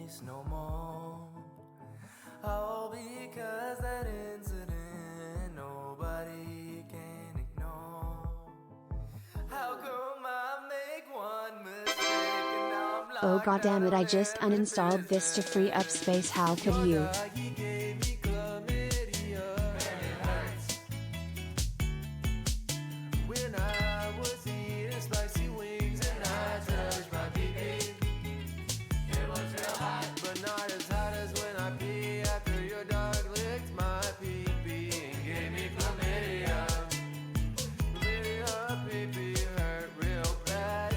place no more. All because that incident nobody can ignore. How come I make one mistake and now I'm Oh locked goddammit, I out just of uninstalled this to free up space, how could you? Your doggy gave me chlamydia, and it hurts. When I was eating spicy wings and I touched my pee-pee, it was real hot, but not as hot as when I pee after your dog licked my pee-pee and gave me chlamydia. Chlamydia, pee-pee hurt real bad.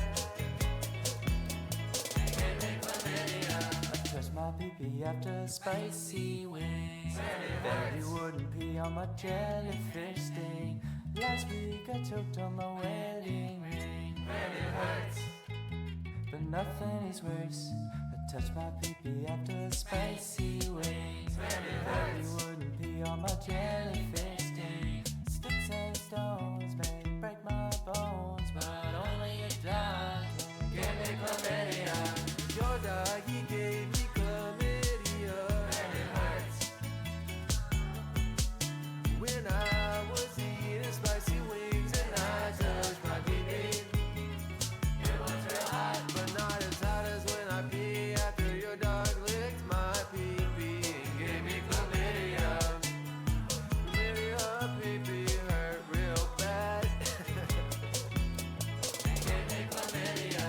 Gave me chlamydia. I touched my pee-pee after spicy wings. Bet you wouldn't pee on my jellyfish sting. Last week I choked on my wedding ring. And it hurts, but nothing is worse. I touched my pee-pee after spicy wings. And it hurts, you wouldn't pee on my jellyfish sting. Sticks and stones may break my bones, but only a dog can give me chlamydia. Your doggy gave me chlamydia, and it hurts. When I was eating spicy wings and I touched my pee-pee, it was real hot, but not as hot as when I pee after your dog licked my pee-pee and gave me chlamydia. Chlamydia, pee-pee hurt real bad. Gave me chlamydia.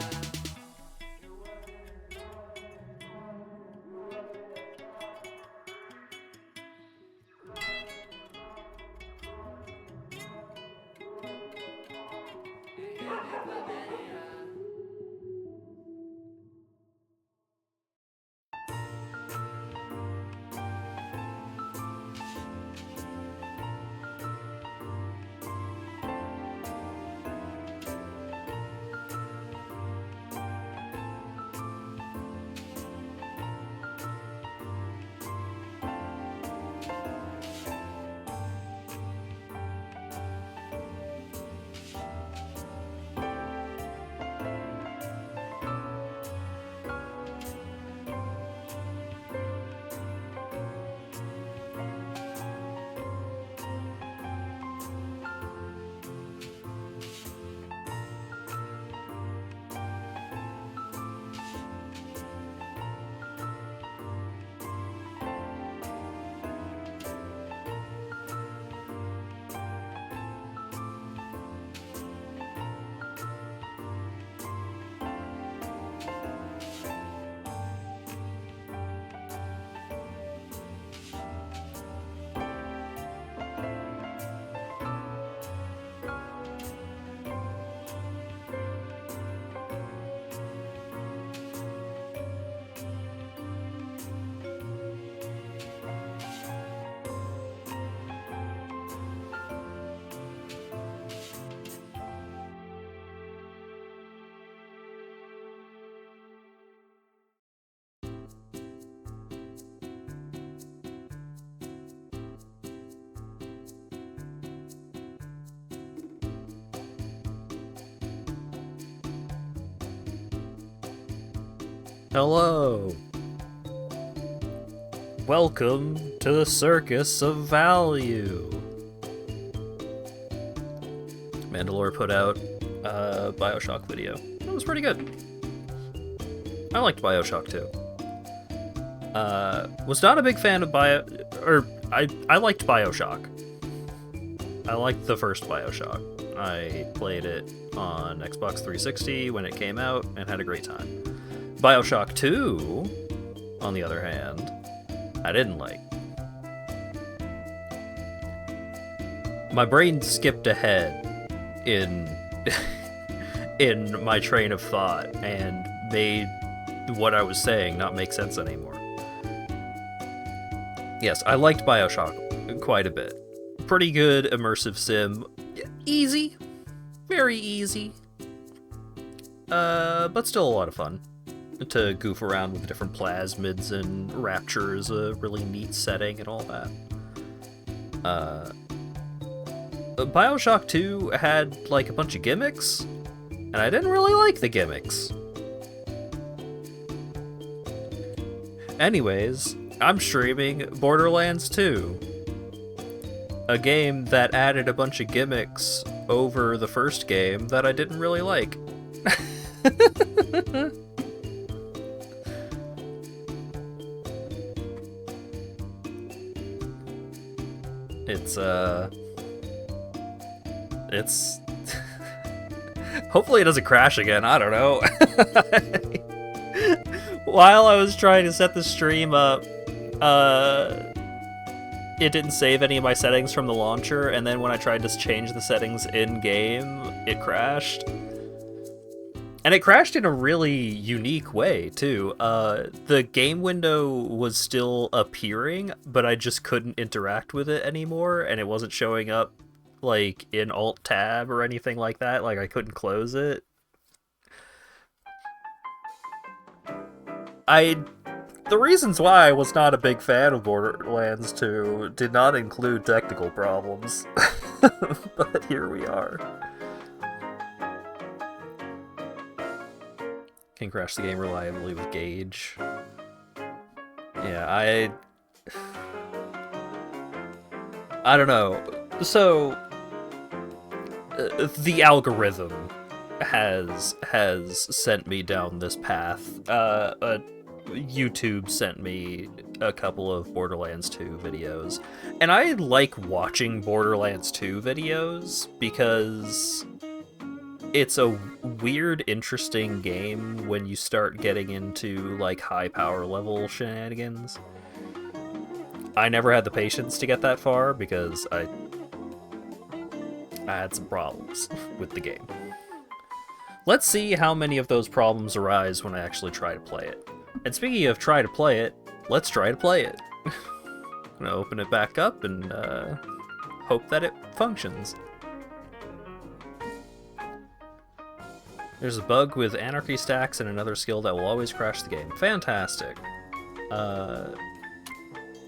Hello. Welcome to the Circus of Value. Mandalore put out a BioShock video. It was pretty good. I liked BioShock 2. Was not a big fan of I liked BioShock. I liked the first BioShock. I played it on Xbox 360 when it came out and had a great time. BioShock 2, on the other hand, I didn't like. My brain skipped ahead in in my train of thought and made what I was saying not make sense anymore. Yes, I liked BioShock quite a bit. Pretty good immersive sim. Easy. Very easy. But still a lot of fun. To goof around with different plasmids and Rapture is a really neat setting and all that. BioShock 2 had, like, a bunch of gimmicks, and I didn't really like the gimmicks. Anyways, I'm streaming Borderlands 2. A game that added a bunch of gimmicks over the first game that I didn't really like. It's hopefully it doesn't crash again, I don't know. While I was trying to set the stream up, it didn't save any of my settings from the launcher, and then when I tried to change the settings in-game, it crashed. And it crashed in a really unique way, too. The game window was still appearing, but I just couldn't interact with it anymore, and it wasn't showing up, like, in Alt-Tab or anything like that. Like, I couldn't close it. The reasons why I was not a big fan of Borderlands 2 did not include technical problems. But here we are. Can crash the game reliably with Gauge. Yeah, I don't know. So, the algorithm has sent me down this path. YouTube sent me a couple of Borderlands 2 videos, and I like watching Borderlands 2 videos because it's a weird, interesting game when you start getting into, like, high power level shenanigans. I never had the patience to get that far because I had some problems with the game. Let's see how many of those problems arise when I actually try to play it. And speaking of try to play it, let's try to play it. I'm gonna open it back up and hope that it functions. There's a bug with anarchy stacks and another skill that will always crash the game. Fantastic.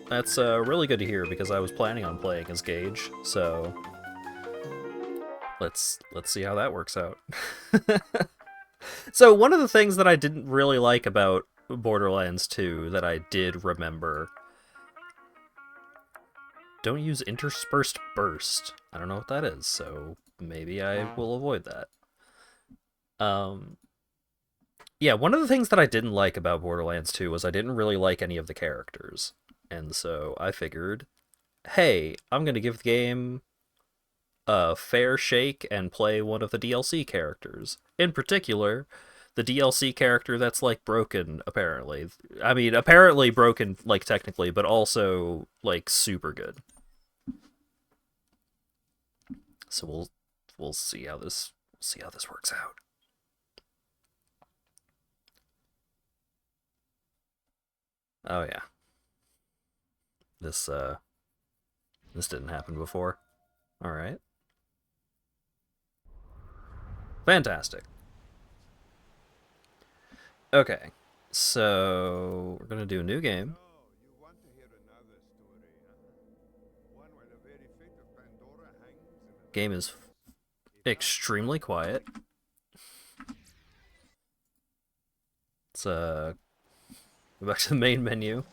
That's really good to hear because I was planning on playing as Gage, so let's see how that works out. So one of the things that I didn't really like about Borderlands 2 that I did remember, don't use interspersed burst. I don't know what that is, so maybe I will avoid that. Yeah, one of the things that I didn't like about Borderlands 2 was I didn't really like any of the characters. And so I figured, hey, I'm going to give the game a fair shake and play one of the DLC characters. In particular, the DLC character that's, like, broken, apparently. I mean, apparently broken, like, technically, but also, like, super good. So we'll see how this works out. Oh yeah. This didn't happen before. All right. Fantastic. Okay. So, we're going to do a new game. Game is extremely quiet. Let's go back to the main menu.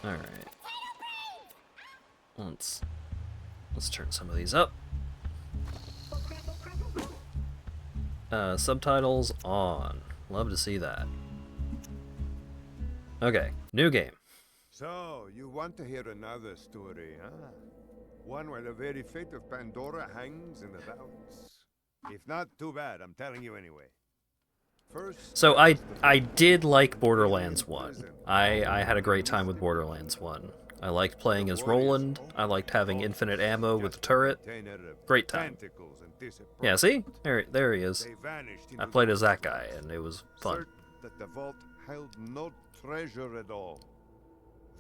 All right. Let's turn some of these up. Subtitles on. Love to see that. Okay, new game. So, you want to hear another story, huh? One where the very fate of Pandora hangs in the balance. If not, too bad, I'm telling you anyway. First, so I did like Borderlands 1. I had a great time with Borderlands 1. I liked playing as Roland. I liked having infinite ammo with the turret. Great time. Yeah, see? There he is. I played as that guy, and it was fun. That the vault held no treasure at all.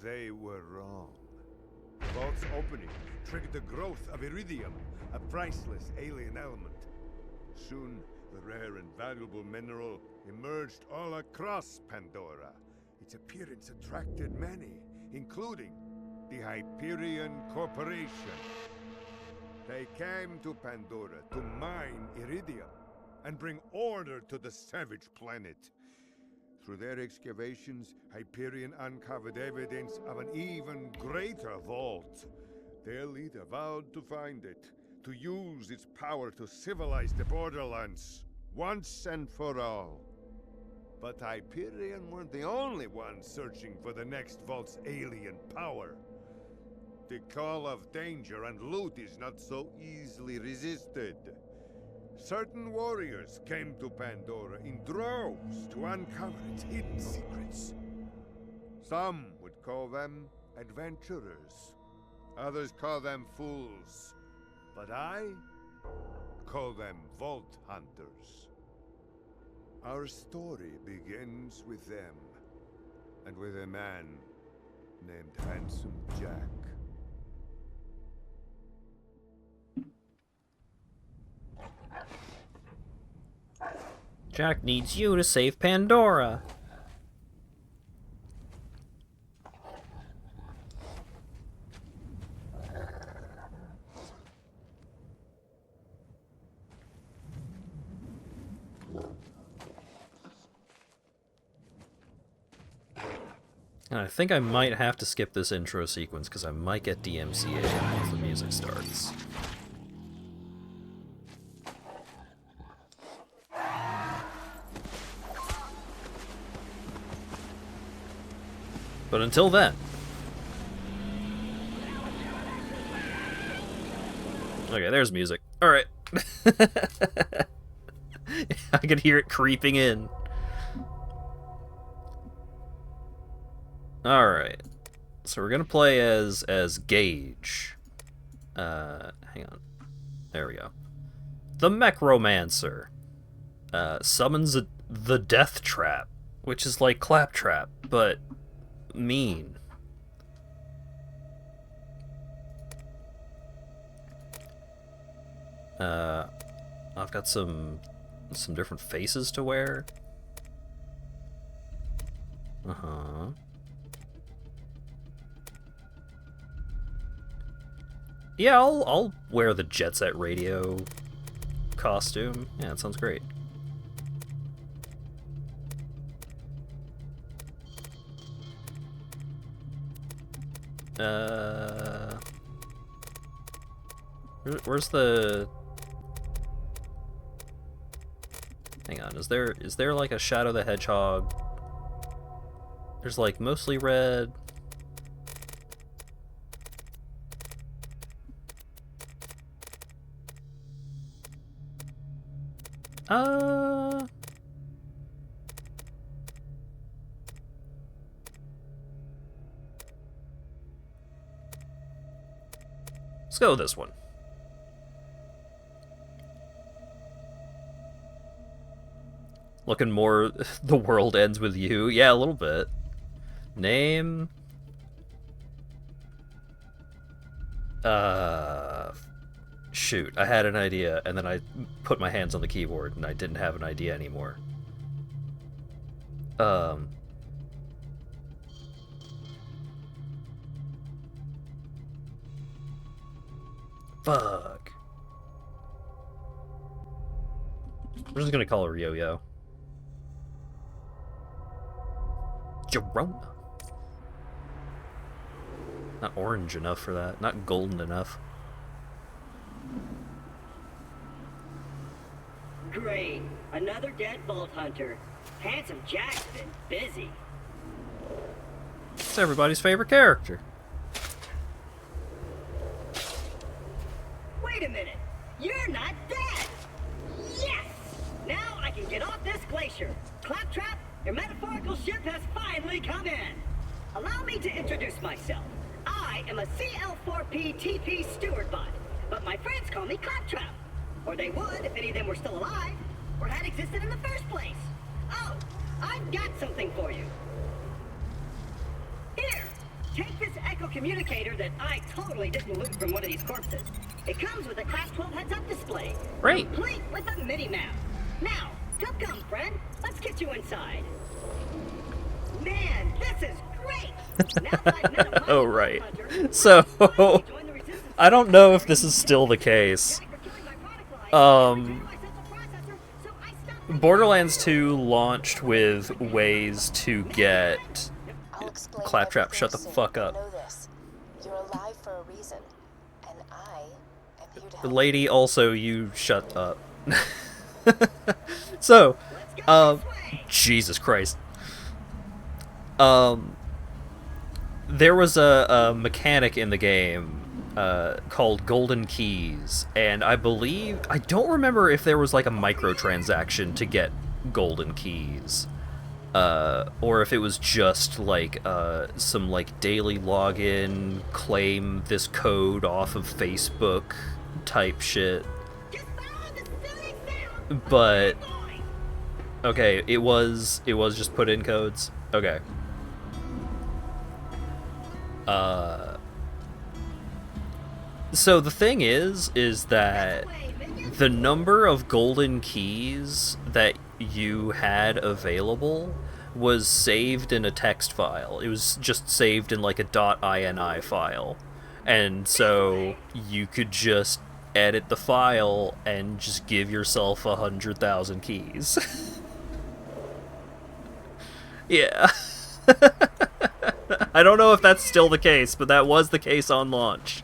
They were wrong. The vault's opening triggered the growth of iridium, a priceless alien element. Soon, the rare and valuable mineral emerged all across Pandora. Its appearance attracted many, including the Hyperion Corporation. They came to Pandora to mine iridium, and bring order to the savage planet. Through their excavations, Hyperion uncovered evidence of an even greater vault. Their leader vowed to find it, to use its power to civilize the Borderlands, once and for all. But Hyperion weren't the only ones searching for the next vault's alien power. The call of danger and loot is not so easily resisted. Certain warriors came to Pandora in droves to uncover its hidden secrets. Some would call them adventurers. Others call them fools. But I call them Vault Hunters. Our story begins with them, and with a man named Handsome Jack. Jack needs you to save Pandora. And I think I might have to skip this intro sequence because I might get DMCA once the music starts. But until then... Okay, there's music. Alright. I could hear it creeping in. Alright. So we're gonna play as Gage. Hang on. There we go. The Mechromancer. Summons the Death Trap, which is like Claptrap, but mean. I've got some different faces to wear. Yeah, I'll wear the Jet Set Radio costume. Yeah, it sounds great. Where's the... Hang on, is there like a Shadow the Hedgehog? There's like mostly red. Let's go with this one. Looking more The World Ends With You. Yeah, a little bit. Name. Shoot, I had an idea, and then I put my hands on the keyboard, and I didn't have an idea anymore. Fuck. We're just gonna call her Yo-Yo. Jerome. Not orange enough for that. Not golden enough. Great. Another dead Vault Hunter. Handsome Jack's been busy. It's everybody's favorite character. Wait a minute. You're not dead. Yes! Now I can get off this glacier. Claptrap, your metaphorical ship has finally come in. Allow me to introduce myself. I am a CL4P TP steward bot, but my friends call me Claptrap. Or they would if any of them were still alive, or had existed in the first place. Oh, I've got something for you. Here, take this echo communicator that I totally didn't loot from one of these corpses. It comes with a Class 12 heads-up display. Great. Complete with a mini-map. Now, come, friend. Let's get you inside. Man, this is great! Now that I've met a Oh, mighty right. hunter, So, finally join the resistance. I don't know if this is still the case. Jack for killing my product line. Return my central processor so Borderlands 2 launched with ways to get I'll explain Claptrap, everything shut the soon. fuck up. Know this. You're alive for a reason. And I am here to The help. lady, also, you shut up. So, Jesus Christ. There was a mechanic in the game called Golden Keys, and I don't remember if there was like a microtransaction to get Golden Keys, or if it was just like some like daily login, claim this code off of Facebook type shit. But okay, it was just put in codes. Okay. So the thing is that the number of golden keys that you had available was saved in a text file. It was just saved in like a .ini file. And so you could just edit the file and just give yourself 100,000 keys. Yeah. I don't know if that's still the case, but that was the case on launch.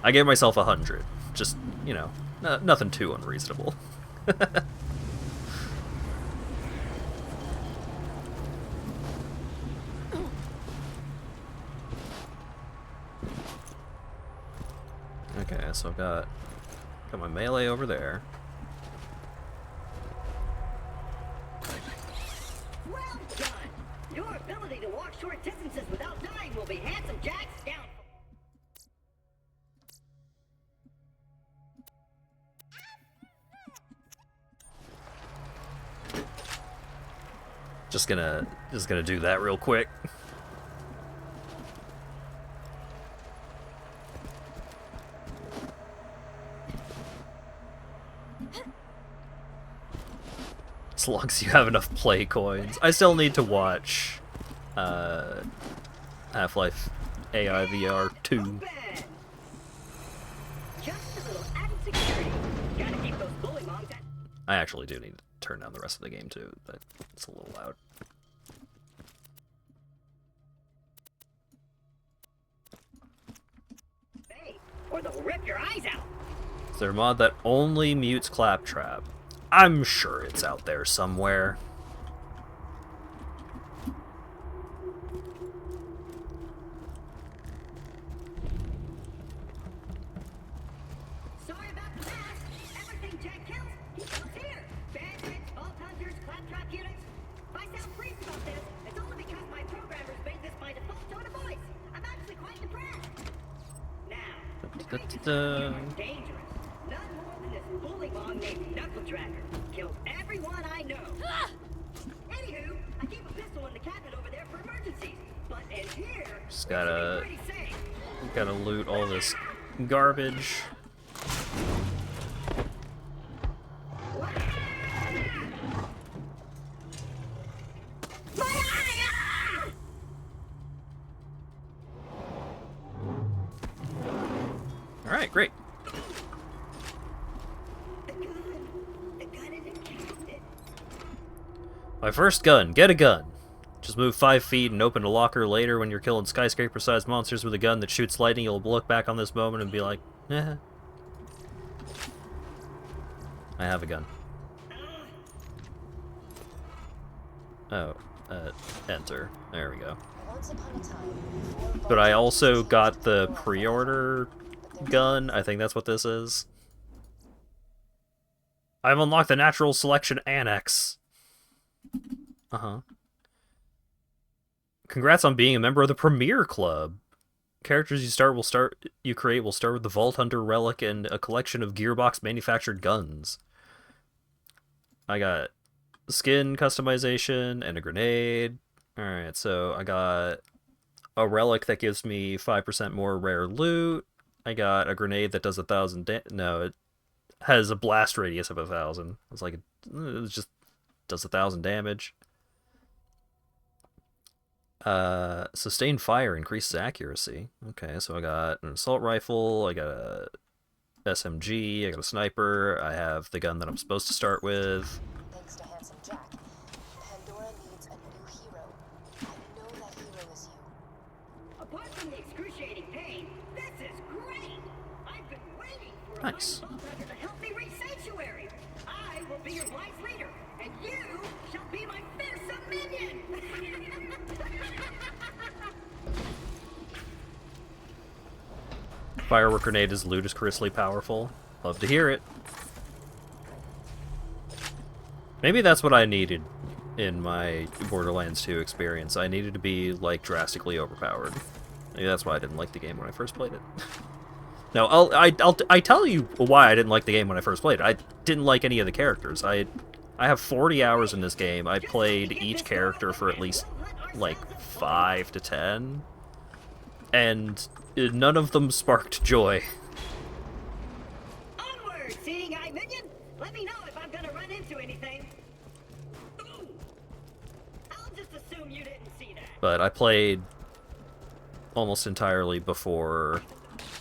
I gave myself 100. Just, you know, nothing too unreasonable. Okay, so I've got my melee over there. Well done. Your ability to walk short distances without dying will be handsome Jack's down. Just gonna do that real quick. As long as you have enough play coins. I still need to watch Half-Life AI VR 2. Open. Just a little added security. Gotta keep those bully moms at. I actually do need to turn down the rest of the game too, but it's a little loud. Hey, or they'll rip your eyes out. Is there a mod that only mutes Claptrap? I'm sure it's out there somewhere. Sorry about the past. Everything Jack kills, he comes here. Bandits, vault hunters, claptrap units. If I sound pleased about this, it's only because my programmers made this my default tone of voice. I'm actually quite impressed. Now, the creatures are dangerous. None more than this bullymong named Knuckle Tracker. Killed everyone I know. Anywho, I keep a pistol in the cabinet over there for emergencies. But in here, Just we should gotta- be pretty safe. Gotta loot all this garbage. Alright, great. The gun is a cabinet. My first gun. Get a gun. Just move 5 feet and open a locker later when you're killing skyscraper-sized monsters with a gun that shoots lightning. You'll look back on this moment and be like, eh. I have a gun. Oh, enter. There we go. Once upon a time, But I also got the pre-order gun. I think that's what this is. I've unlocked the Natural Selection Annex. Uh-huh. Congrats on being a member of the Premier Club. Characters you create will start with the Vault Hunter relic and a collection of Gearbox manufactured guns. I got skin customization and a grenade. Alright, so I got a relic that gives me 5% more rare loot. I got a grenade that does 1,000 no, it has a blast radius of 1,000. It's like, it just does 1,000 damage. Sustained fire increases accuracy. Okay, so I got an assault rifle, I got a SMG, I got a sniper, I have the gun that I'm supposed to start with. Thanks to Handsome Jack, Pandora needs a new hero. I know that hero is you. Apart from the excruciating pain, this is great! I've been waiting for a Nice. Vault Hunter to help me reach Sanctuary. I will be your wise leader, and you shall be my fearsome minion! Firework grenade is ludicrously powerful. Love to hear it. Maybe that's what I needed in my Borderlands 2 experience. I needed to be, like, drastically overpowered. Maybe that's why I didn't like the game when I first played it. No, I tell you why I didn't like the game when I first played it. I didn't like any of the characters. I have 40 hours in this game. I played each character for at least, like, 5 to 10. And none of them sparked joy. Onward, seeing eye minion! Let me know if I'm gonna run into anything. Ooh. I'll just assume you didn't see that. But I played almost entirely before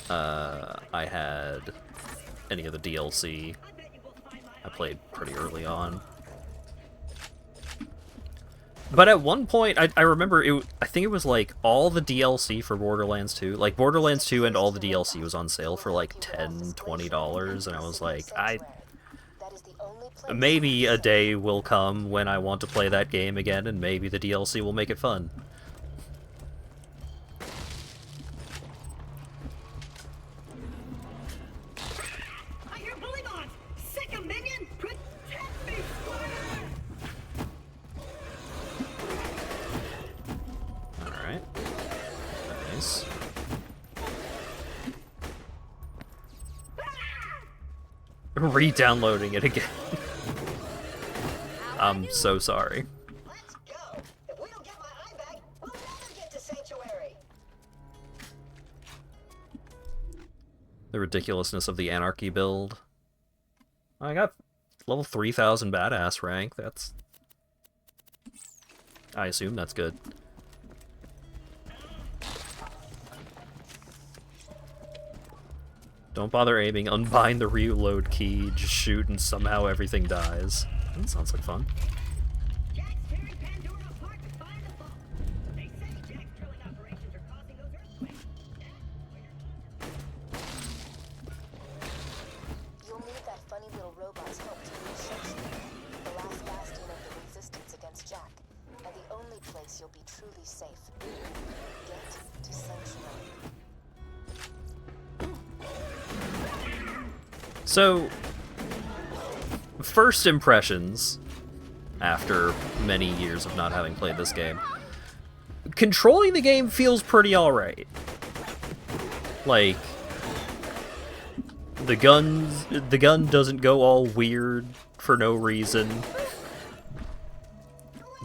I had any of the DLC. I bet you will find my I played pretty early on. But at one point, I remember, I think it was like all the DLC for Borderlands 2. Like, Borderlands 2 and all the DLC was on sale for like $10, $20, and I was like, That is the only place maybe a day will come when I want to play that game again, and maybe the DLC will make it fun. I hear bully bonds! Sick of minion! Protect me, squire! Alright. Nice. Re-downloading it again. I'm so sorry. Let's go! If we don't get my eye back, we'll never get to Sanctuary! The ridiculousness of the Anarchy build. I got level 3000 badass rank. That's... I assume that's good. Don't bother aiming, unbind the reload key, just shoot and somehow everything dies. That sounds like fun. Jack's tearing Pandora apart to find the vault. They say Jack's drilling operations are causing those earthquakes. you'll need that funny little robot's help to reach Sanctuary, the last bastion of the resistance against Jack, and the only place you'll be truly safe. Get to Sanctuary. So, first impressions, after many years of not having played this game, controlling the game feels pretty alright. Like, the gun doesn't go all weird for no reason.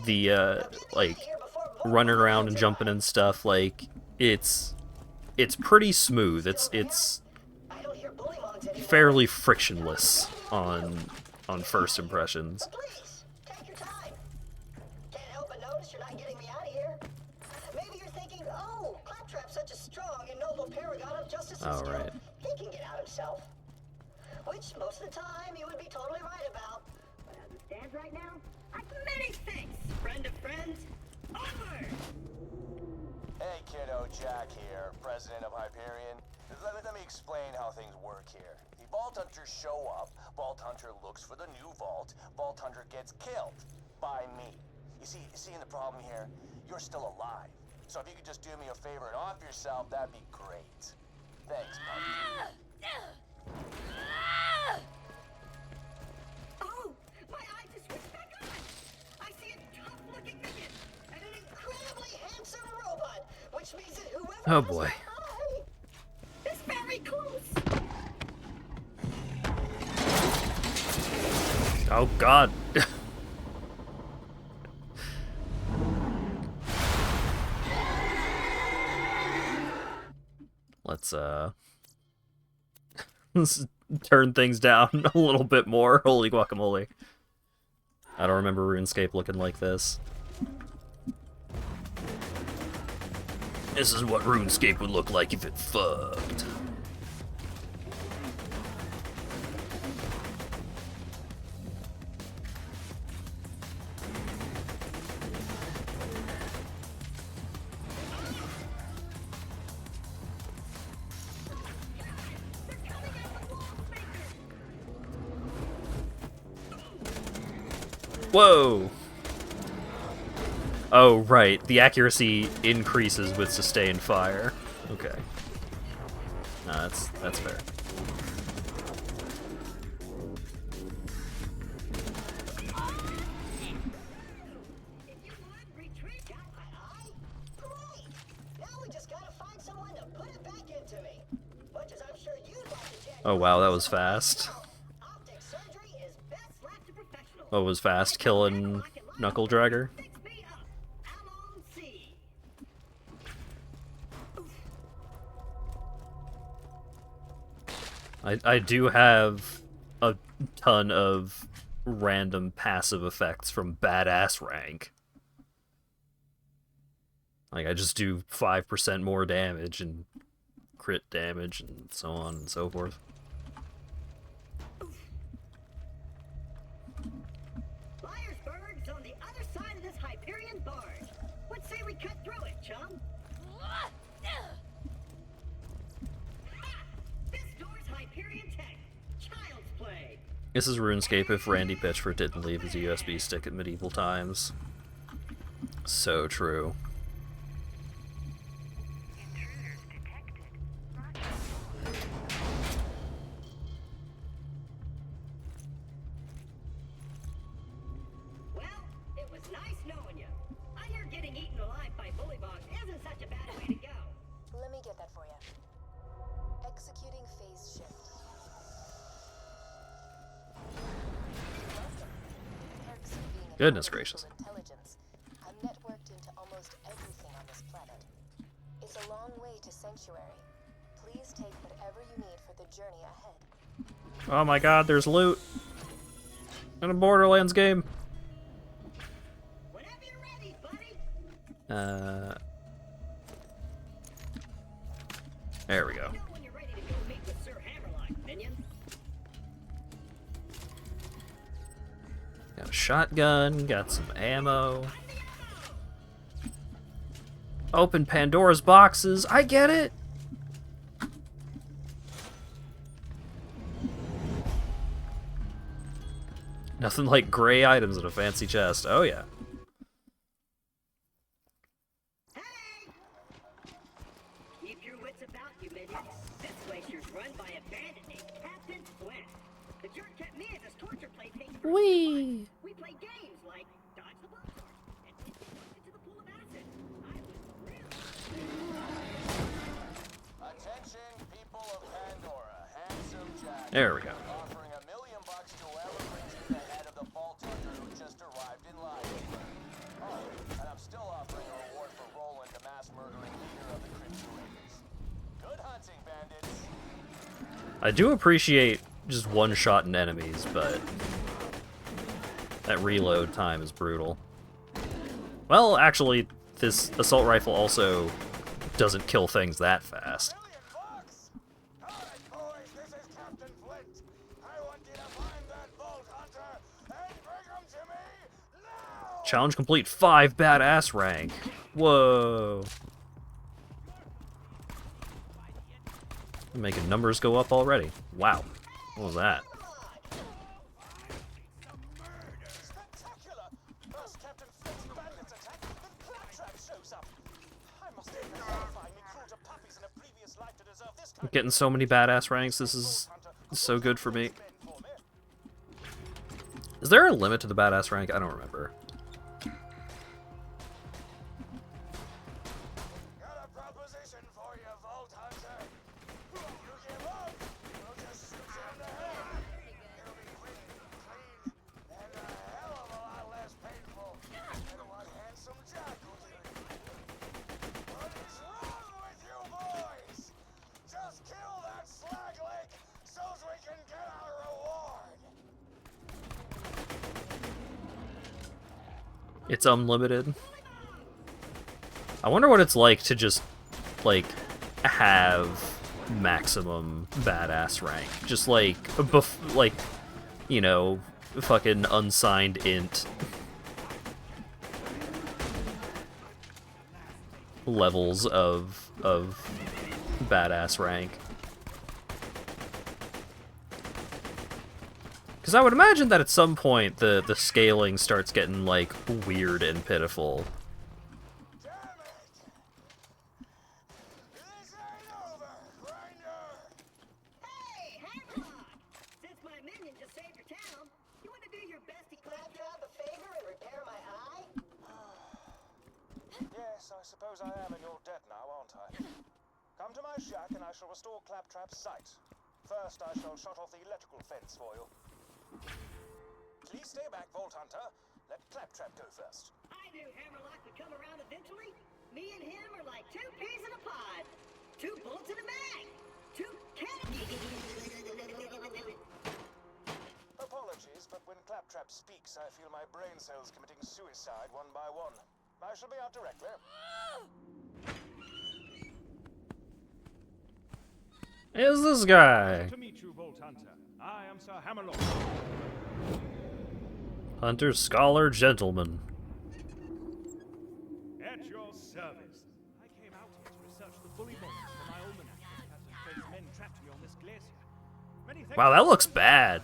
The, like, running around and jumping and stuff, like, it's pretty smooth. It's fairly frictionless on first impressions. Please, take your time. Can't help but notice you're not getting me out of here. Maybe you're thinking, oh, Claptrap's such a strong and noble paragon of justice and Oh, skill. right. He can get out himself. Which, most of the time, you would be totally right about. But as it stands right now, I've many thanks, friend of friends. Onward! Hey kiddo, Jack here, president of Hyperion. Let me explain how things work here. The Vault Hunters show up, Vault Hunter looks for the new vault, Vault Hunter gets killed. By me. You see in the problem here? You're still alive. So if you could just do me a favor and off yourself, that'd be great. Thanks, buddy. Oh, my eye just switched back on. I see a tough-looking minion and an incredibly handsome robot, which means that whoever Oh, has boy. my eye is very close. Oh god. Let's turn things down a little bit more. Holy guacamole. I don't remember RuneScape looking like this. This is what RuneScape would look like if it fucked. Whoa! Oh, right. The accuracy increases with sustained fire. Okay. No, that's fair. Oh wow, that was fast. Oh, it was fast killing Knuckle Dragger. I do have a ton of random passive effects from badass rank. Like, I just do 5% more damage and crit damage and so on and so forth. Liarsburg's on the other side of this Hyperion barge. What say we cut through it, chum? This is RuneScape if Randy Pitchford didn't leave his USB stick at medieval times. So true. Well, it was nice knowing you. I hear getting eaten alive by bullybogs isn't such a bad way to go. Let me get that for you. Executing phase shift. Goodness gracious. Intelligence. I'm networked into almost everything on this planet. It's a long way to Sanctuary. Please take whatever you need for the journey ahead. Oh my god, there's loot in a Borderlands game. Whenever you're ready, buddy. There we go. You know when you're ready to go meet with Sir Hammerlock, minion. Got a shotgun, got some ammo. Open Pandora's boxes, I get it! Nothing like gray items in a fancy chest, oh yeah. Hey! Keep your wits about you, minion. This glacier's run by a bandit named Captain Flint. The jerk kept me as his torture plaything for Whee! We played games like Dodge the Blowtorch and Hit the Bucket into the pool of acid. I was really... Attention, people of Pandora. Handsome Jack. There we go. Offering $1 million to whoever brings me the head of the Vault Hunter who just arrived in Lionsburg. Oh, and I'm still offering a reward for Roland, the mass murdering leader of the Cryptorators. Good hunting, bandits. I do appreciate just one-shotting enemies, but that reload time is brutal. Well, actually, this assault rifle also doesn't kill things that fast. $1 million? All right, boys, this is Captain Flint. I want you to find that Vault Hunter and bring him to me now. Challenge complete 5 badass rank. Whoa. Making numbers go up already. Wow. What was that? Spectacular! First Captain Flint's bandits attack, then Claptrap shows up. I must have been horrifying me cruel to puppies in a previous life to deserve this kind I'm getting so many badass ranks. This is so good for me. Is there a limit to the badass rank? I don't remember. Got a proposition for you, Vault Hunter. You give up, we'll just shoot you in the head. It'll be quick, clean, and a hell of a lot less painful than what Handsome Jack will do. What is wrong with you boys? Just kill that slag leg so we can get our reward. It's unlimited. I wonder what it's like to just like, have maximum badass rank. Just like, like, you know, fucking unsigned int levels of badass rank. Because I would imagine that at some point the scaling starts getting, like, weird and pitiful. Damn it! This ain't over, Grinder! Hey, HatVod! Since my minion just saved your town, you want to do your bestie Claptrap a favor and repair my eye? Yes, I suppose I am in your debt now, aren't I? Come to my shack and I shall restore Claptrap's sight. First, I shall shut off the electrical fence for you. Please stay back, Vault Hunter. Let Claptrap go first. I knew Hammerlock would come around eventually. Me and him are like two peas in a pod. Two bullets in a bag. Two cannons. Apologies, but when Claptrap speaks, I feel my brain cells committing suicide one by one. I shall be out directly. Is this guy? To meet you, Vault Hunter. I am Sir Hammerlock. Hunter, scholar, gentleman. At your service. I came out here to research the bully monks for my almanac that Captain Flint's men trapped me on this glacier. Many thanks. Wow, that looks bad.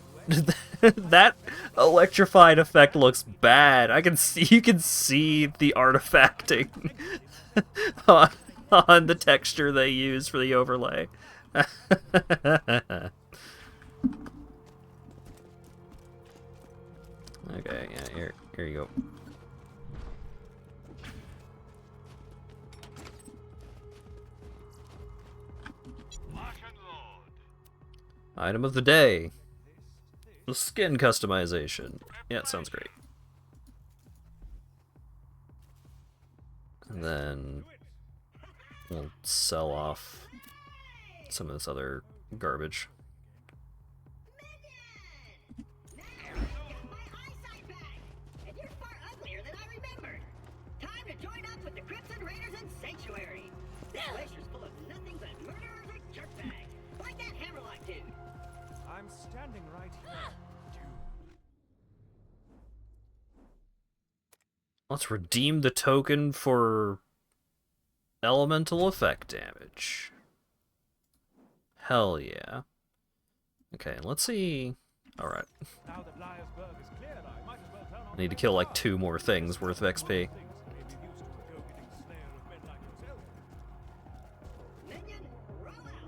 That electrified effect looks bad. You can see the artifacting on the texture they use for the overlay. Okay, yeah, here you go. Item of the day. The skin customization. Yeah, it sounds great. And then we'll sell off some of this other garbage. Now I got my eyesight back, and you're far uglier than I remembered. Time to join up with the Crimson Raiders in Sanctuary. This glacier's full of nothing but murderers and jerkbags, like that Hammerlock dude. I'm standing right here, dude. Let's redeem the token for elemental effect damage. Hell yeah. Okay, let's see. Alright. Now that Liarsburg is cleared, I might as well turn on I need to kill like 2 more things worth of XP. things that may be used to a go-getting slayer of men like yourself. Minion, roll out.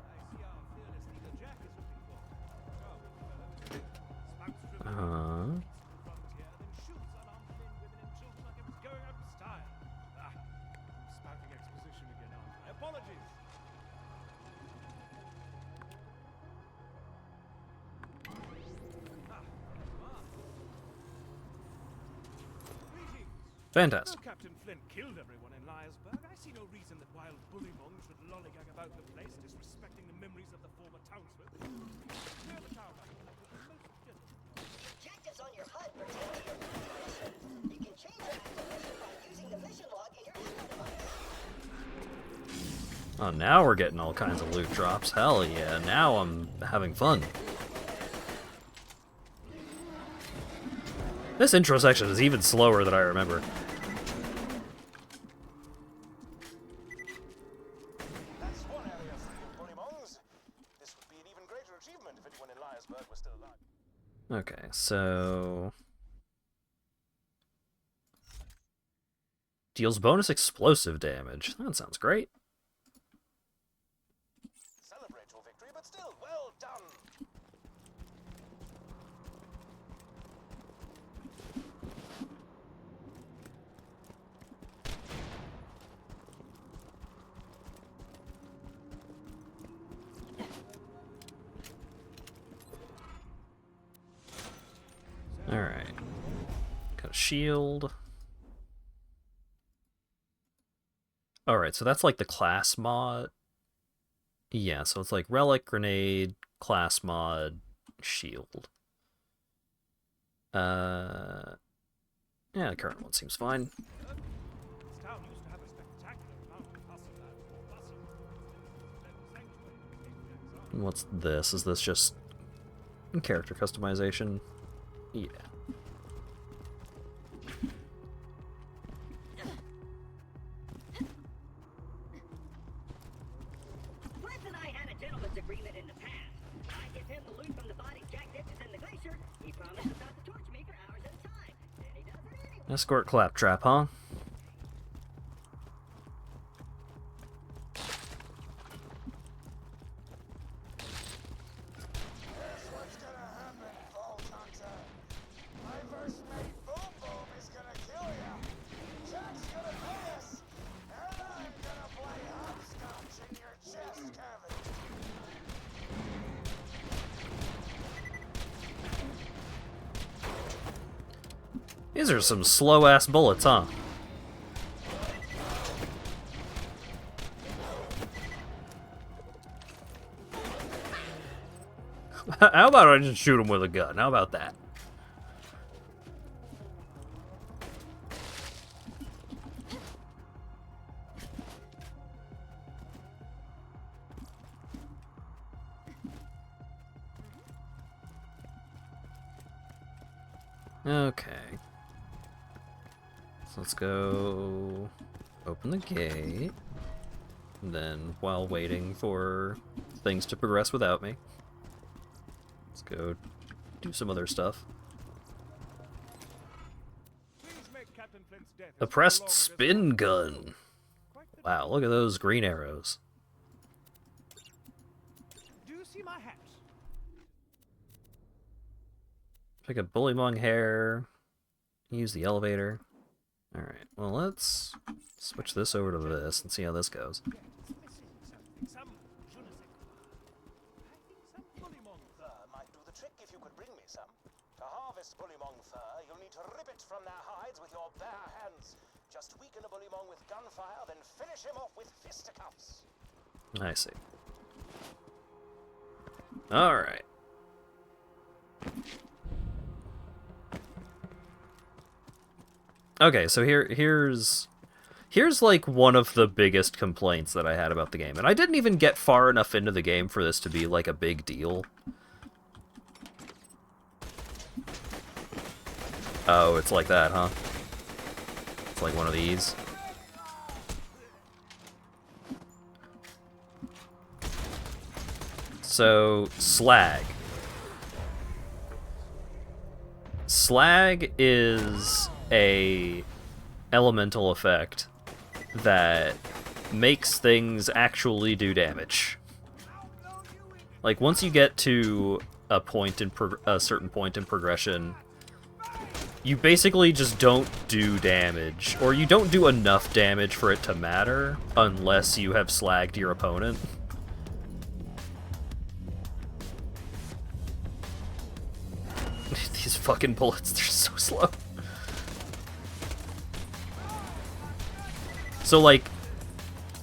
I see our fearless leader Jack is looking for. Spouts driven Uh-huh. frontier, then shoots unarmed men, women, and children like it was going out of style. I'm spouting exposition again, aren't I? Apologies. Greetings. Fantastic. Though Captain Flint killed everyone in Liarsburg, I see no reason that wild bullymong should lollygag about the place, disrespecting the memories of the former townsfolk. Clear the town out with the most gentle. Objectives on your HUD pertain to your mission. You can change your activation by using the mission log in your HUD device. Oh, now we're getting all kinds of loot drops. Hell yeah, now I'm having fun. This intro section is even slower than I remember. That's one area free of bullymons. This would be an even greater achievement if anyone in Liarsburg was still alive. Okay, so... Deals bonus explosive damage. That sounds great. Celebrate your victory, but still, well done. Alright. Got a shield. Alright, so that's like the class mod. Yeah, so it's like relic, grenade, class mod, shield. Yeah, the current one seems fine. This town used to have a spectacular amount of What's this? Is this just character customization? Yeah. Clint and I had a gentleman's agreement in the past. I give him the loot from the bodies Jack ditches in the glacier. He promises not to torch me for hours at a time. And he does it anyway. Escort Claptrap, huh? Here's what's gonna happen, Vault Hunter. My first mate Boom Boom is gonna kill ya. Jack's gonna pay us, and I'm gonna play hopscotch in your chest cavity. These are some slow-ass bullets, huh? How about I just shoot him with a gun? How about that? Okay. So let's go open the gate. And then, while waiting for things to progress without me, let's go do some other stuff. Please make Captain Flint's death The as pressed long as spin possible. gun. Quite the- Wow, look at those green arrows. Do you see my hat? Pick up bullymong hair. Use the elevator. Alright, well let's switch this over to this and see how this goes. It's missing something. Some je ne sais quoi. I think some bullymong fur. Might do the trick if you could bring me some. To harvest bullymong fur, you'll need to rip it from their hides with your bare hands. Just weaken a bullymong with gunfire, then finish him off with fisticuffs. I see. Alright. Okay, so here's like one of the biggest complaints that I had about the game. And I didn't even get far enough into the game for this to be like a big deal. Oh, it's like that, huh? It's like one of these. So, slag. Slag is a elemental effect that makes things actually do damage. Like, once you get to a point in a certain point in progression, you basically just don't do damage, or you don't do enough damage for it to matter unless you have slagged your opponent. These fucking bullets, they're so slow. So, like,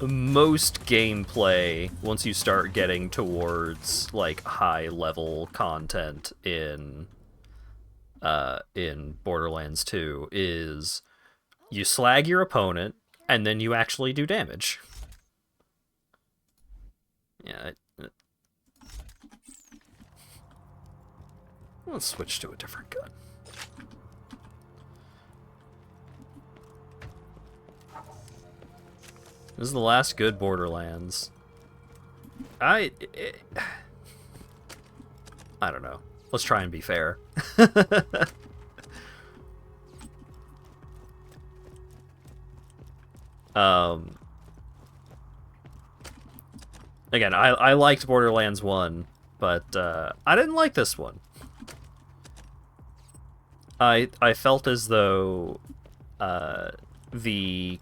most gameplay, once you start getting towards, like, high-level content in Borderlands 2, is you slag your opponent, and then you actually do damage. Yeah, let's switch to a different gun. This is the last good Borderlands. I don't know. Let's try and be fair. Again, I liked Borderlands 1, but I didn't like this one. I felt as though the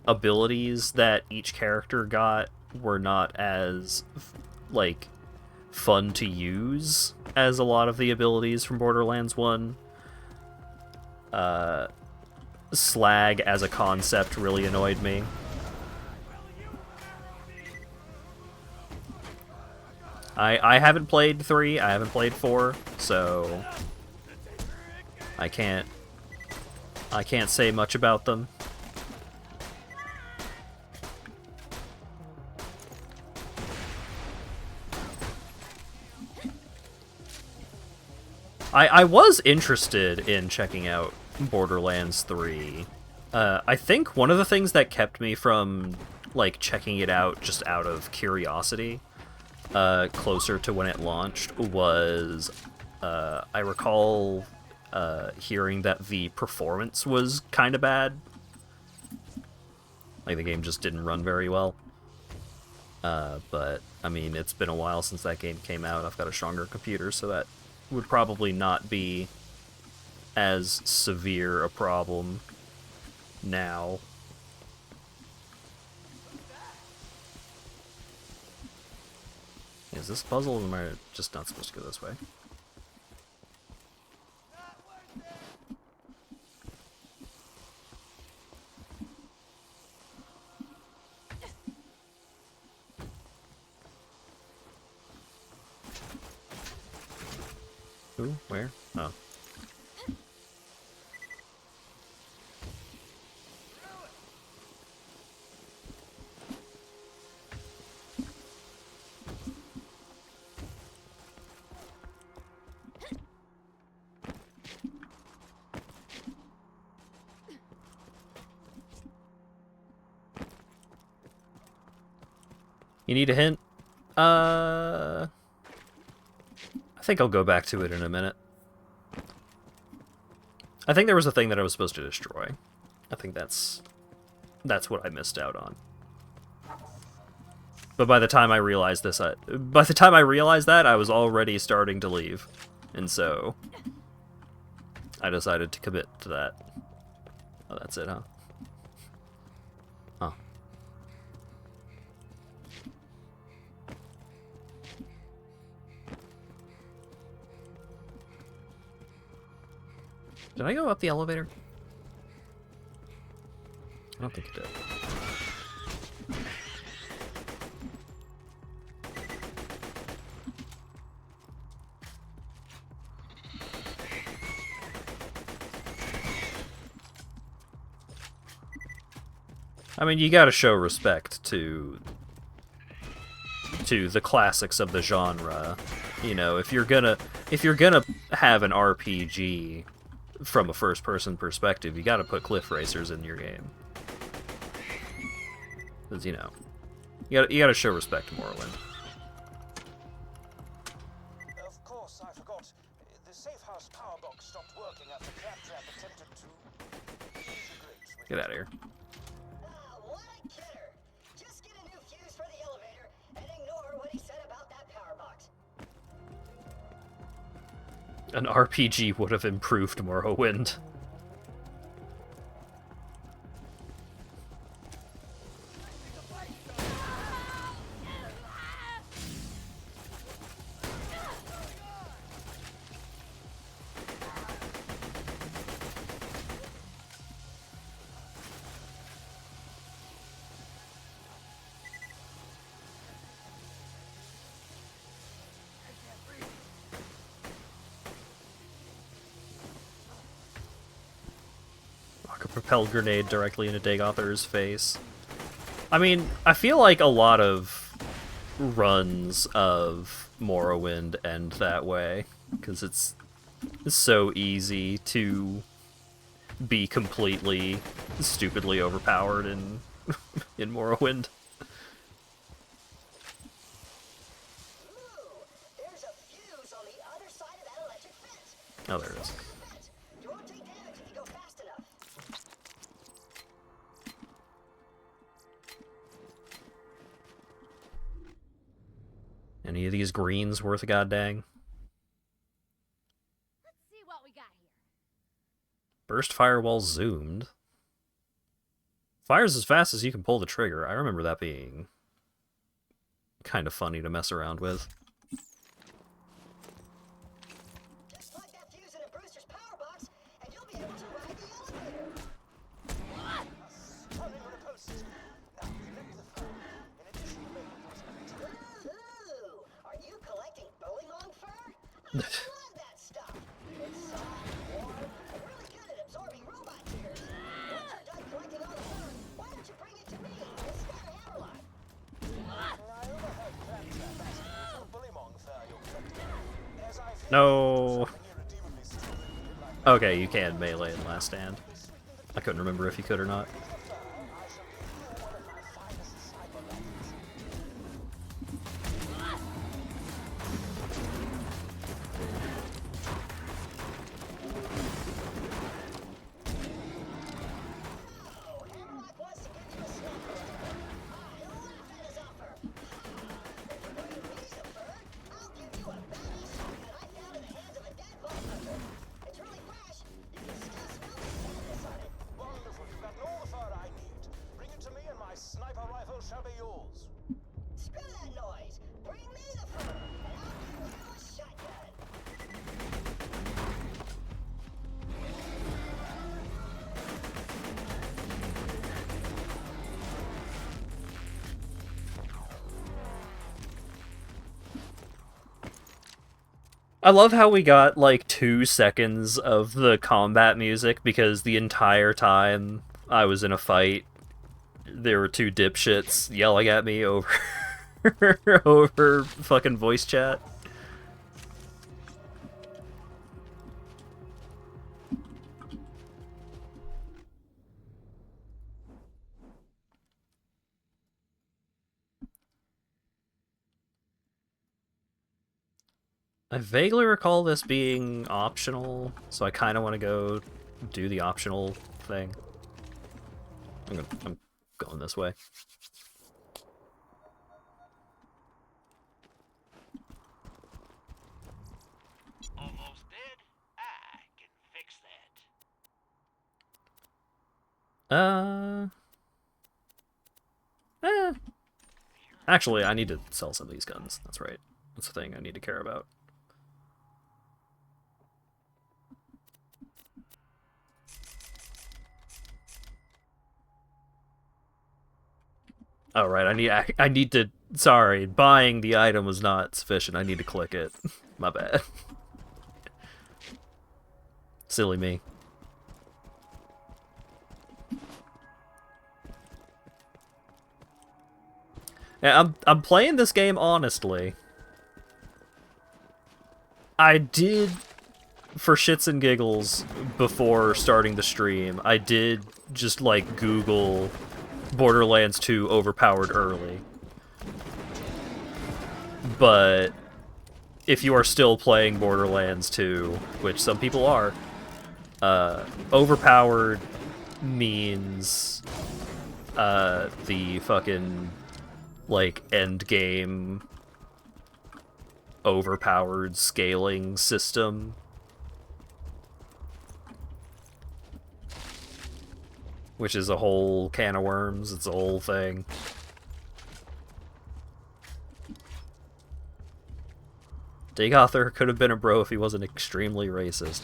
abilities that each character got were not as like fun to use as a lot of the abilities from Borderlands 1. Slag as a concept really annoyed me. I haven't played 3, I haven't played 4, so I can't say much about them. I was interested in checking out Borderlands 3. I think one of the things that kept me from like checking it out just out of curiosity, closer to when it launched, was I recall hearing that the performance was kind of bad. Like the game just didn't run very well. But I mean, it's been a while since that game came out. I've got a stronger computer, so that would probably not be as severe a problem now. Is this a puzzle, or am I just not supposed to go this way? Who? Where? Oh. You need a hint? I think I'll go back to it in a minute. I think there was a thing that I was supposed to destroy. I think that's what I missed out on. But by the time I realized this, I was already starting to leave, and so I decided to commit to that. Oh, that's it, huh? Huh. Did I go up the elevator? I don't think it did. I mean, you gotta show respect to the classics of the genre. You know, if you're gonna have an RPG from a first-person perspective, you gotta put cliff racers in your game. Because, you know, you gotta show respect to Morrowind. Of course, I forgot. The safe house power box stopped working after Claptrap attempted to integrate. Get out of here. What a kidder! Just get a new fuse for the elevator and ignore what he said about that power box. An RPG would have improved Morrowind. Propelled grenade directly into Dagothar's face. I mean, I feel like a lot of runs of Morrowind end that way, because it's so easy to be completely stupidly overpowered in Morrowind. Ooh, there's a fuse on the other side of that electric fence. Oh, there it is. You won't take damage if you go fast enough. Any of these greens worth a goddamn? Let's see what we got here. Burst firewall zoomed. Fires as fast as you can pull the trigger. I remember that being kind of funny to mess around with. Just plug that fuse into Brewster's power box, and you'll be able to ride the elevator. Ooh, are you collecting bullymong fur? I love that stuff. It's soft, warm, and really good at absorbing robot tears. Once you're done collecting all the fur, why don't you bring it to me? It's got a Hammerlock. No. Okay, you can melee in Last Stand. I couldn't remember if you could or not. I love how we got like 2 seconds of the combat music because the entire time I was in a fight, there were 2 dipshits yelling at me over over fucking voice chat. I vaguely recall this being optional, so I kind of want to go do the optional thing. I'm going this way. Almost dead? I can fix that. Actually, I need to sell some of these guns. That's right. That's the thing I need to care about. Oh, right, I need to... Sorry, buying the item was not sufficient. I need to click it. My bad. Silly me. Yeah, I'm playing this game honestly. I did, for shits and giggles, before starting the stream, I did just, like, Google Borderlands 2 overpowered early. But if you are still playing Borderlands 2, which some people are, overpowered means the fucking, like, end game overpowered scaling system. Which is a whole can of worms. It's a whole thing. Dagother could have been a bro if he wasn't extremely racist.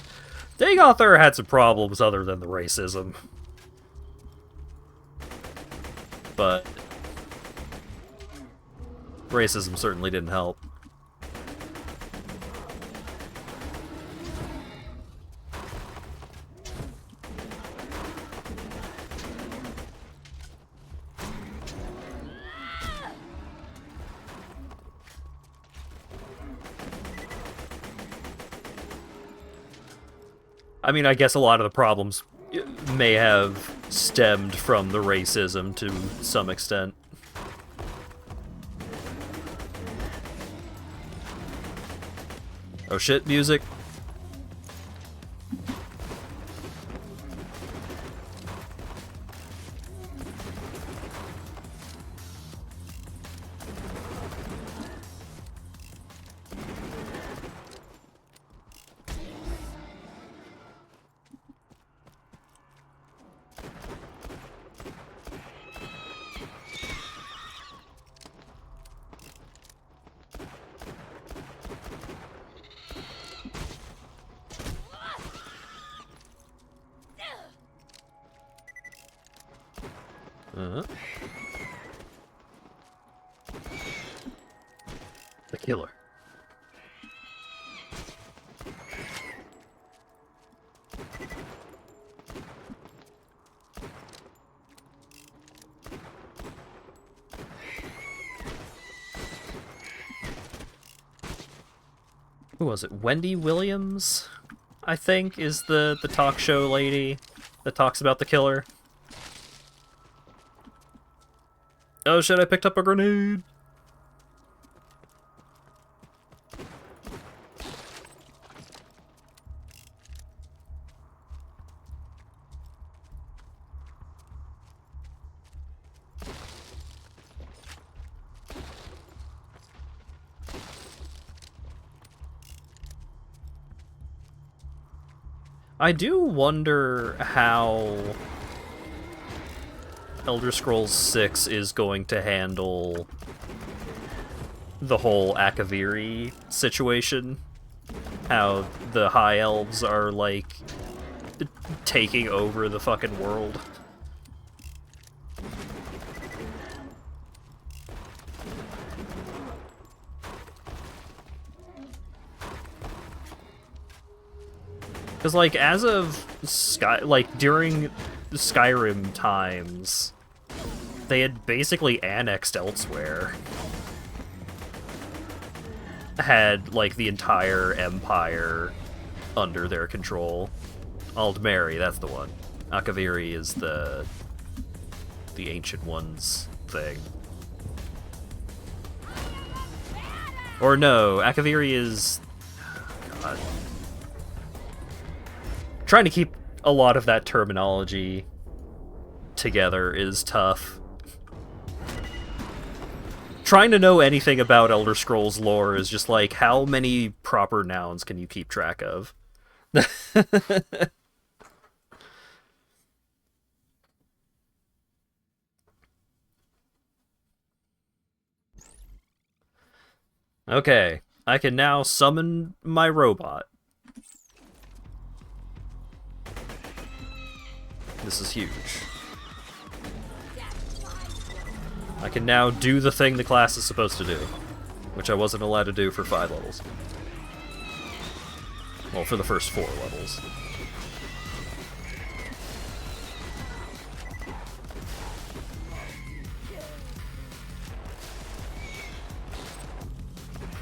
Dagother had some problems other than the racism. But racism certainly didn't help. I mean, I guess a lot of the problems may have stemmed from the racism to some extent. Oh shit, music. The killer. Who was it? Wendy Williams? I think, is the talk show lady that talks about the killer. Oh shit, I picked up a grenade! I do wonder how Elder Scrolls 6 is going to handle the whole Akaviri situation. How the High Elves are, like, taking over the fucking world. Because, like, as of during Skyrim times, they had basically annexed elsewhere. Had, like, the entire empire under their control. Aldmeri, that's the one. Akaviri is the Ancient Ones thing. Or no, Akaviri is... God. Trying to keep a lot of that terminology together is tough. Trying to know anything about Elder Scrolls lore is just like, how many proper nouns can you keep track of? Okay, I can now summon my robot. This is huge. I can now do the thing the class is supposed to do, which I wasn't allowed to do for 5 levels. Well, for the first 4 levels.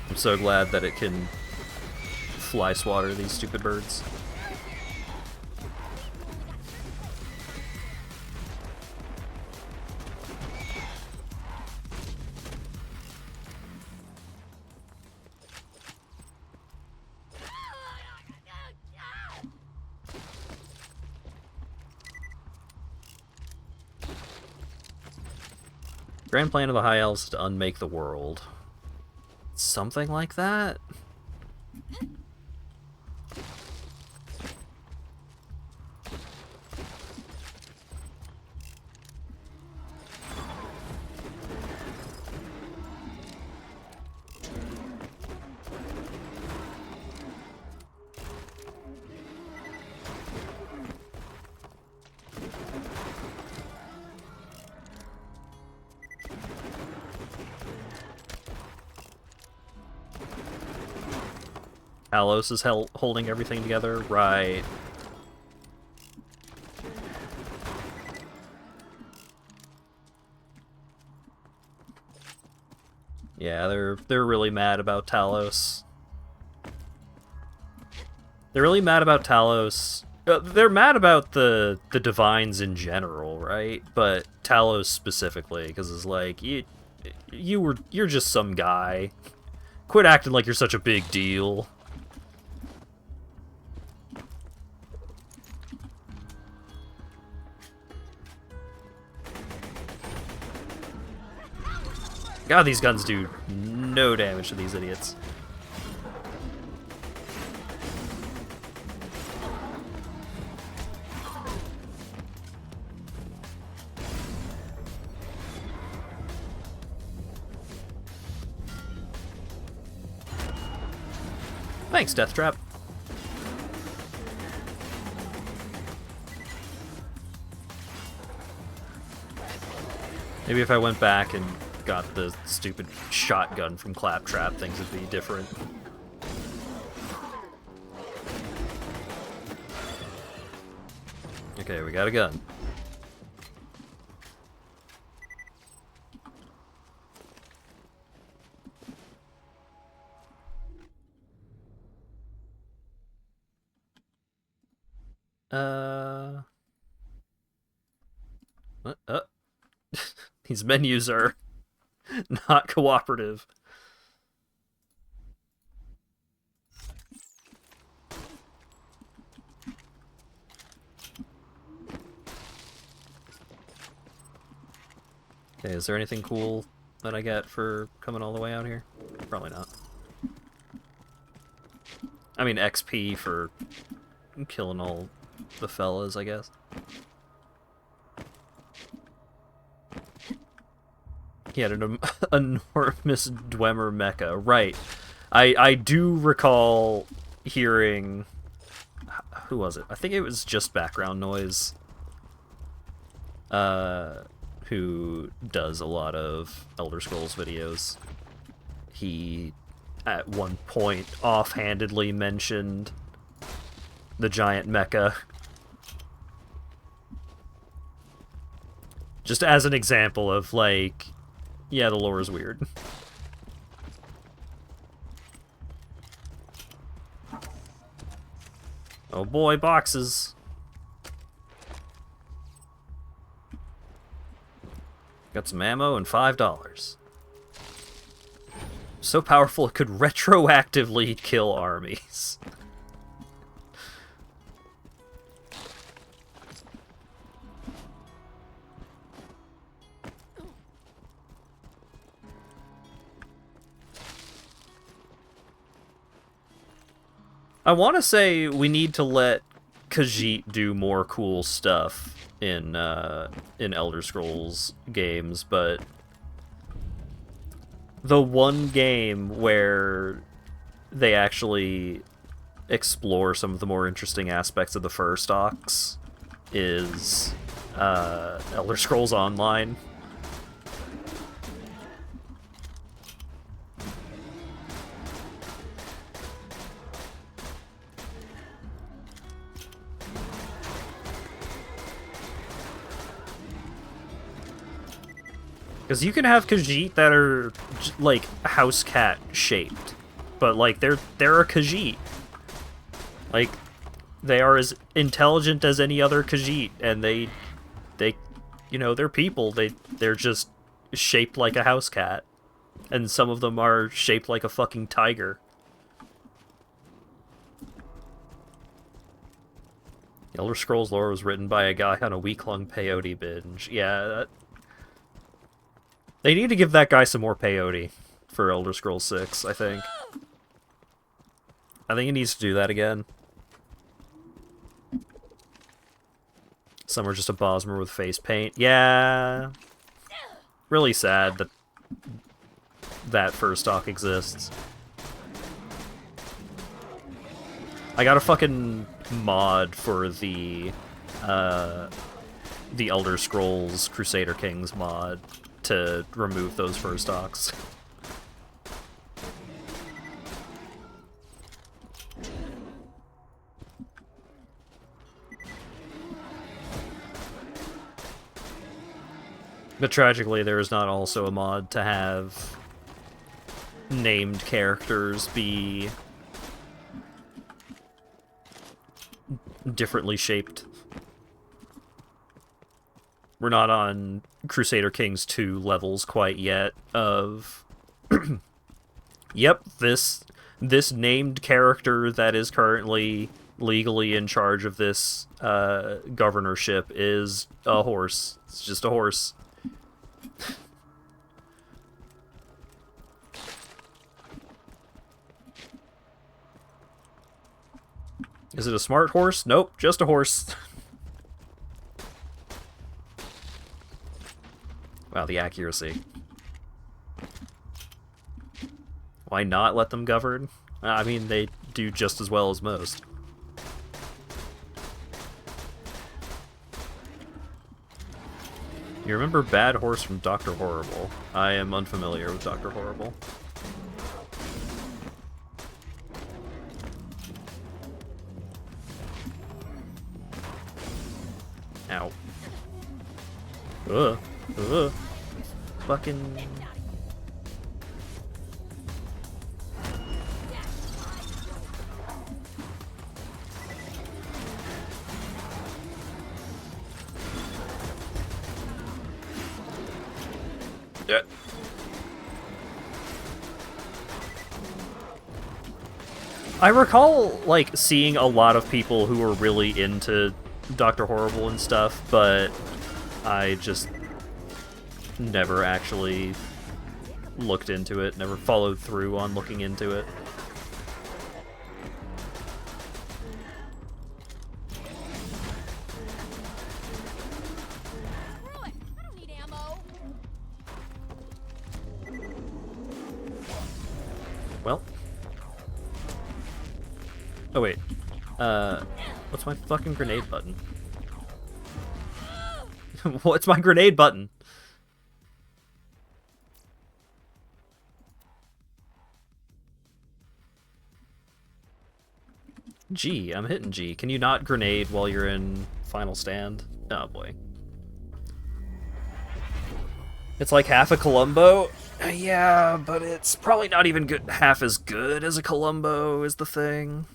I'm so glad that it can fly swatter these stupid birds. Grand plan of the High Elves is to unmake the world. Something like that? Talos is holding everything together, right? Yeah, they're really mad about Talos. They're really mad about Talos. They're mad about the Divines in general, right? But Talos specifically, because it's like you're just some guy. Quit acting like you're such a big deal. God, these guns do no damage to these idiots. Thanks, Deathtrap. Maybe if I went back and got the stupid shotgun from Claptrap, things would be different. Okay, we got a gun. Uh... These menus are not cooperative. Okay, is there anything cool that I get for coming all the way out here? Probably not. I mean, XP for killing all the fellas, I guess. He had an enormous Dwemer mecha. Right. I do recall hearing... Who was it? I think it was just background noise. Who does a lot of Elder Scrolls videos. He, at one point, offhandedly mentioned the giant mecha. Just as an example of, like, yeah, the lore is weird. Oh boy, boxes. Got some ammo and $5. So powerful it could retroactively kill armies. I want to say we need to let Khajiit do more cool stuff in Elder Scrolls games, but the one game where they actually explore some of the more interesting aspects of the First Ox is Elder Scrolls Online. Because you can have Khajiit that are, like, house cat shaped, but, like, they're a Khajiit. Like, they are as intelligent as any other Khajiit, and they, you know, they're people. They're just shaped like a house cat, and some of them are shaped like a fucking tiger. Elder Scrolls lore was written by a guy on a week-long peyote binge. Yeah, they need to give that guy some more peyote for Elder Scrolls 6, I think. I think he needs to do that again. Some are just a Bosmer with face paint. Yeah. Really sad that that first stock exists. I got a fucking mod for the Elder Scrolls Crusader Kings mod to remove those first stocks. But tragically, there is not also a mod to have named characters be differently shaped. We're not on Crusader Kings 2 levels quite yet of... Yep, this named character that is currently legally in charge of this governorship is a horse. It's just a horse. Is it a smart horse? Nope, just a horse. Wow, the accuracy. Why not let them govern? I mean, they do just as well as most. You remember Bad Horse from Dr. Horrible? I am unfamiliar with Dr. Horrible. Ow. Fucking... Yeah. I recall, like, seeing a lot of people who were really into Dr. Horrible and stuff, but I just never actually looked into it, never followed through on looking into it. Screw it! I don't need ammo. Well. Oh, wait. What's my fucking grenade button? What's my grenade button? G. I'm hitting G. Can you not grenade while you're in Final Stand? Oh, boy. It's like half a Columbo? Yeah, but it's probably not even good, half as good as a Columbo is the thing.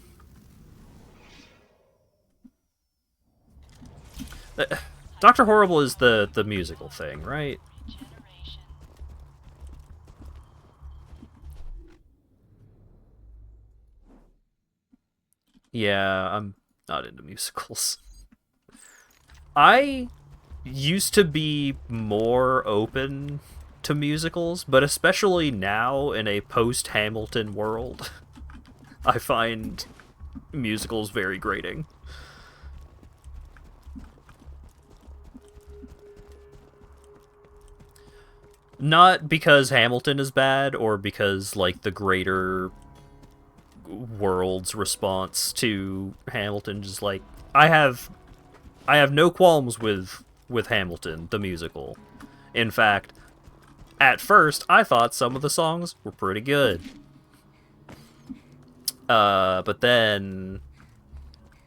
Dr. Horrible is the musical thing, right? Yeah, I'm not into musicals. I used to be more open to musicals, but especially now in a post-Hamilton world, I find musicals very grating. Not because Hamilton is bad, or because, like, the greater world's response to Hamilton, just like, I have no qualms with Hamilton, the musical. In fact, at first, I thought some of the songs were pretty good. But then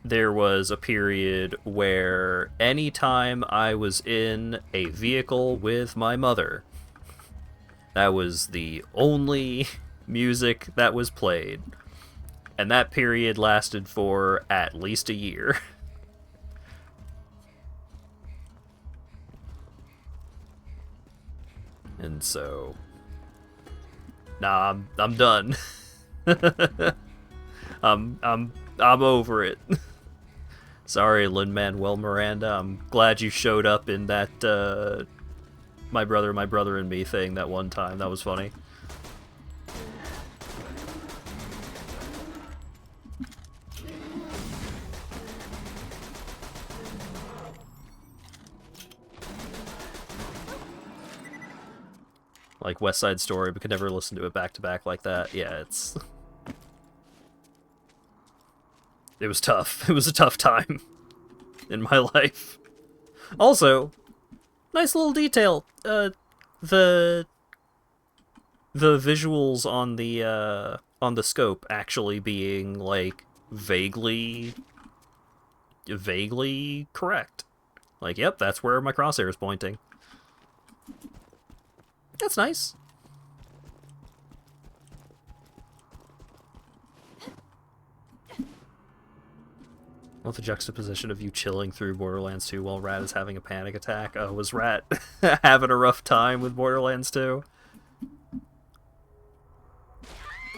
there was a period where anytime I was in a vehicle with my mother, that was the only music that was played. And that period lasted for at least a year. And so, nah, I'm done. I'm over it. Sorry, Lin-Manuel Miranda. I'm glad you showed up in that my brother and me thing that one time. That was funny. Like West Side Story, but could never listen to it back to back like that. Yeah, it was tough. It was a tough time in my life. Also, nice little detail. The visuals on the scope actually being like vaguely correct. Like, yep, that's where my crosshair is pointing. That's nice. Well, the juxtaposition of you chilling through Borderlands 2 while Rat is having a panic attack. Oh, was Rat having a rough time with Borderlands 2?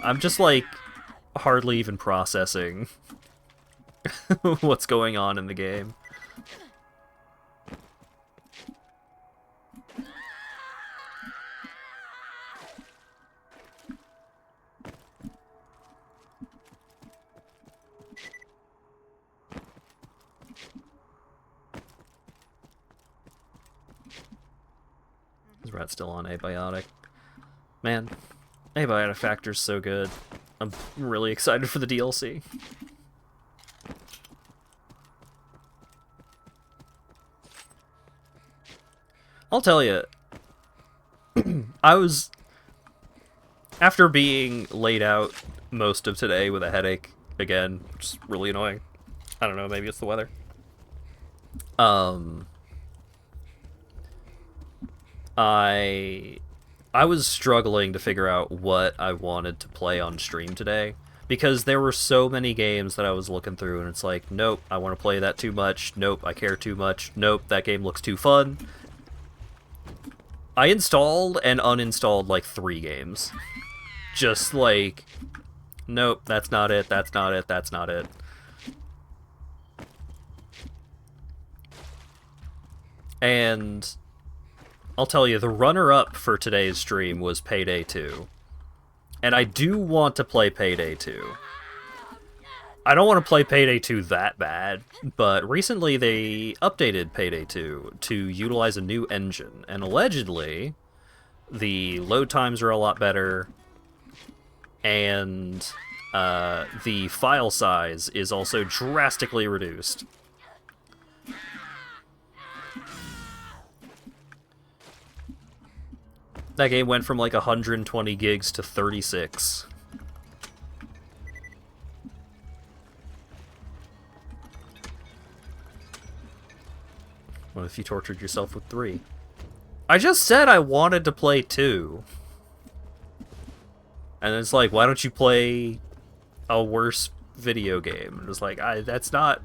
I'm just, like, hardly even processing what's going on in the game. Is Rat still on Abiotic? Man, Abiotic Factor's so good. I'm really excited for the DLC. I'll tell you, I was, after being laid out most of today with a headache, again, which is really annoying. I don't know, maybe it's the weather. I was struggling to figure out what I wanted to play on stream today, because there were so many games that I was looking through, and it's like, nope, I want to play that too much, nope, I care too much, nope, that game looks too fun. I installed and uninstalled like 3 games. Just like, nope, that's not it, that's not it, that's not it. And I'll tell you, the runner-up for today's stream was Payday 2. And I do want to play Payday 2. I don't want to play Payday 2 that bad, but recently they updated Payday 2 to utilize a new engine, and allegedly the load times are a lot better, and the file size is also drastically reduced. That game went from like 120 gigs to 36. What if you tortured yourself with 3? I just said I wanted to play 2. And it's like, why don't you play a worse video game? And it's like, that's not...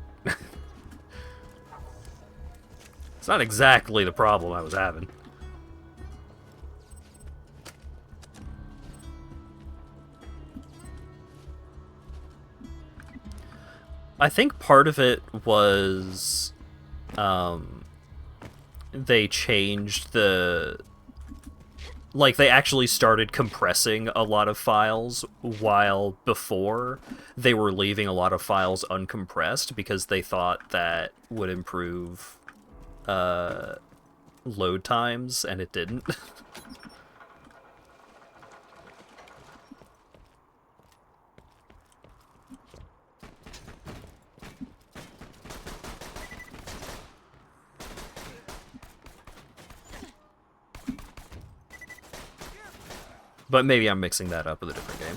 It's not exactly the problem I was having. I think part of it was... they changed the... Like, they actually started compressing a lot of files, while before they were leaving a lot of files uncompressed because they thought that would improve load times, and it didn't. But maybe I'm mixing that up with a different game.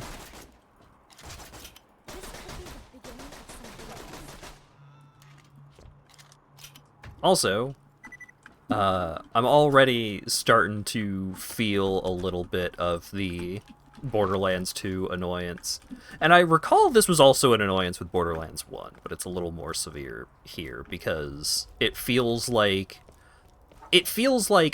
Also, I'm already starting to feel a little bit of the Borderlands 2 annoyance. And I recall this was also an annoyance with Borderlands 1, but it's a little more severe here because it feels like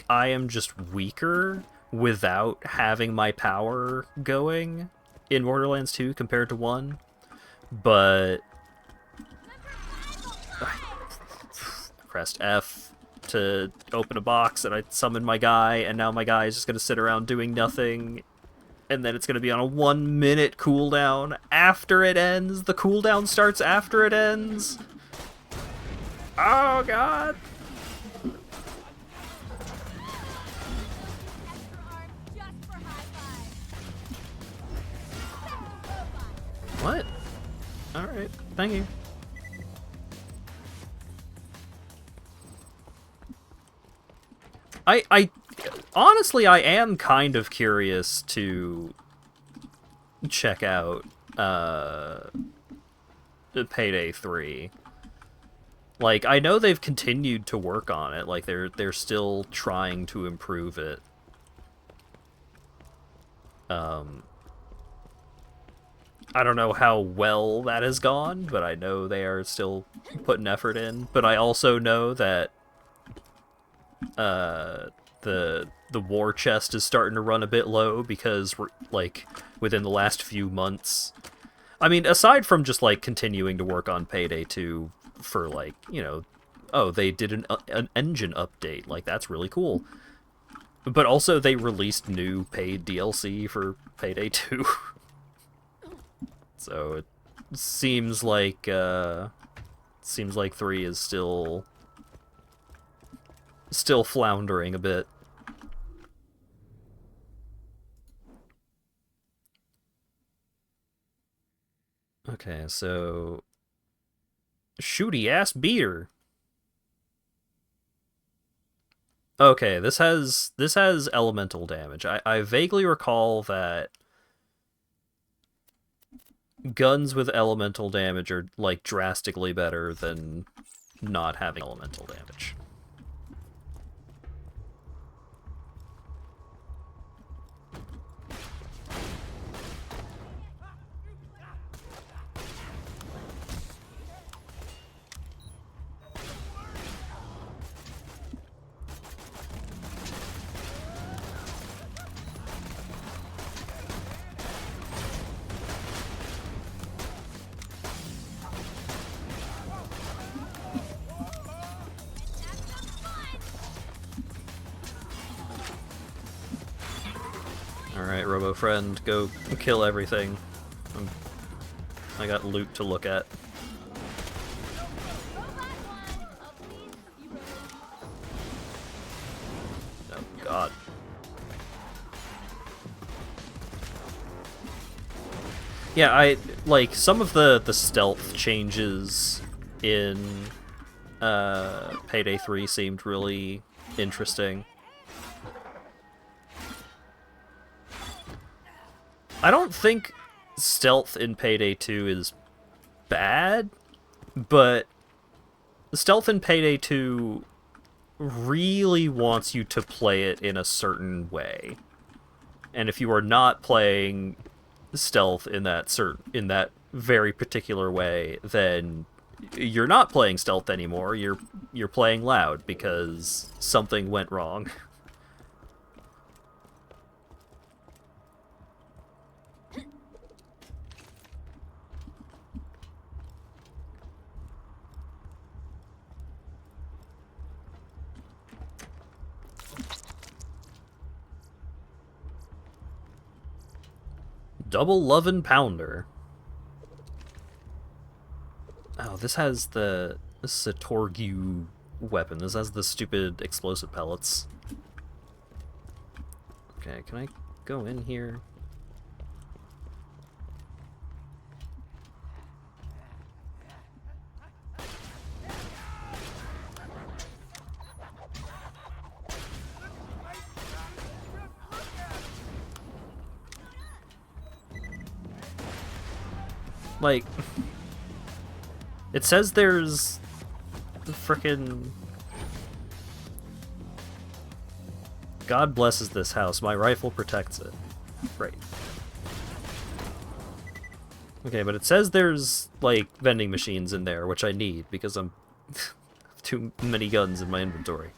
I am just weaker without having my power going in Borderlands 2 compared to 1, but I pressed F to open a box and I summoned my guy, and now my guy is just going to sit around doing nothing, and then it's going to be on a 1-minute cooldown after it ends. The cooldown starts after it ends. Oh god. What? Alright, thank you. I honestly, I am kind of curious to check out Payday 3. Like, I know they've continued to work on it, like they're still trying to improve it. I don't know how well that has gone, but I know they are still putting effort in. But I also know that the war chest is starting to run a bit low because we're, like, within the last few months. I mean, aside from just like continuing to work on Payday 2 for, like, you know, oh, they did an engine update, like, that's really cool. But also they released new paid DLC for Payday 2. So it seems like 3 is still floundering a bit. Okay, so shooty ass beater. Okay, this has elemental damage. I vaguely recall that guns with elemental damage are, like, drastically better than not having elemental damage. Alright, Robo Friend, go kill everything. I got loot to look at. Oh god. Yeah, I like some of the stealth changes in Payday 3 seemed really interesting. I don't think stealth in Payday 2 is bad, but stealth in Payday 2 really wants you to play it in a certain way. And if you are not playing stealth in that very particular way, then you're not playing stealth anymore. You're playing loud because something went wrong. Double Lovin' Pounder. Oh, this is a Torgu weapon. This has the stupid explosive pellets. Okay, can I go in here? Like, it says there's the frickin'... God blesses this house. My rifle protects it. Great. Okay, but it says there's, like, vending machines in there, which I need, because I'm... too many guns in my inventory.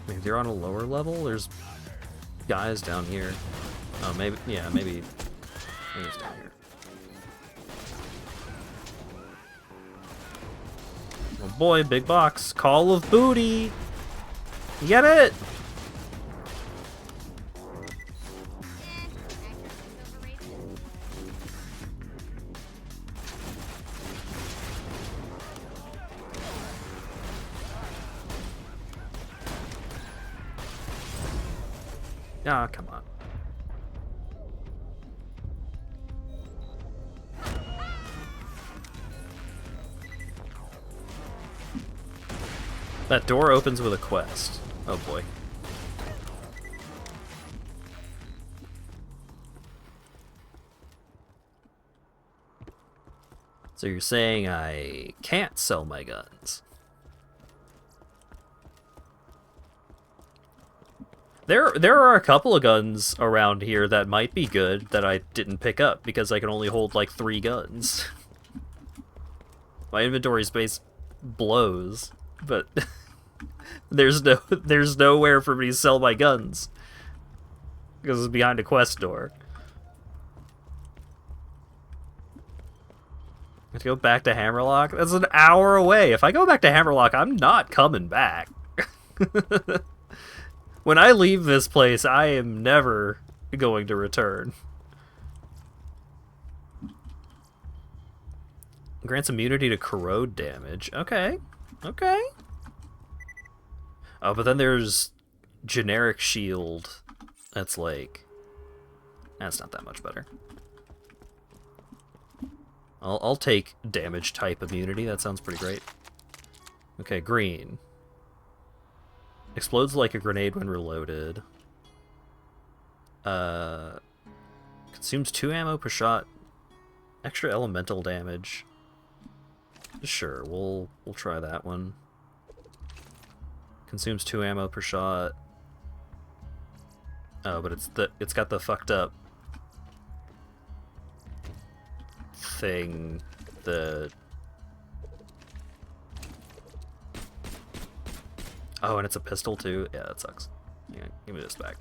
Maybe they're on a lower level? There's guys down here. Oh, maybe, yeah, maybe it's down here. Oh boy, big box. Call of Booty! You get it? Ah, come on. That door opens with a quest. Oh boy. So you're saying I can't sell my guns? There are a couple of guns around here that might be good that I didn't pick up because I can only hold like 3 guns. My inventory space blows, but there's nowhere for me to sell my guns because it's behind a quest door. I have to go back to Hammerlock? That's an hour away. If I go back to Hammerlock, I'm not coming back. When I leave this place, I am never going to return. Grants immunity to corrode damage. Okay. Okay. Oh, but then there's generic shield. That's like... That's not that much better. I'll take damage type immunity. That sounds pretty great. Okay, green. Explodes like a grenade when reloaded. Consumes 2 ammo per shot. Extra elemental damage. Sure, we'll try that one. Consumes 2 ammo per shot. Oh, but it's got the fucked up thing. Oh, and it's a pistol too? Yeah, that sucks. Yeah, give me this back.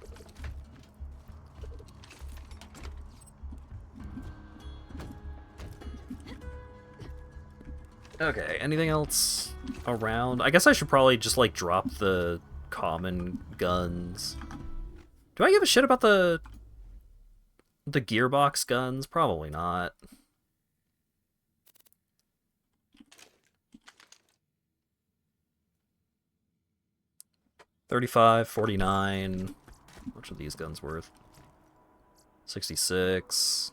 Okay, anything else around? I guess I should probably just, like, drop the common guns. Do I give a shit about the gearbox guns? Probably not. $35, $49. How much are these guns worth? 66.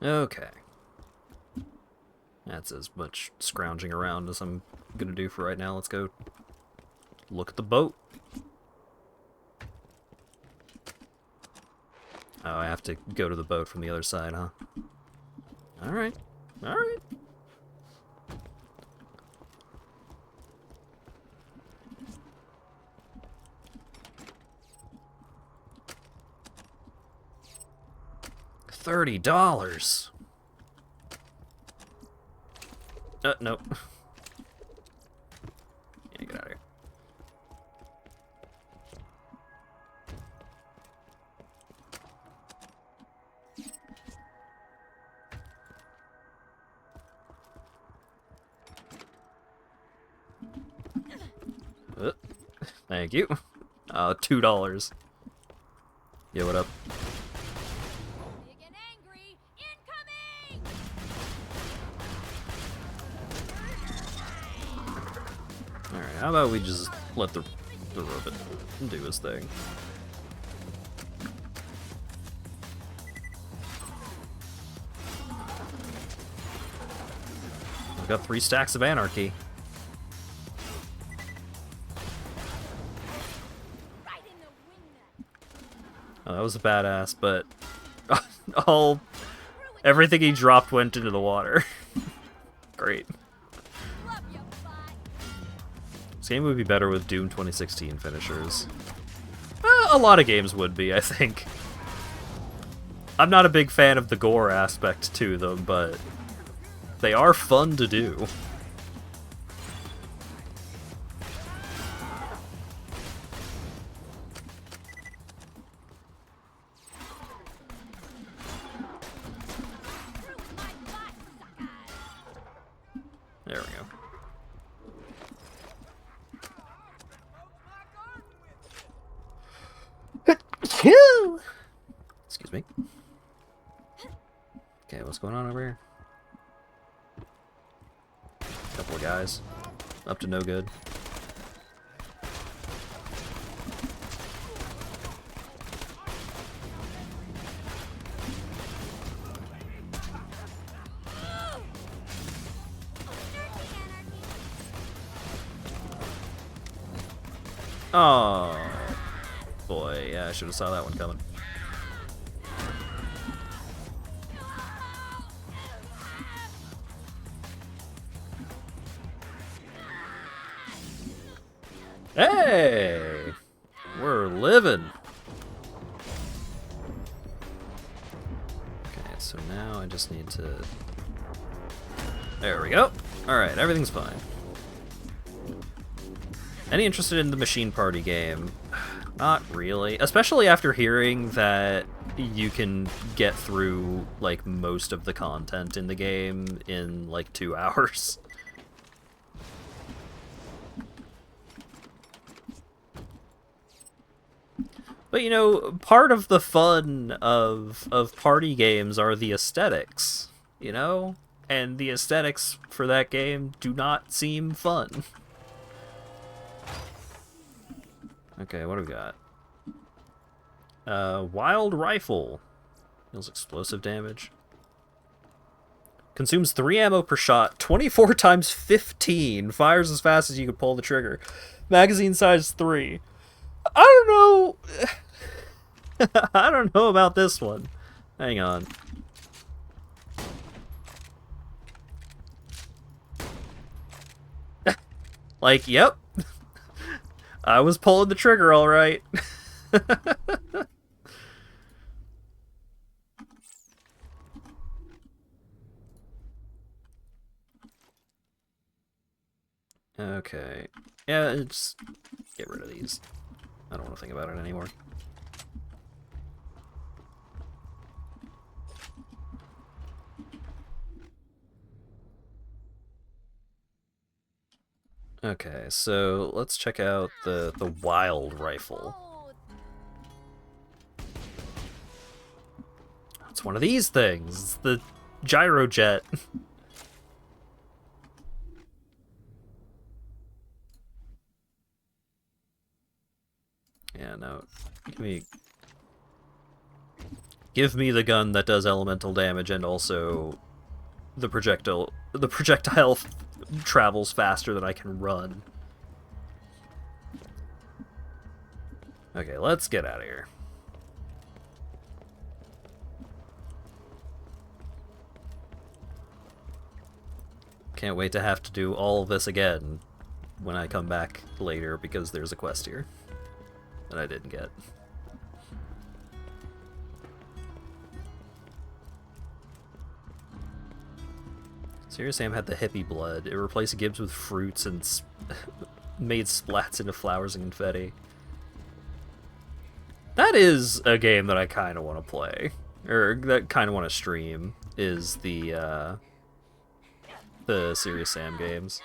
Okay. That's as much scrounging around as I'm gonna do for right now. Let's go look at the boat. Oh, I have to go to the boat from the other side, huh? Alright. Alright. $30. Nope. Yeah, get out of here. Thank you. $2. Yeah, what up? Big and angry. Incoming! Alright, how about we just let the robot do his thing? I've got 3 stacks of anarchy. Right in the wingnut. Oh, that was a badass, but everything he dropped went into the water. Great. Love you, bud. This game would be better with Doom 2016 finishers. A lot of games would be, I think. I'm not a big fan of the gore aspect to them, but they are fun to do. There we go. Excuse me. Okay, what's going on over here? Couple of guys. Up to no good. Oh boy, yeah, I should have saw that one coming. Hey! We're living! Okay, so now I just need to... There we go! Alright, everything's fine. Any interested in the Machine Party game? Not really. Especially after hearing that you can get through, like, most of the content in the game in, like, 2 hours. But, you know, part of the fun of party games are the aesthetics, you know? And the aesthetics for that game do not seem fun. Okay, what do we got? Wild Rifle. Deals explosive damage. Consumes 3 ammo per shot, 24 times 15. Fires as fast as you can pull the trigger. Magazine size 3. I don't know. I don't know about this one. Hang on. Like, yep. I was pulling the trigger all right. Okay. Yeah, just get rid of these. I don't want to think about it anymore. Okay, so let's check out the wild rifle. It's one of these things. It's the gyrojet. Yeah, no. Give me the gun that does elemental damage and also the projectile travels faster than I can run. Okay, let's get out of here. Can't wait to have to do all of this again when I come back later because there's a quest here that I didn't get. Serious Sam had the hippie blood. It replaced Gibbs with fruits and made splats into flowers and confetti. That is a game that I kind of want to play, or that kind of want to stream. Is the Serious Sam games.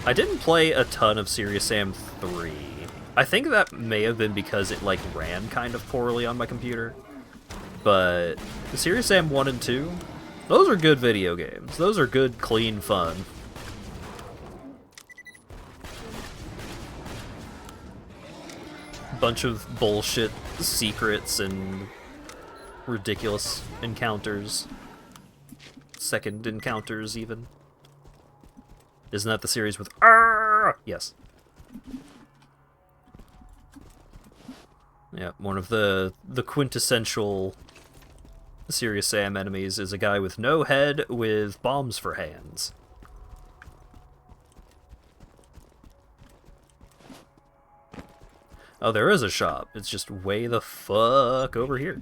I didn't play a ton of Serious Sam 3. I think that may have been because it, like, ran kind of poorly on my computer. But the Serious Sam 1 and 2, those are good video games. Those are good, clean fun. Bunch of bullshit secrets and ridiculous encounters. Second encounters, even. Isn't that the series with Arrgh? Yes. Yeah, one of the quintessential Serious Sam enemies is a guy with no head with bombs for hands. Oh, there is a shop. It's just way the fuck over here.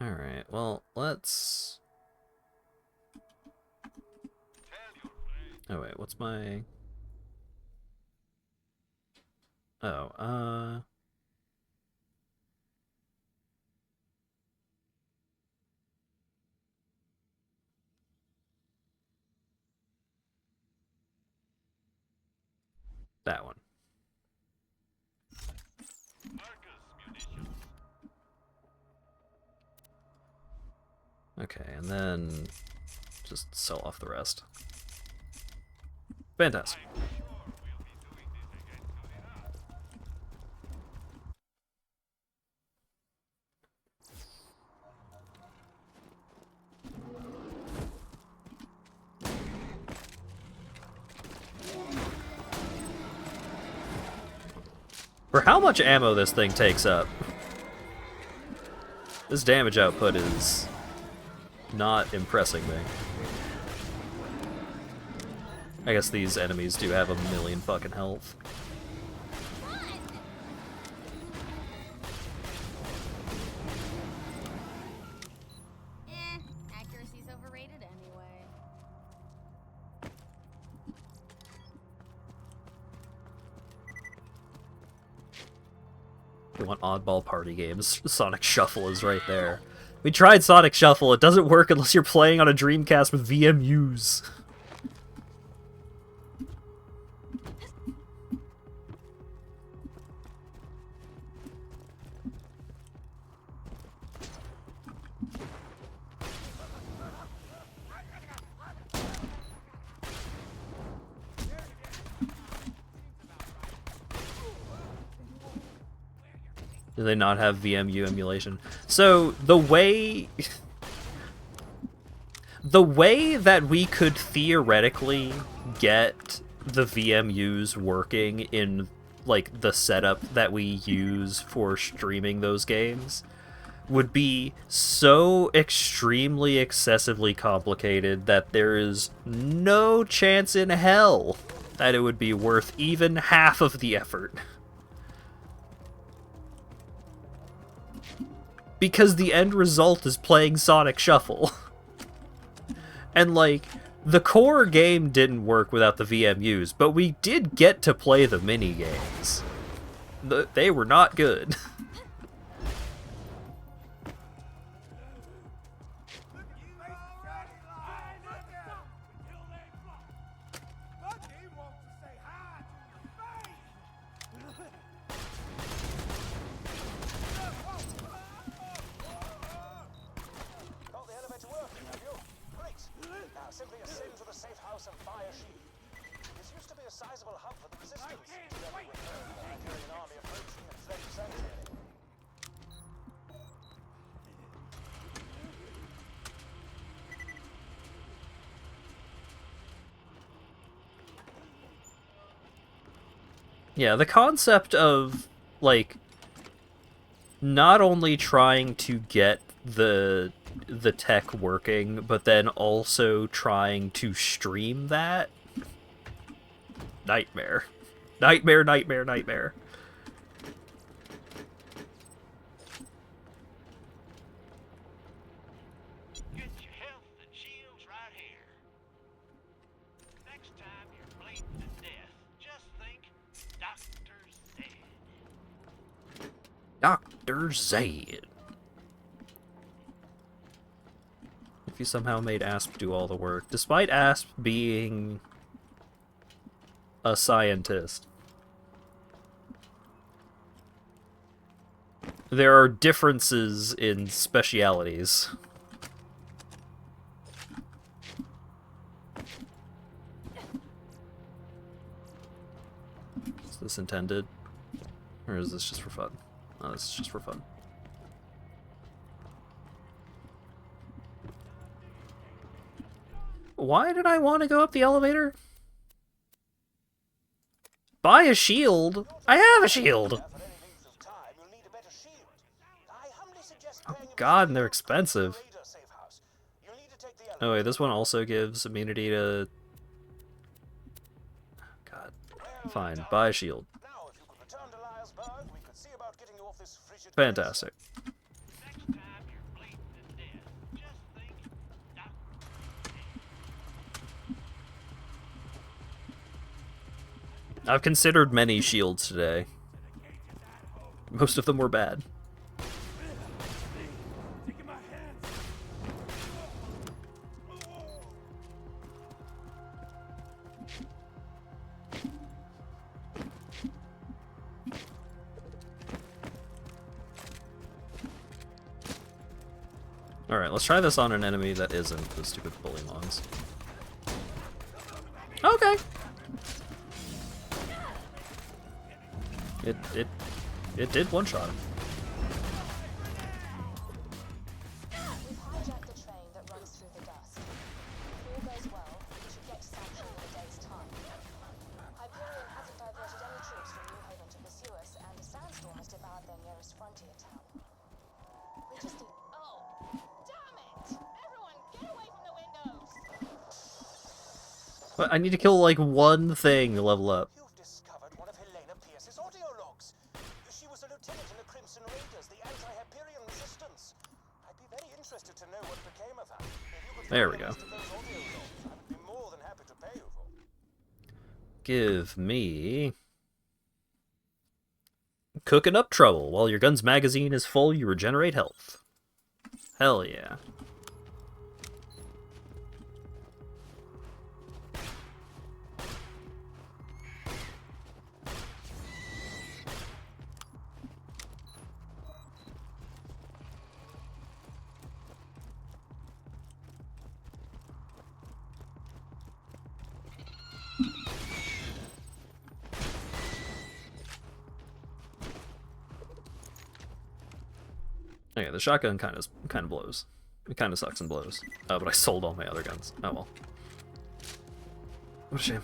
Alright, well, let's... Oh, wait, what's my... Oh, that one. Okay, and then just sell off the rest. Fantastic. For how much ammo this thing takes up, this damage output is not impressing me. I guess these enemies do have 1,000,000 fucking health. Accuracy's overrated anyway. If you want oddball party games, Sonic Shuffle is right there. We tried Sonic Shuffle, it doesn't work unless you're playing on a Dreamcast with VMUs. Do they not have VMU emulation? So the way that we could theoretically get the VMUs working in like the setup that we use for streaming those games would be so extremely excessively complicated that there is no chance in hell that it would be worth even half of the effort. Because the end result is playing Sonic Shuffle. And, like, the core game didn't work without the VMUs, but we did get to play the mini-games. They were not good. Got the elevator working, have you? Great. Now simply ascend to the safe house and buy a sheep. This used to be a sizable hub for the resistance. Then we were heard of the Hyperion army approaching and fled to sanctuary. Yeah, the concept of, like, not only trying to get the tech working, but then also trying to stream that? Nightmare. Nightmare, nightmare, nightmare. Get your health and shields right here. Next time you're bleeding to death, just think Dr. Zed. Dr. Zed. If you somehow made Asp do all the work, despite Asp being a scientist. There are differences in specialities. Is this intended? Or is this just for fun? Oh, this is just for fun. Why did I want to go up the elevator? Buy a shield? I have a shield! Oh god, and they're expensive. Oh wait, this one also gives immunity to... God. Fine, buy a shield. Fantastic. I've considered many shields today. Most of them were bad. Alright, let's try this on an enemy that isn't the stupid Bullymons. Okay. It did one-shot him. We've hijacked the train that runs through the dust. If all goes well, we should get to Sanctuary in a day's time. Hyperion hasn't diverted any troops from New Haven to pursue us, and a sandstorm has devoured their nearest frontier town. We just need... Oh, damn it! Everyone, get away from the windows! But I need to kill, like, one thing to level up. There we go. Give me... Cooking up trouble. While your gun's magazine is full, you regenerate health. Hell yeah. Okay, the shotgun kind of blows. It kind of sucks and blows. But I sold all my other guns. Oh well. What a shame.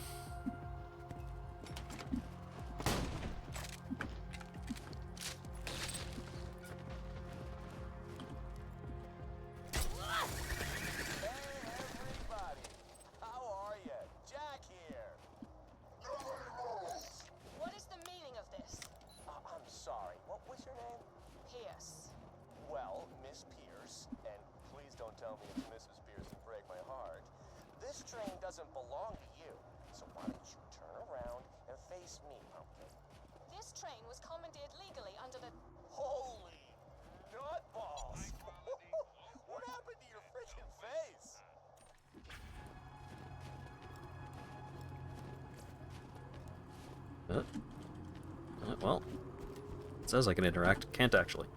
don't tell me it's Mrs. Pearson break my heart. This train doesn't belong to you, so why don't you turn around and face me, Pumpkin? This train was commandeered legally under the... Holy nutballs! What happened to your freaking face? Well, it says I can interact. Can't actually.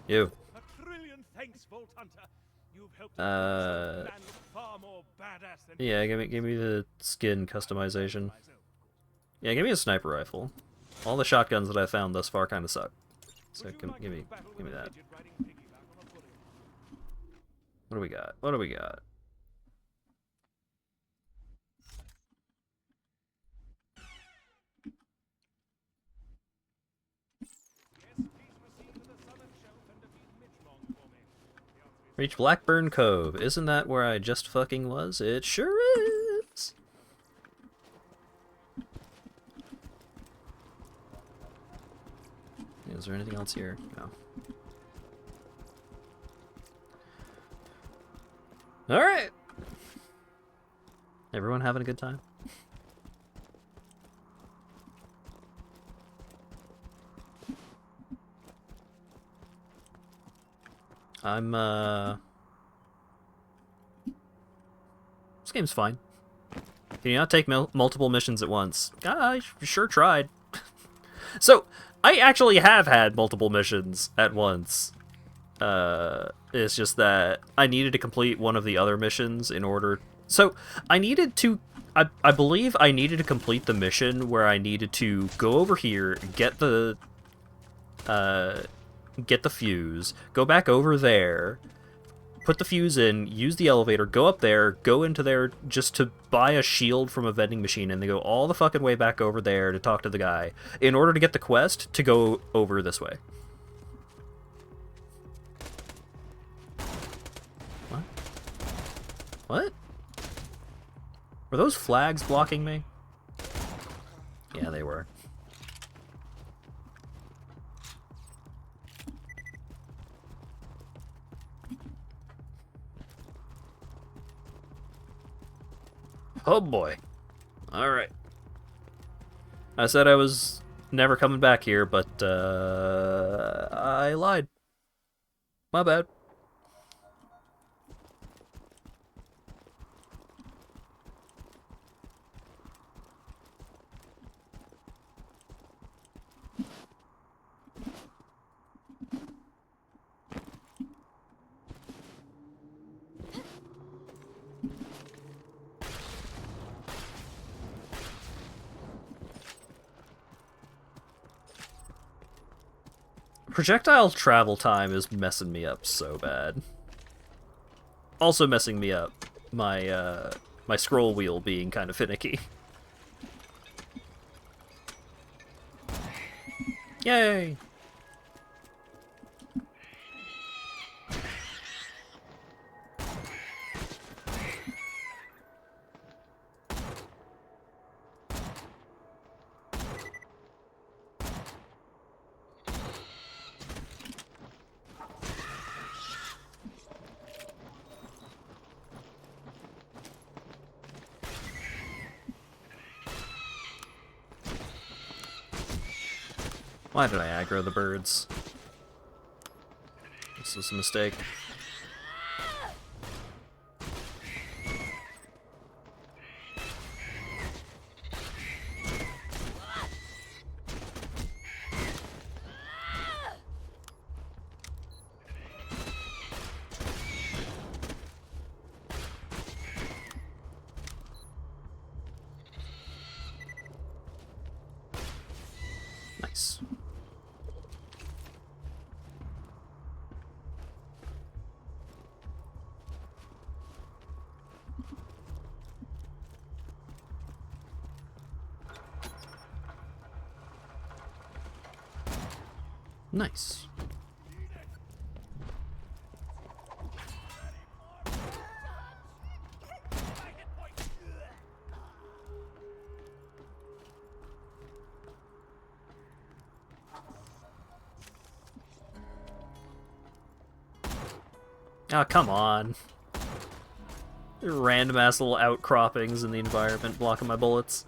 You. A trillion thanks, Vault Hunter. You've helped man look far more badass than Yeah, give me the skin customization. Yeah, give me a sniper rifle. All the shotguns that I found thus far kind of suck. So give me that. What do we got? What do we got? Reach Blackburn Cove. Isn't that where I just fucking was? It sure is! Is there anything else here? No. Alright! Everyone having a good time? This game's fine. Can you not take multiple missions at once? I sure tried. So, I actually have had multiple missions at once. It's just that I needed to complete one of the other missions in order... So, I needed to... I believe I needed to complete the mission where I needed to go over here, get the fuse, go back over there, put the fuse in, use the elevator, go up there, go into there just to buy a shield from a vending machine, and then go all the fucking way back over there to talk to the guy in order to get the quest to go over this way. What? What? Were those flags blocking me? Yeah, they were. Oh boy. Alright. I said I was never coming back here, but I lied. My bad. Projectile travel time is messing me up so bad. Also messing me up my my scroll wheel being kind of finicky. Yay! Why did I aggro the birds? This was a mistake. Nice. Nice. Oh, come on. Random ass little outcroppings in the environment blocking my bullets.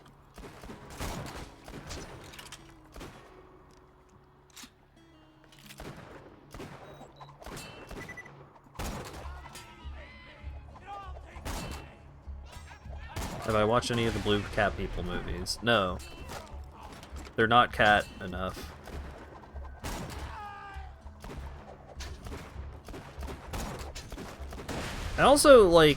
Have I watched any of the Blue Cat People movies? No. They're not cat enough. And also, like,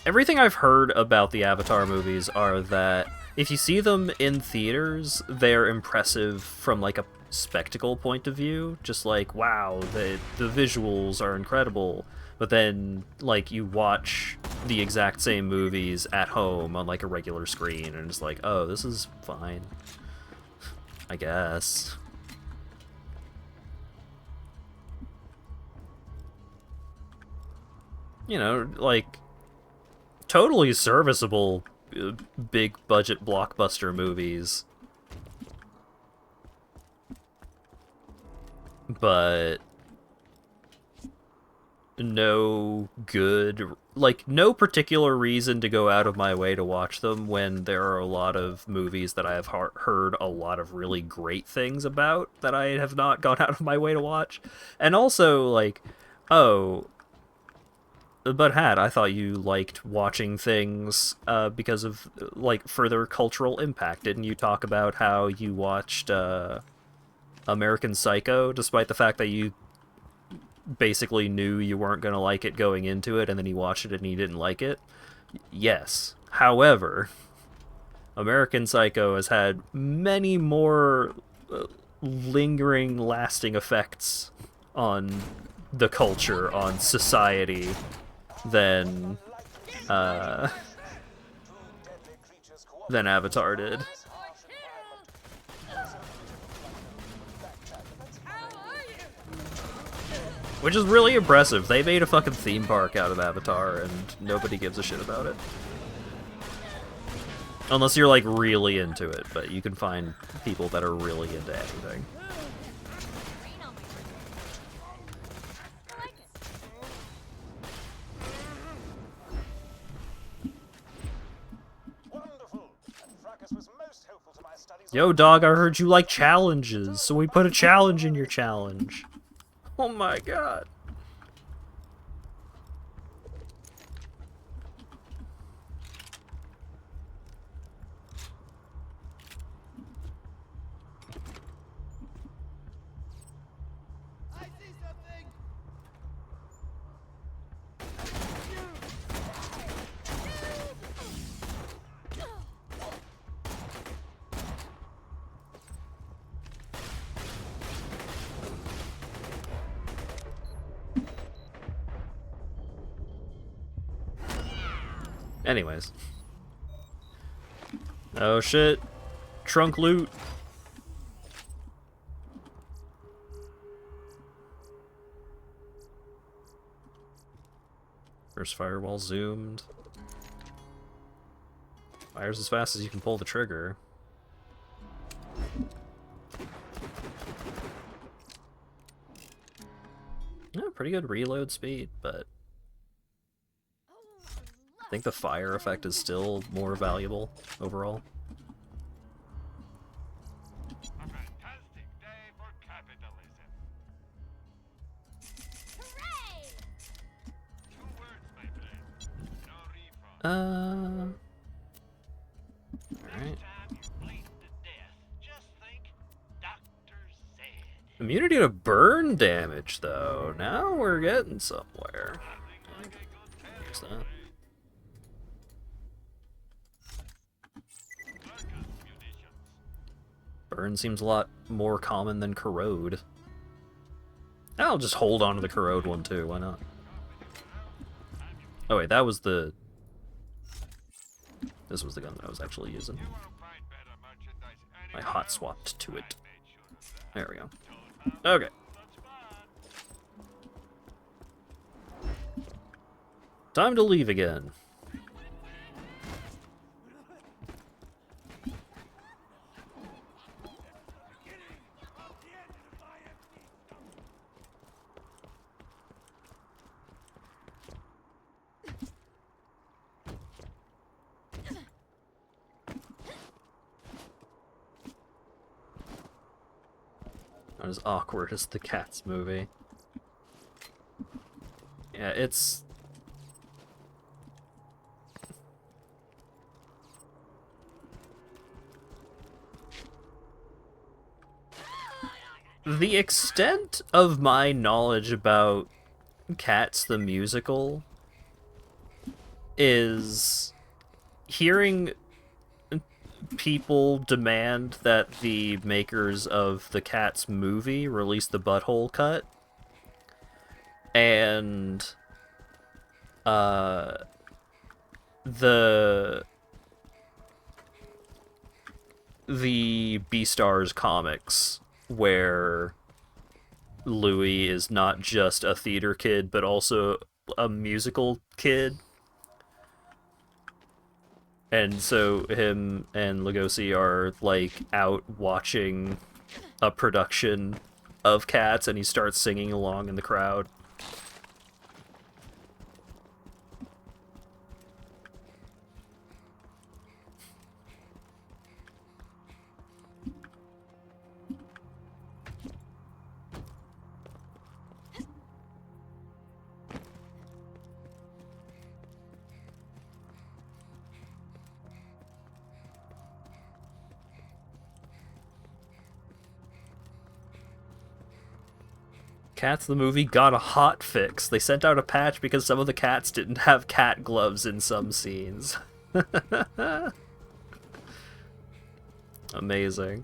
everything I've heard about the Avatar movies are that if you see them in theaters, they're impressive from, like, a spectacle point of view. Just like, wow, the visuals are incredible. But then, like, you watch the exact same movies at home on, like, a regular screen, and it's like, oh, this is fine. I guess. You know, like, totally serviceable big budget blockbuster movies. But no good, like, no particular reason to go out of my way to watch them when there are a lot of movies that I have heard a lot of really great things about that I have not gone out of my way to watch. And also, like, oh, but I thought you liked watching things because of, like, further cultural impact. Didn't you talk about how you watched American Psycho, despite the fact that you basically knew you weren't going to like it going into it, and then you watched it and you didn't like it? Yes. However, American Psycho has had many more lingering, lasting effects on the culture, on society, than Avatar did. Which is really impressive. They made a fucking theme park out of Avatar, and nobody gives a shit about it. Unless you're, like, really into it, but you can find people that are really into anything. Yo, dog, I heard you like challenges, so we put a challenge in your challenge. Oh my god. I see something! Anyways. Oh shit. Trunk loot. First firewall zoomed. Fires as fast as you can pull the trigger. Yeah, pretty good reload speed, but I think the fire effect is still more valuable overall. A fantastic day for capitalism. Hooray! 2 words, my friend. No refund. Alright. Time you bleed to death. Just think, doctor said. Immunity to burn damage, though. Now we're getting somewhere. Here's that. Burn seems a lot more common than corrode. I'll just hold on to the corrode one too, why not? Oh wait, that was the... This was the gun that I was actually using. I hot swapped to it. There we go. Okay. Time to leave again. Not as awkward as the Cats movie. Yeah, it's... The extent of my knowledge about Cats the musical is hearing people demand that the makers of the Cats movie release the butthole cut, and the Beastars comics, where Louis is not just a theater kid but also a musical kid. And so him and Lugosi are, like, out watching a production of Cats, and he starts singing along in the crowd. Cats the movie got a hot fix. They sent out a patch because some of the cats didn't have cat gloves in some scenes. Amazing.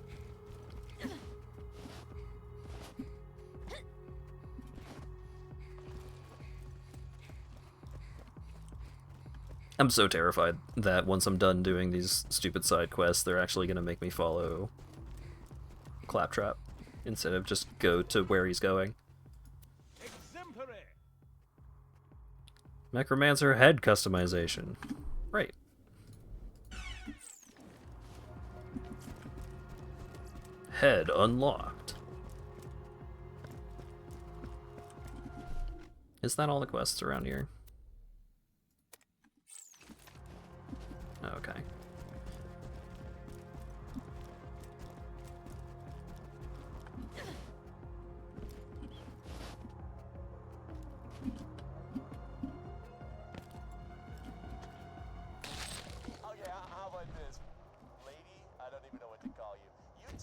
I'm so terrified that once I'm done doing these stupid side quests, they're actually going to make me follow Claptrap instead of just go to where he's going. Necromancer head customization. Right. Head unlocked. Is that all the quests around here? Okay.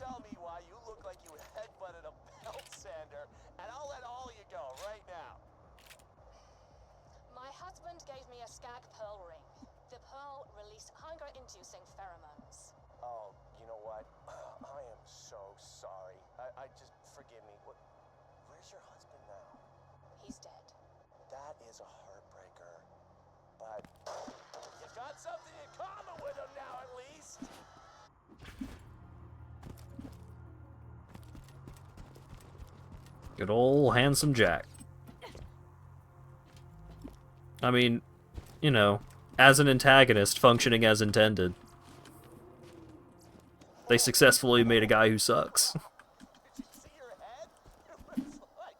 Tell me why you look like you headbutted a belt sander, and I'll let all you go right now. My husband gave me a skag pearl ring. The pearl released hunger-inducing pheromones. Oh, you know what? I am so sorry. I just, forgive me. Where's your husband now? He's dead. That is a heartbreaker. But you got something in common with him now, at least. Good old handsome Jack. I mean, you know, as an antagonist, functioning as intended. They successfully made a guy who sucks. Did you see your head? It was like...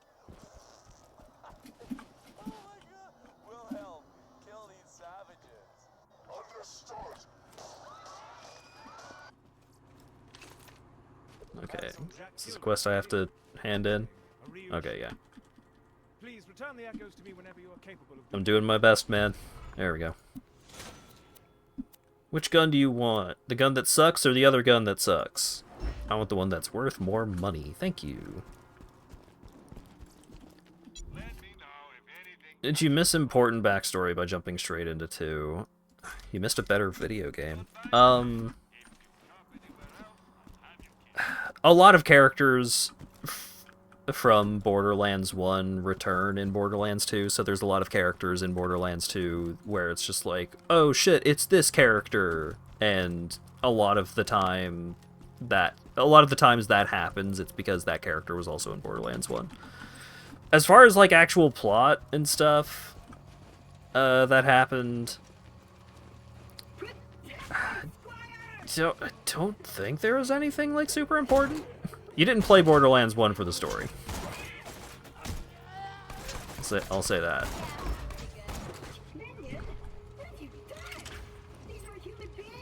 Oh my god. Wilhelm, kill these savages. Understood. Okay, this is a quest I have to hand in. Okay, yeah. Please return the echoes to me whenever you are capable of. I'm doing my best, man. There we go. Which gun do you want? The gun that sucks or the other gun that sucks? I want the one that's worth more money. Thank you. Did you miss important backstory by jumping straight into 2? You missed a better video game. A lot of characters from Borderlands 1 return in Borderlands 2, so there's a lot of characters in Borderlands 2 where it's just like, oh shit, it's this character, and a lot of the times that happens, it's because that character was also in Borderlands 1. As far as like actual plot and stuff that happened, don't think there was anything like super important. You didn't play Borderlands 1 for the story. I'll say that.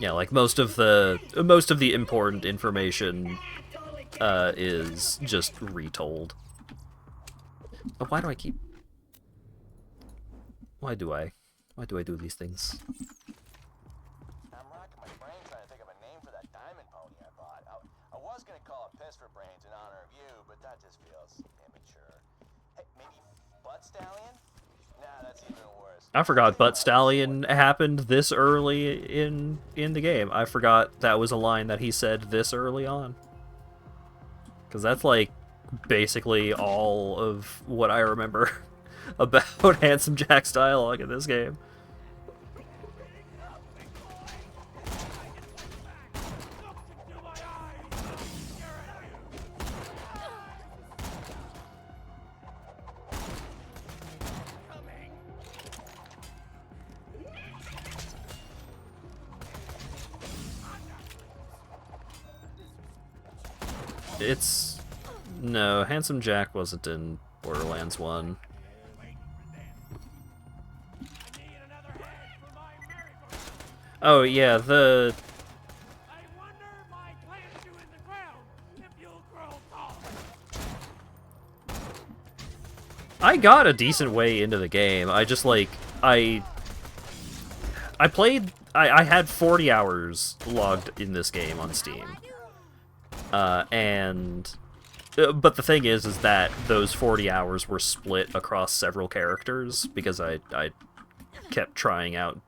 Yeah, like most of the important information is just retold. But why do I keep... Why do I do these things? I'm racking my brain trying to think of a name for that diamond pony I bought. I was gonna call it Piss for Brains in honor of you, but that just feels immature. Hey, maybe Butt Stallion? Nah, that's even worse. I forgot Butt Stallion happened this early in the game. I forgot that was a line that he said this early on. Because that's like basically all of what I remember about Handsome Jack's dialogue in this game. It's... No, Handsome Jack wasn't in Borderlands 1. Oh yeah, the... I wonder my plans you in the ground if you'll grow tall. I got a decent way into the game. I just, like, I played... I had 40 hours logged in this game on Steam. But the thing is that those 40 hours were split across several characters, because I kept trying out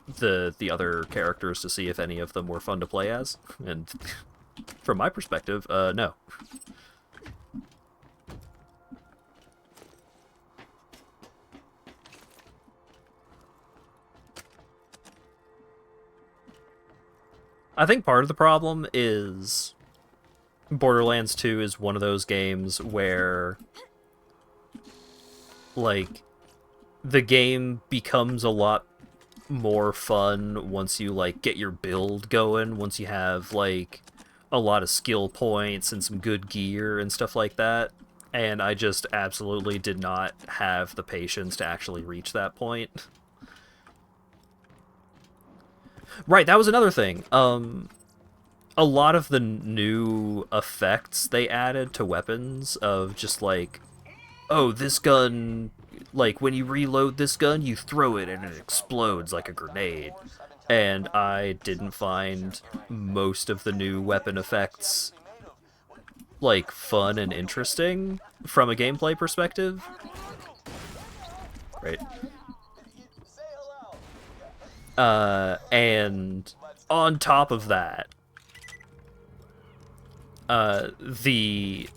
the other characters to see if any of them were fun to play as, and from my perspective, no. I think part of the problem is Borderlands 2 is one of those games where, like, the game becomes a lot more fun once you, like, get your build going, once you have, like, a lot of skill points and some good gear and stuff like that. And I just absolutely did not have the patience to actually reach that point. Right, that was another thing. A lot of the new effects they added to weapons of just like, oh, this gun, like when you reload this gun, you throw it and it explodes like a grenade. And I didn't find most of the new weapon effects like fun and interesting from a gameplay perspective. Right. And on top of that, the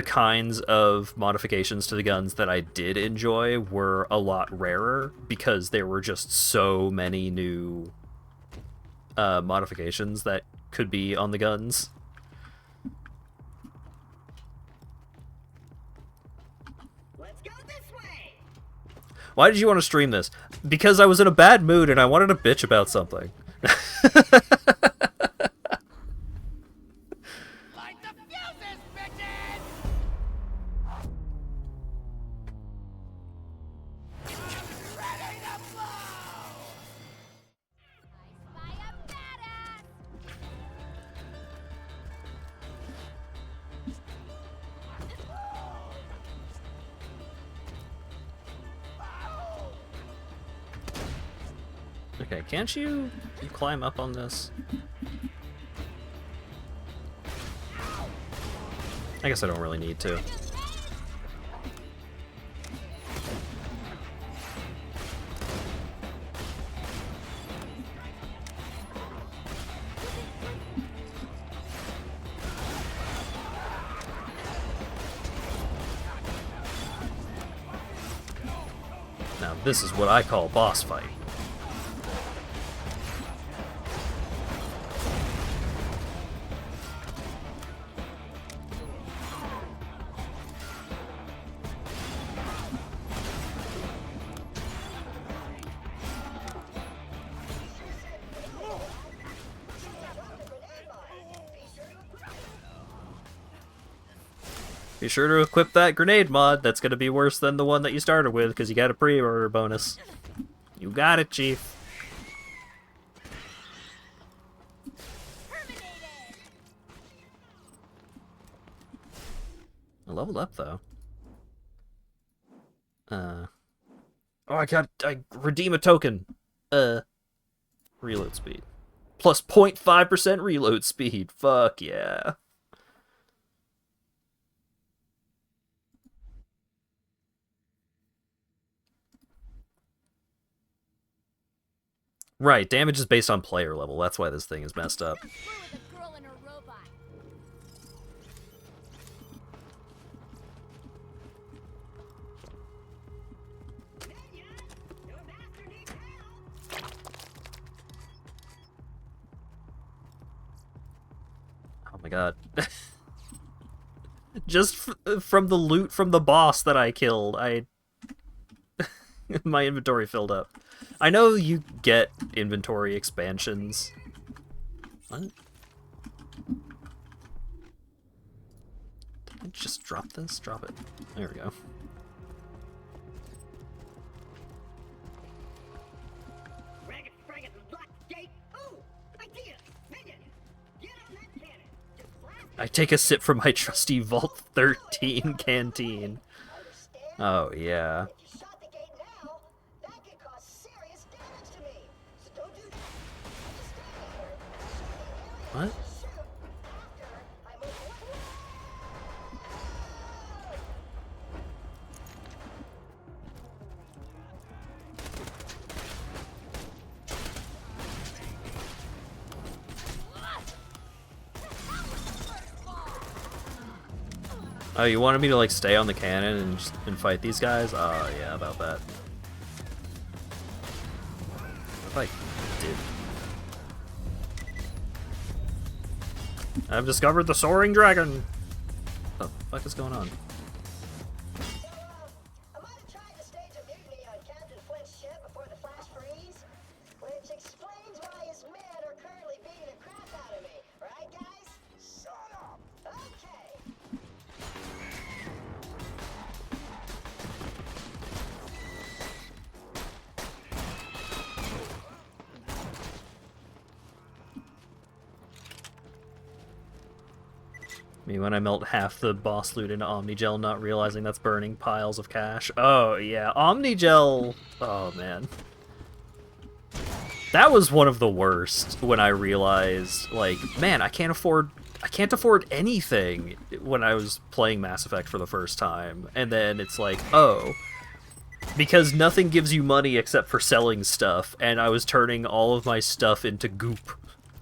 kinds of modifications to the guns that I did enjoy were a lot rarer, because there were just so many new modifications that could be on the guns. Let's go this way. Why did you want to stream this? Because I was in a bad mood and I wanted to bitch about something. Light the fuses, bitches! Ready to blow! Spy a badass! Okay, can't you climb up on this? I guess I don't really need to. Now this is what I call boss fight. Be sure to equip that grenade mod. That's going to be worse than the one that you started with, because you got a pre-order bonus. You got it, Chief. I leveled up though. Oh, I redeem a token. Reload speed. Plus 0.5% reload speed. Fuck yeah. Right, damage is based on player level. That's why this thing is messed up. Oh my god. Just from the loot from the boss that I killed, my inventory filled up. I know you get inventory expansions. What? Did I just drop this? Drop it. There we go. I take a sip from my trusty Vault 13 canteen. Oh, yeah. What? Oh, you wanted me to like stay on the cannon and fight these guys? Oh yeah, about that. What if I did? I've discovered the soaring dragon! What the fuck is going on? Me when I melt half the boss loot into Omnigel, not realizing that's burning piles of cash. Oh, yeah. Omnigel... Oh, man. That was one of the worst when I realized, like, man, I can't afford anything when I was playing Mass Effect for the first time. And then it's like, oh, because nothing gives you money except for selling stuff, and I was turning all of my stuff into goop.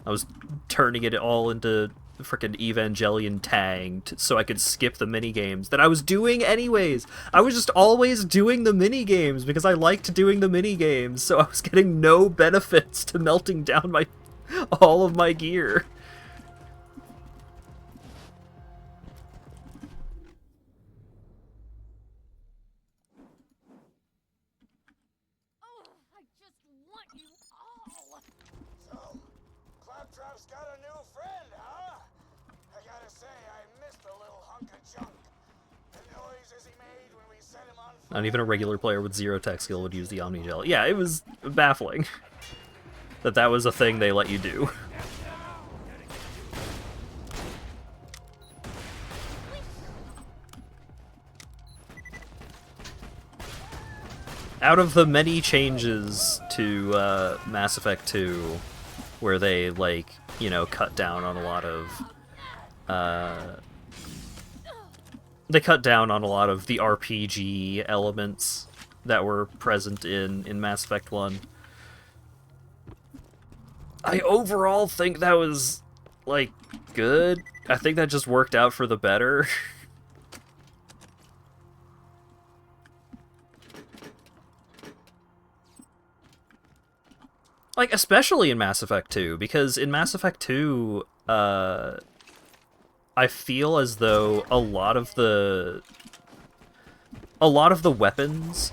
I was turning it all into frickin' Evangelion Tang so I could skip the minigames that I was doing anyways. I was just always doing the minigames because I liked doing the minigames, so I was getting no benefits to melting down all of my gear. Not even a regular player with 0 tech skill would use the Omnigel. Yeah, it was baffling that was a thing they let you do. Out of the many changes to Mass Effect 2, where they, like, you know, cut down on a lot of they cut down on a lot of the RPG elements that were present in Mass Effect 1. I overall think that was, like, good. I think that just worked out for the better. Like, especially in Mass Effect 2, because in Mass Effect 2, I feel as though a lot of the weapons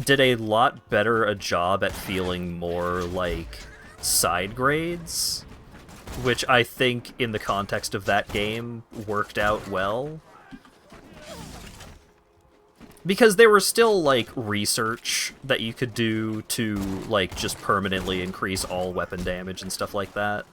did a lot better a job at feeling more like side grades, which I think in the context of that game worked out well. Because there was still, like, research that you could do to, like, just permanently increase all weapon damage and stuff like that.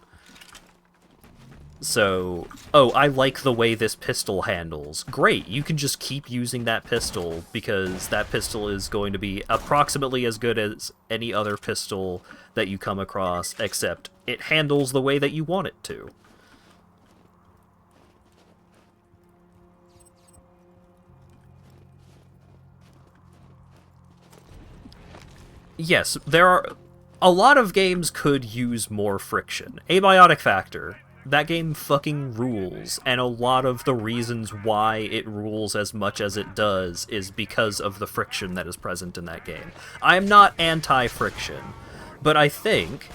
So, oh, I like the way this pistol handles. Great, you can just keep using that pistol, because that pistol is going to be approximately as good as any other pistol that you come across, except it handles the way that you want it to. Yes, there are... A lot of games could use more friction. Abiotic Factor. That game fucking rules, and a lot of the reasons why it rules as much as it does is because of the friction that is present in that game. I'm not anti-friction, but I think,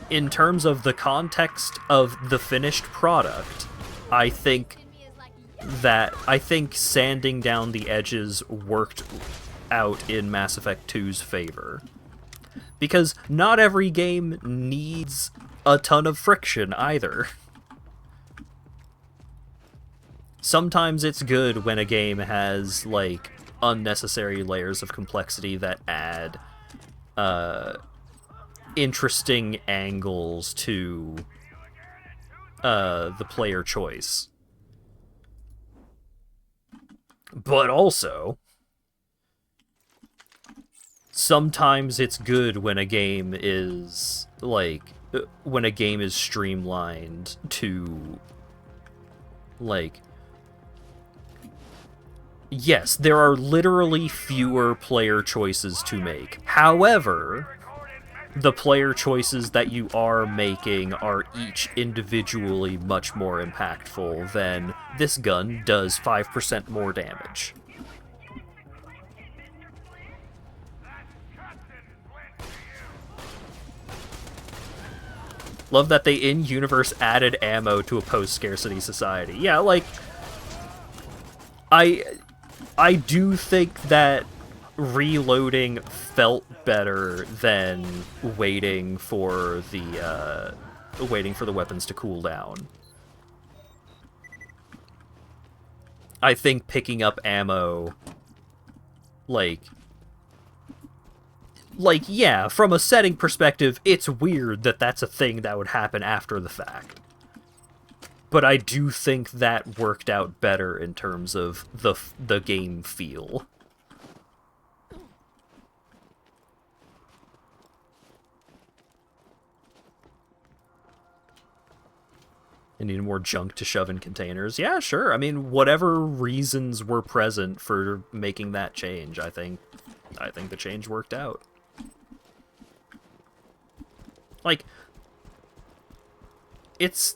in terms of the context of the finished product, I think sanding down the edges worked out in Mass Effect 2's favor. Because not every game needs a ton of friction either. Sometimes it's good when a game has, like, unnecessary layers of complexity that add interesting angles to the player choice. But also, sometimes it's good when a game is, like, when a game is streamlined to, like... Yes, there are literally fewer player choices to make. However, the player choices that you are making are each individually much more impactful than this gun does 5% more damage. Love that they in-universe added ammo to a post-scarcity society. Yeah, like... I do think that reloading felt better than waiting for the weapons to cool down. I think picking up ammo, yeah, from a setting perspective, it's weird that that's a thing that would happen after the fact. But I do think that worked out better in terms of the game feel. I need more junk to shove in containers. Yeah, sure. I mean, whatever reasons were present for making that change, I think the change worked out. Like, it's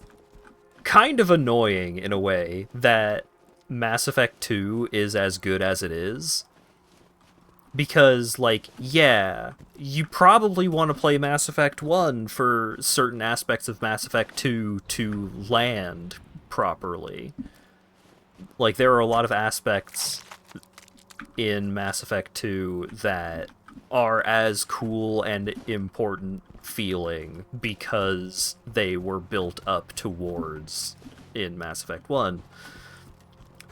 kind of annoying in a way that Mass Effect 2 is as good as it is. Because, like, yeah, you probably want to play Mass Effect 1 for certain aspects of Mass Effect 2 to land properly. Like, there are a lot of aspects in Mass Effect 2 that are as cool and important feeling because they were built up towards in Mass Effect 1.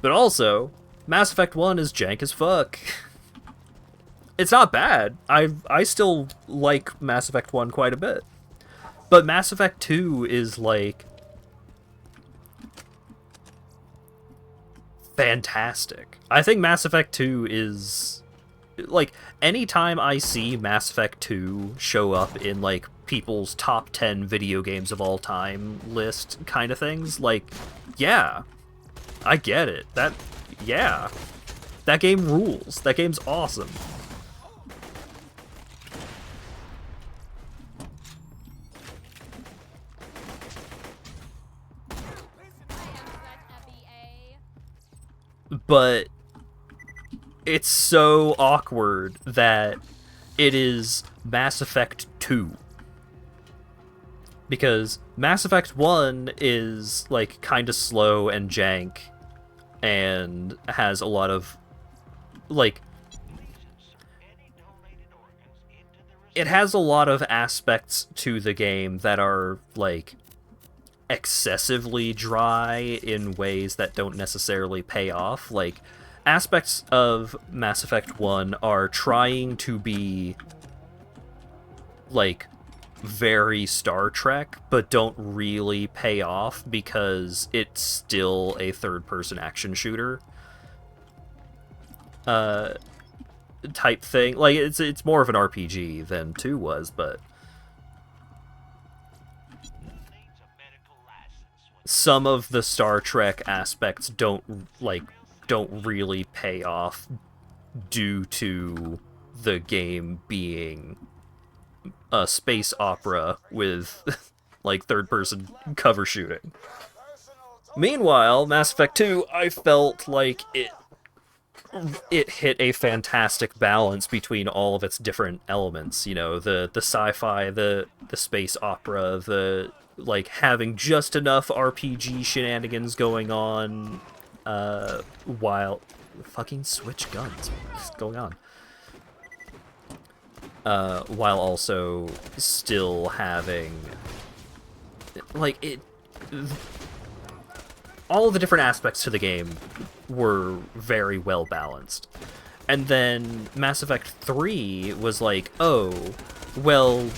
But also, Mass Effect 1 is jank as fuck. It's not bad. I still like Mass Effect 1 quite a bit. But Mass Effect 2 is, like, fantastic. I think Mass Effect 2 is... Like, anytime I see Mass Effect 2 show up in, like, people's top 10 video games of all time list kind of things, like, yeah, I get it. Yeah. That game rules. That game's awesome. But it's so awkward that it is Mass Effect 2. Because Mass Effect 1 is, like, kind of slow and jank, and has a lot of, like... It has a lot of aspects to the game that are, like, excessively dry in ways that don't necessarily pay off. Like, aspects of Mass Effect 1 are trying to be, like, very Star Trek, but don't really pay off because it's still a third-person action shooter type thing. Like, it's more of an RPG than 2 was, but some of the Star Trek aspects don't really pay off due to the game being a space opera with like third-person cover shooting. Meanwhile, Mass Effect 2, I felt like it hit a fantastic balance between all of its different elements. You know, the sci-fi, the space opera, the like having just enough RPG shenanigans going on, while fucking switch guns. What's going on? While also still having like it. All of the different aspects to the game were very well balanced. And then Mass Effect 3 was like, oh, well,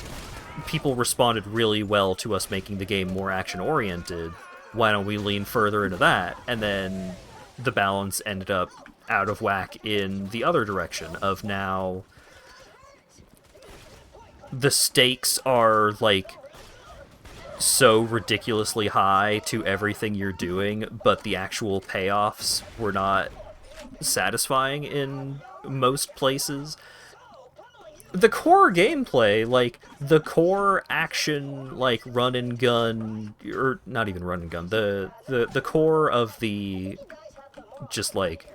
people responded really well to us making the game more action-oriented. Why don't we lean further into that? And then the balance ended up out of whack in the other direction of now the stakes are, like, so ridiculously high to everything you're doing, but the actual payoffs were not satisfying in most places. The core gameplay, like, the core action, like, run and gun, or not even run and gun, the core of the just, like,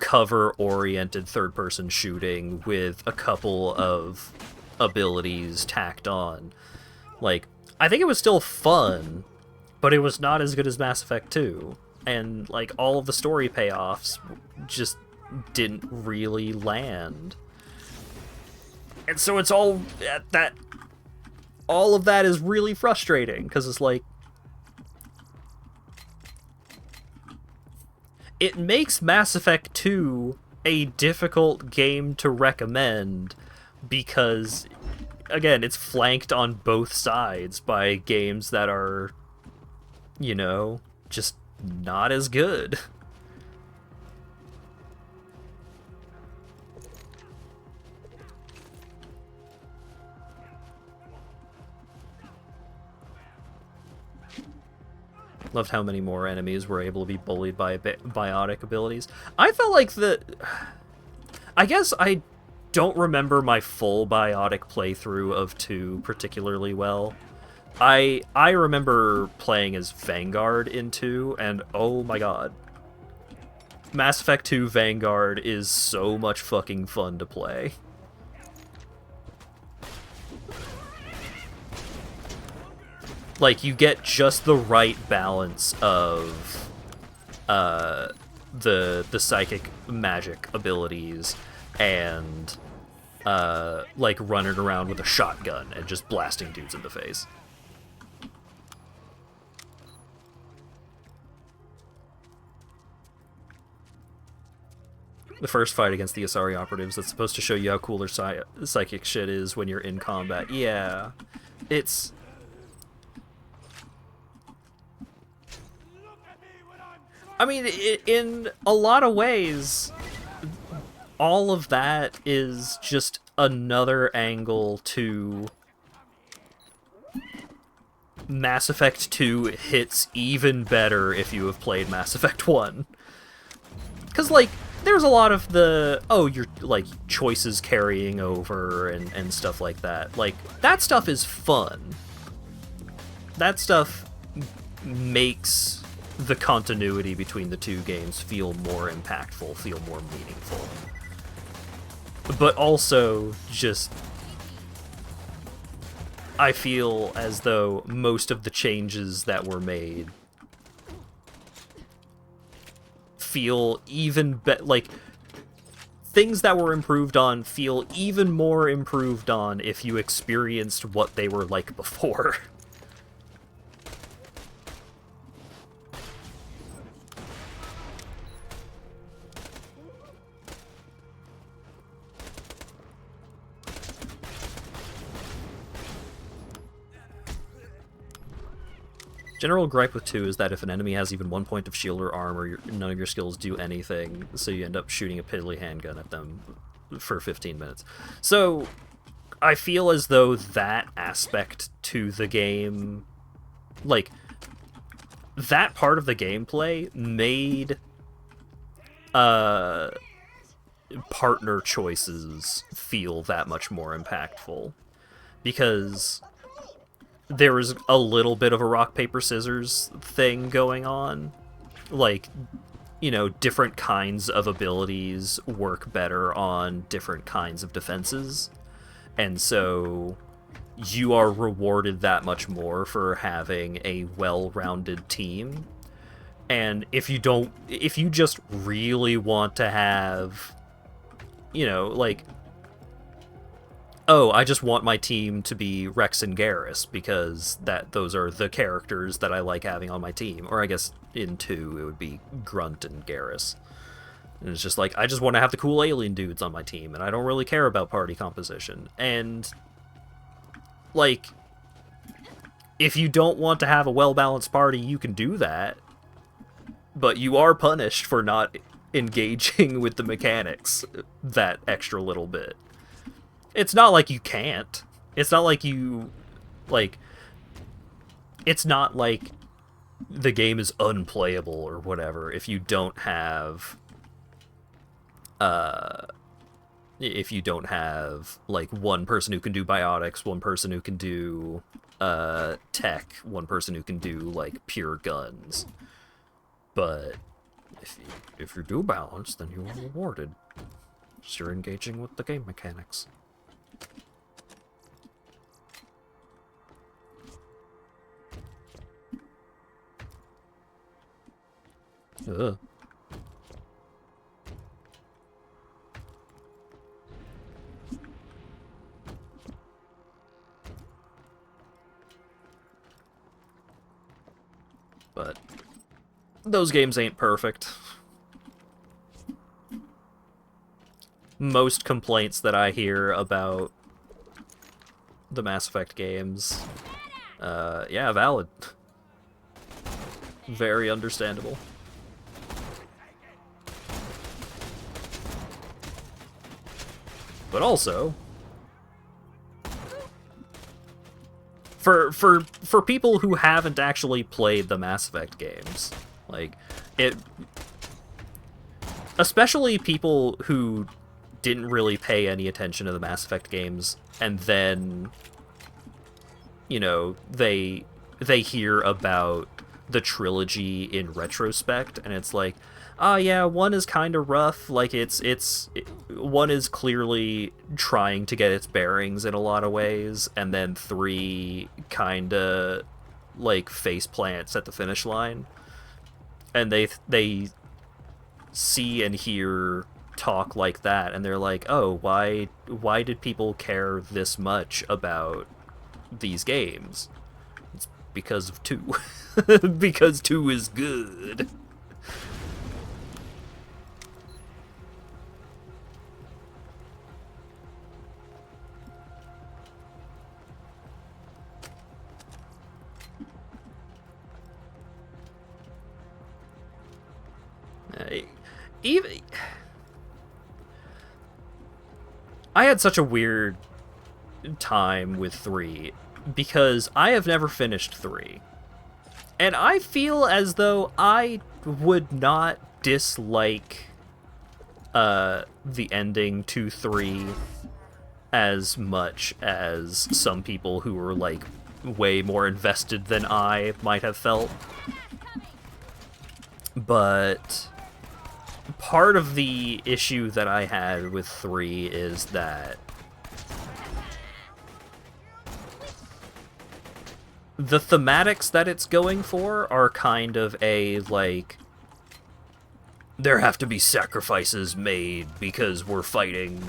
cover-oriented third-person shooting with a couple of abilities tacked on. Like, I think it was still fun, but it was not as good as Mass Effect 2. And, like, all of the story payoffs just didn't really land. And so it's all that... All of that is really frustrating, because it's like... It makes Mass Effect 2 a difficult game to recommend, because... Again, it's flanked on both sides by games that are, you know, just not as good. Loved how many more enemies were able to be bullied by biotic abilities. I felt like I guess I don't remember my full biotic playthrough of 2 particularly well. I remember playing as Vanguard in 2, and oh my god. Mass Effect 2 Vanguard is so much fucking fun to play. Like, you get just the right balance of the psychic magic abilities and like running around with a shotgun and just blasting dudes in the face. The first fight against the Asari operatives, that's supposed to show you how cool their psychic shit is when you're in combat. Yeah, it's... I mean, in a lot of ways, all of that is just another angle to Mass Effect 2 hits even better if you have played Mass Effect 1. Because, like, there's a lot of the, oh, your, like, choices carrying over and stuff like that. Like, that stuff is fun. That stuff makes the continuity between the two games feel more impactful, feel more meaningful. But also, just... I feel as though most of the changes that were made feel even better, like, things that were improved on feel even more improved on if you experienced what they were like before. General gripe with 2 is that if an enemy has even 1 point of shield or armor, none of your skills do anything, so you end up shooting a piddly handgun at them for 15 minutes. So, I feel as though that aspect to the game, like, that part of the gameplay made partner choices feel that much more impactful. Because there was a little bit of a rock, paper, scissors thing going on. Like, you know, different kinds of abilities work better on different kinds of defenses. And so you are rewarded that much more for having a well-rounded team. And if you just really want to have, you know, like, oh, I just want my team to be Rex and Garrus because those are the characters that I like having on my team. Or I guess in 2 it would be Grunt and Garrus. And it's just like, I just want to have the cool alien dudes on my team, and I don't really care about party composition. And, like, if you don't want to have a well-balanced party, you can do that. But you are punished for not engaging with the mechanics that extra little bit. It's not like you can't. It's not like you, like, it's not like the game is unplayable or whatever if you don't have, like, one person who can do biotics, one person who can do, tech, one person who can do, like, pure guns. But if you do balance, then you are rewarded. So you're engaging with the game mechanics. Ugh. But those games ain't perfect. Most complaints that I hear about the Mass Effect games, yeah, valid. Very understandable. But also, for people who haven't actually played the Mass Effect games, like, especially people who didn't really pay any attention to the Mass Effect games, and then, you know, they hear about the trilogy in retrospect, and it's like, oh yeah, 1 is kind of rough, like, 1 is clearly trying to get its bearings in a lot of ways, and then 3 kind of, like, face plants at the finish line. And they see and hear talk like that, and they're like, oh, why did people care this much about these games? It's because of 2. Because 2 is good. Even I had such a weird time with 3 because I have never finished 3. And I feel as though I would not dislike the ending to 3 as much as some people who were, like, way more invested than I might have felt. But part of the issue that I had with 3 is that the thematics that it's going for are kind of a, like, there have to be sacrifices made because we're fighting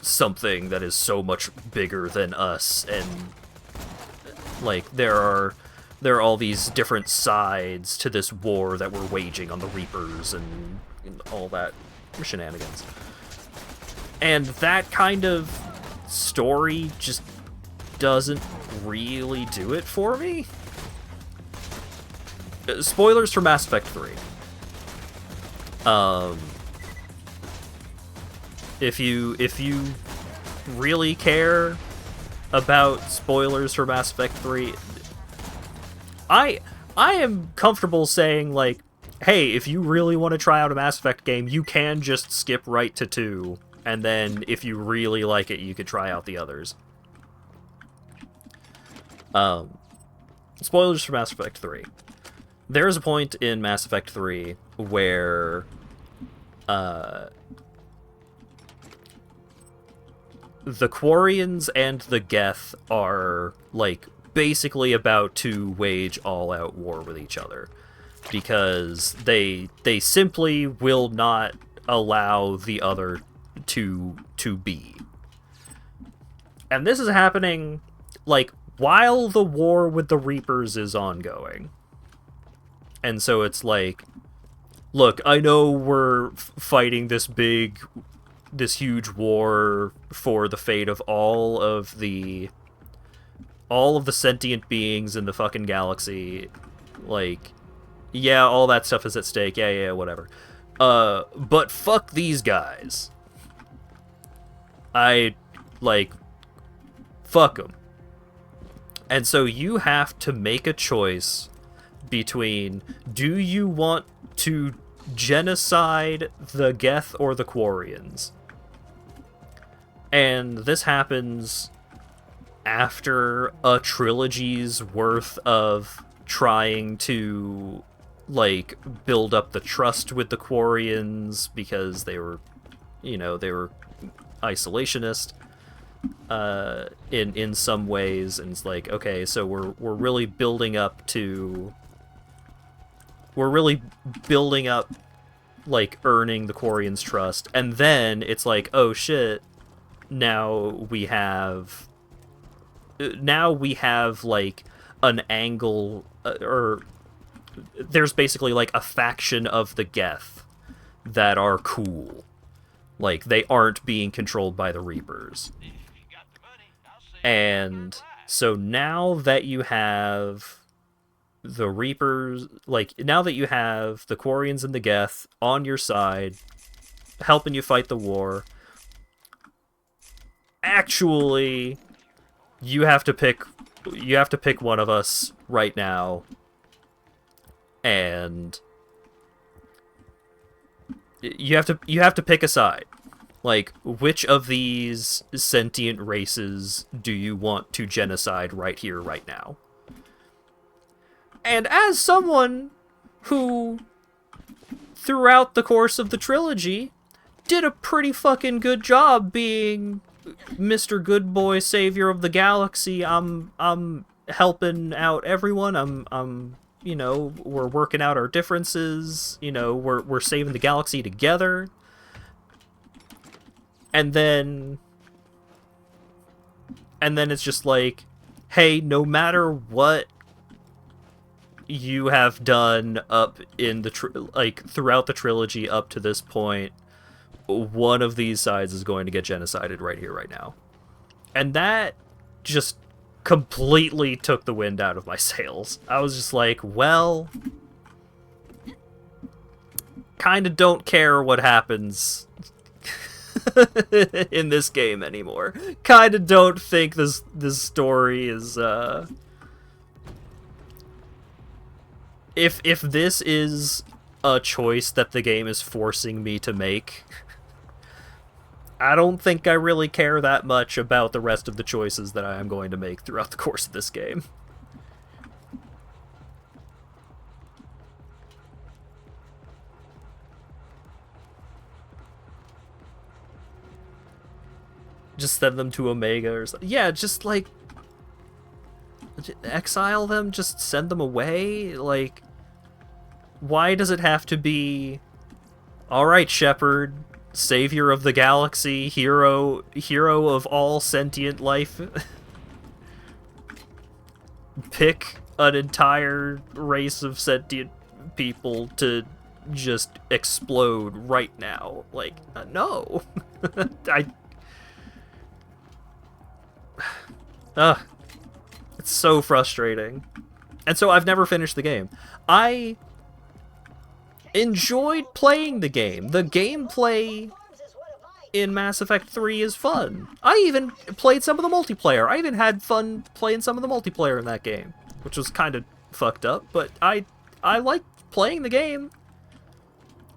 something that is so much bigger than us, and, like, there are all these different sides to this war that we're waging on the Reapers and all that shenanigans. And that kind of story just doesn't really do it for me. spoilers for Mass Effect 3. If you really care about spoilers for Mass Effect 3, I am comfortable saying, like, hey, if you really want to try out a Mass Effect game, you can just skip right to 2, and then if you really like it, you could try out the others. Spoilers for Mass Effect 3. There is a point in Mass Effect 3 where the Quarians and the Geth are, like, basically about to wage all-out war with each other, because they simply will not allow the other to be. And this is happening, like, while the war with the Reapers is ongoing. And so it's like, look, I know we're fighting this huge war for the fate of all of the sentient beings in the fucking galaxy. Like, yeah, all that stuff is at stake. Yeah, whatever. But fuck these guys. Fuck them. And so you have to make a choice between, do you want to genocide the Geth or the Quarians? And this happens after a trilogy's worth of trying to, like, build up the trust with the Quarians because they were isolationist in some ways, and it's like, okay, so we're really building up, like, earning the Quarians' trust, and then it's like, oh shit, now we have like an angle, or there's basically like a faction of the Geth that are cool, like they aren't being controlled by the Reapers. And so now that you have the Reapers, like, now that you have the Quarians and the Geth on your side, helping you fight the war, actually, you have to pick one of us right now, and you have to pick a side. Like, which of these sentient races do you want to genocide right here, right now? And as someone who, throughout the course of the trilogy, did a pretty fucking good job being Mr. Good Boy, savior of the galaxy, I'm helping out everyone. I'm we're working out our differences. We're saving the galaxy together. And then it's just like, hey, no matter what you have done up in the throughout the trilogy up to this point, one of these sides is going to get genocided right here, right now. And that just completely took the wind out of my sails. I was just like, well, kind of don't care what happens in this game anymore. Kind of don't think this story is if this is a choice that the game is forcing me to make, I don't think I really care that much about the rest of the choices that I am going to make throughout the course of this game. Just send them to Omega or something. Yeah, just, like, exile them, just send them away. Like, why does it have to be, alright, Shepard, savior of the galaxy, hero of all sentient life, pick an entire race of sentient people to just explode right now? Like, no. It's so frustrating. And so I've never finished the game. I enjoyed playing the game. The gameplay in Mass Effect 3 is fun. I even played some of the multiplayer. I even had fun playing some of the multiplayer in that game, which was kind of fucked up, but I liked playing the game.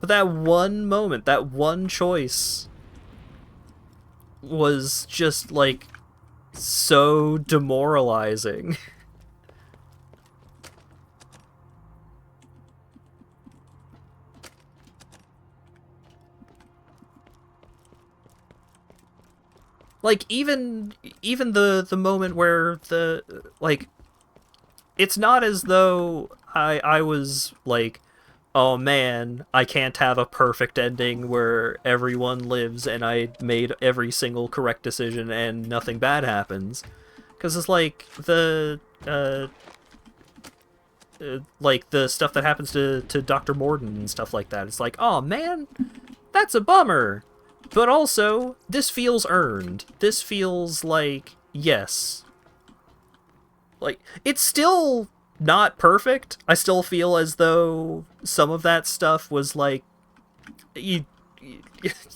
But that one moment, that one choice was just, like, so demoralizing. Like, even the moment where the, like, it's not as though I was like, oh man, I can't have a perfect ending where everyone lives and I made every single correct decision and nothing bad happens. Because it's like like the stuff that happens to Dr. Morden and stuff like that. It's like, oh man, that's a bummer. But also, this feels earned. This feels like, yes. Like, it's still not perfect. I still feel as though some of that stuff was like, you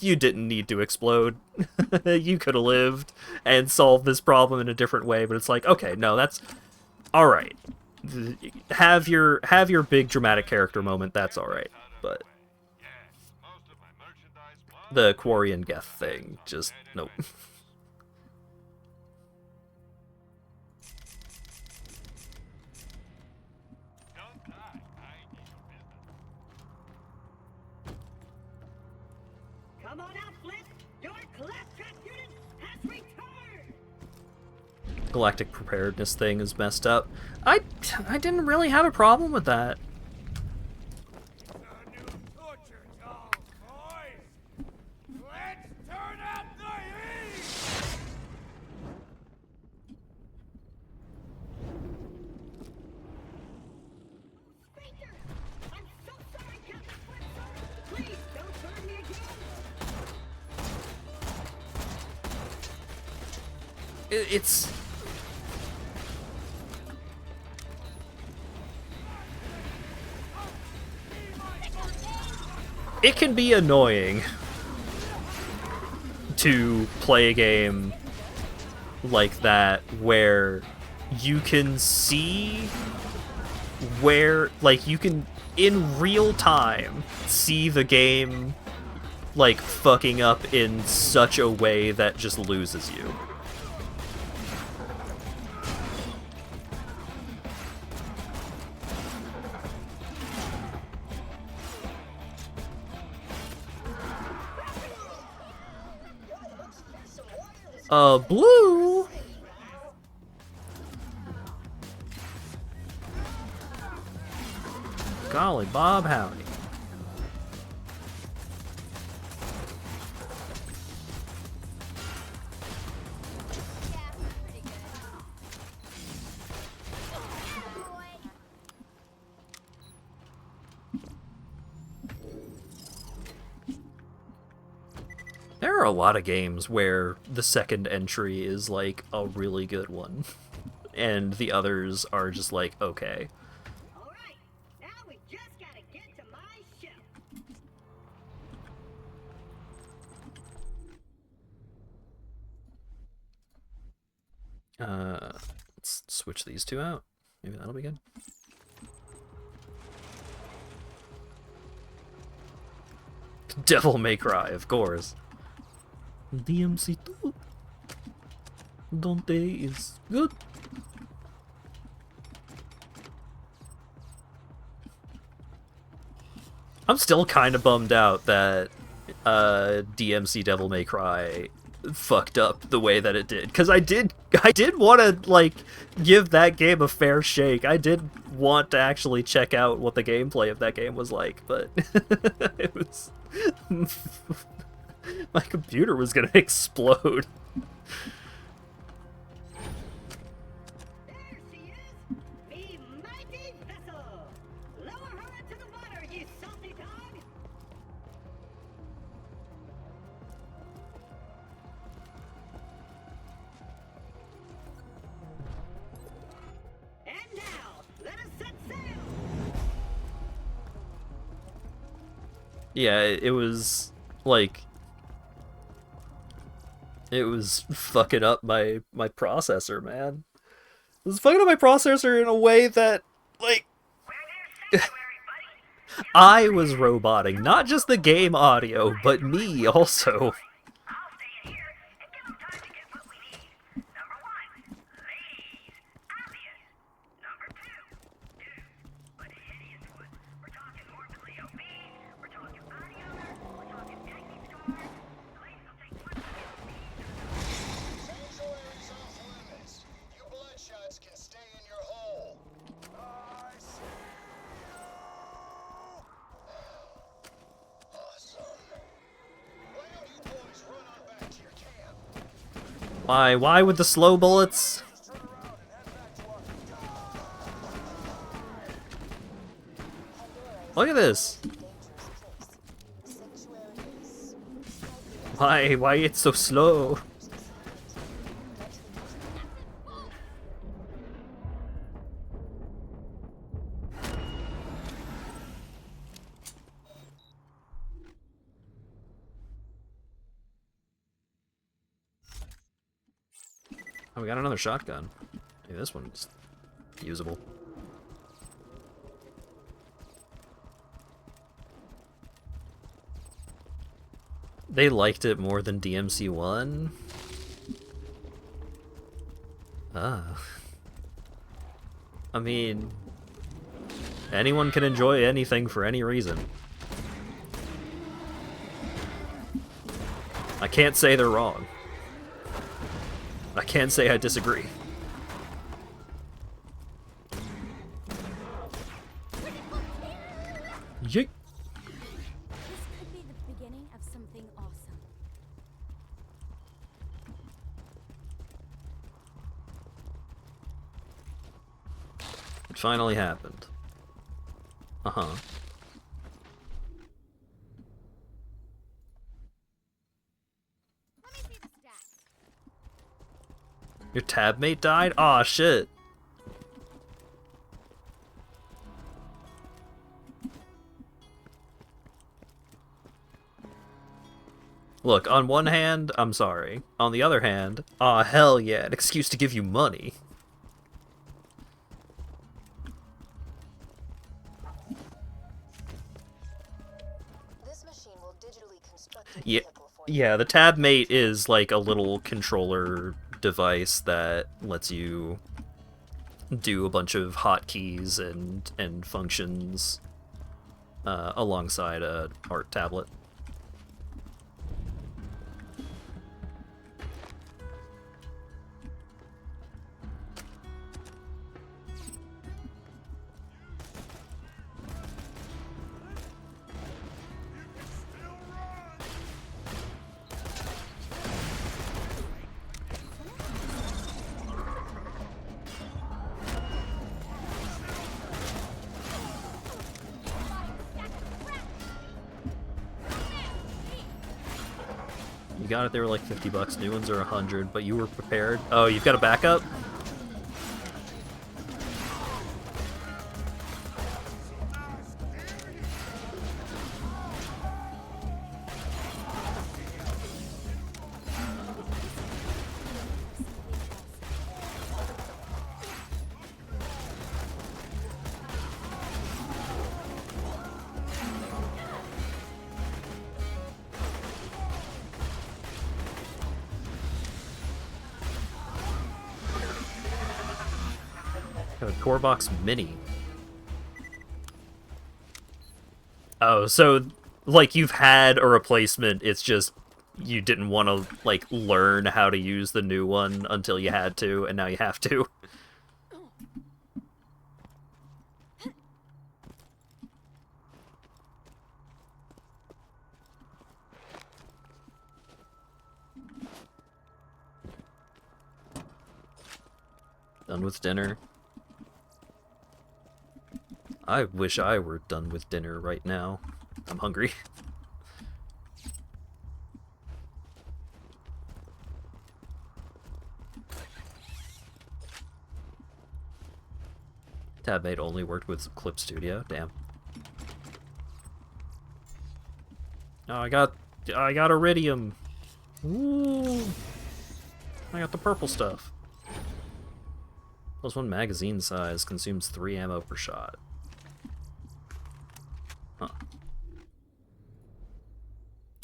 didn't need to explode. You could have lived and solved this problem in a different way, but it's like, okay, no, that's all right. Have your big dramatic character moment, that's all right. But the Quarry and Geth thing, just nope. Come on out, Flint! Your claptrap unit has returned! Galactic preparedness thing is messed up. I didn't really have a problem with that. A new torture doll, boys! Let's turn up the heat! Stranger! I'm so sorry, Captain Flint, sir! Please, don't burn me again! It's... It can be annoying to play a game like that where you can see where, like, you can in real time see the game like fucking up in such a way that just loses you. Blue? Golly, Bob Howdy. There are a lot of games where the second entry is like a really good one, and the others are just like, okay. Alright, now we just gotta get to my ship. Let's switch these two out. Maybe that'll be good. Devil May Cry, of course. DMC2. Dante is good. I'm still kind of bummed out that DMC Devil May Cry fucked up the way that it did, because I did want to like give that game a fair shake. I did want to actually check out what the gameplay of that game was like, but it was my computer was gonna explode. There she is! Me mighty vessel! Lower her into the water, you salty dog! And now, let us set sail! Yeah, it was like it was fucking up my processor, man. It was fucking up my processor in a way that like I was roboting, not just the game audio, but me also. Sanctuary's off limits. You bloodshots can stay in your hole. I see you. Awesome. Why don't you boys run on back to your camp? Why with the slow bullets? Just turn around and head back to our... Look at this. Why it's so slow? Oh, we got another shotgun. Maybe this one's usable. They liked it more than DMC1? Ah. I mean, anyone can enjoy anything for any reason. I can't say they're wrong. I can't say I disagree. Yeet. This could be the beginning of something awesome. It finally happened. Uh-huh. Let me see the stats. Your tab mate died? Aw, shit. Look, on one hand, I'm sorry. On the other hand, aw, hell yeah, an excuse to give you money. This machine will digitally construct a Yeah, vehicle for you. yeah, the tab mate is like a little controller device that lets you do a bunch of hotkeys and functions alongside a art tablet. You got it, they were like 50 bucks. New ones are 100, but you were prepared. Oh, you've got a backup? Got a core box mini. Oh, so like you've had a replacement, it's just you didn't want to like learn how to use the new one until you had to, and now you have to. Done with dinner. I wish I were done with dinner right now. I'm hungry. Tabmate only worked with Clip Studio. Damn. Oh, I got iridium. Ooh. I got the purple stuff. +1 magazine size consumes 3 ammo per shot. Huh.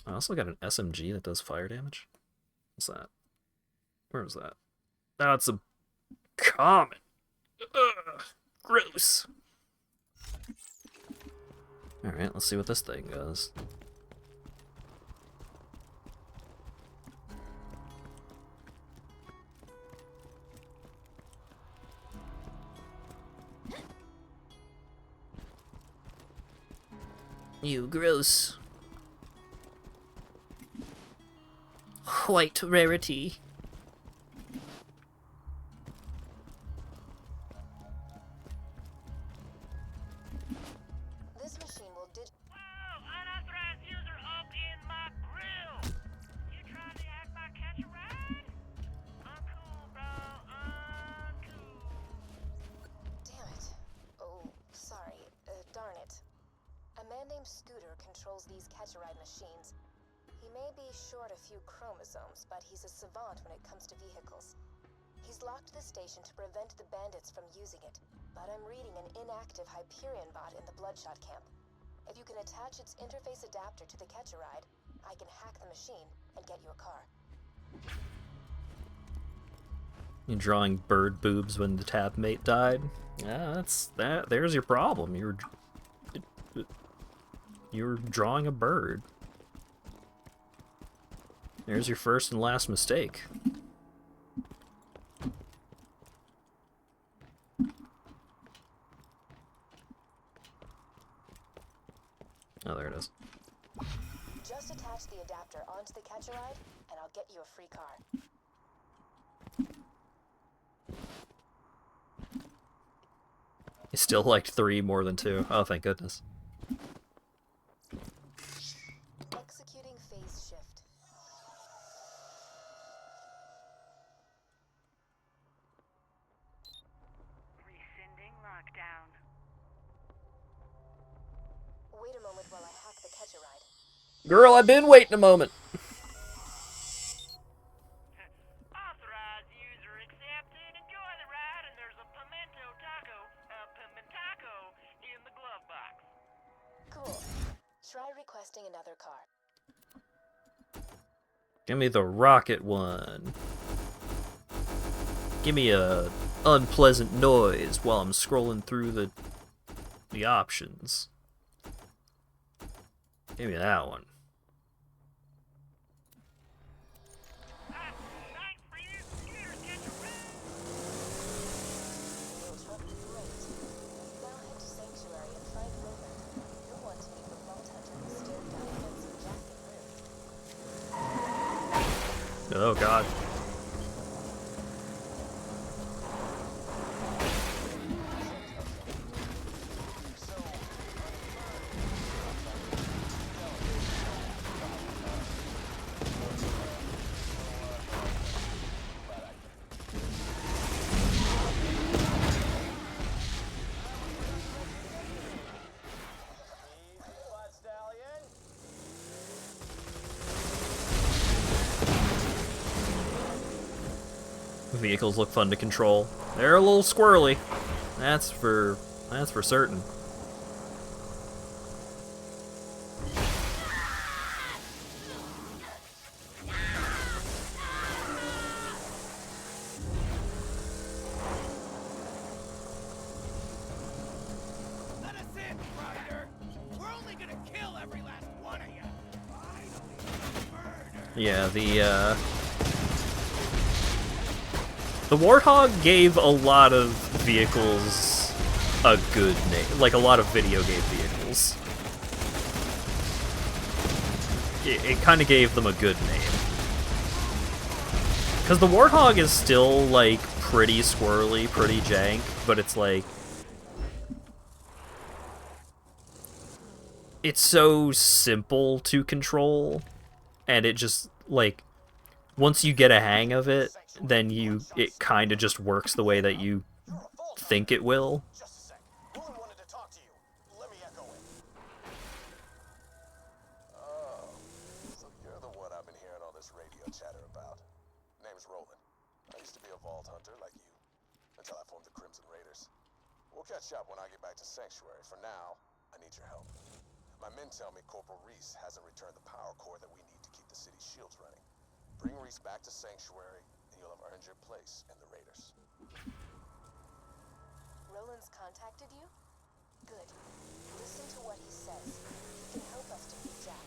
I also got an SMG that does fire damage. What's that? Where was that? That's a comet. Ugh, gross. Alright, let's see what this thing does. You gross. White rarity. This machine will Whoa! Unauthorized user up in my grill! You trying to hack my catch a ride? Uncool, bro. Uncool. Damn it. Oh, sorry. Darn it. A man named Scooter controls these catch-a-ride machines. He may be short a few chromosomes, but he's a savant when it comes to vehicles. He's locked the station to prevent the bandits from using it, but I'm reading an inactive Hyperion bot in the Bloodshot camp. If you can attach its interface adapter to the catch-a-ride, I can hack the machine and get you a car. You drawing bird boobs when the tab mate died? Yeah, that's that. There's your problem. You're drawing a bird. There's your first and last mistake. Oh, there it is. Just attach the adapter onto the catch-a-ride, and I'll get you a free car. You still liked 3 more than 2. Oh, thank goodness. Executing phase shift. Rescinding lockdown. Wait a moment while I hack the catch-a-ride. Girl, I've been waiting a moment. Authorized user accepted. Enjoy the ride, and there's a pimento in the glove box. Cool. Try requesting another car. Give me the rocket one. Give me a unpleasant noise while I'm scrolling through the options. Give me that one. Thanks for you. Scooters get your ride. Your truck is great. Now head to Sanctuary and find Roman. You'll want to meet the Vault Hunter who stared down Fencing Jack and Ruth. Oh god. Vehicles look fun to control. They're a little squirrely. That's for certain. Let us in, Ryder. We're only gonna kill every last one of you. Finally, murder. Yeah, the Warthog gave a lot of vehicles a good name, like a lot of video game vehicles. It kind of gave them a good name. Because the Warthog is still, like, pretty squirrely, pretty jank, but it's like... It's so simple to control, and it just, like... Once you get a hang of it, then it kind of just works the way that you think it will. Just a sec. Roland wanted to talk to you. Let me echo it. Oh, a Vault Hunter like you, until I formed the Crimson Raiders. We'll catch up when I get back to Sanctuary. For now, I need your help. My men tell me Corporal Reese hasn't returned the power core that we need to keep the city's shields running. Bring Reese back to Sanctuary, and you'll have earned your place in the Raiders. Roland's contacted you? Good. Listen to what he says. He can help us defeat Jack.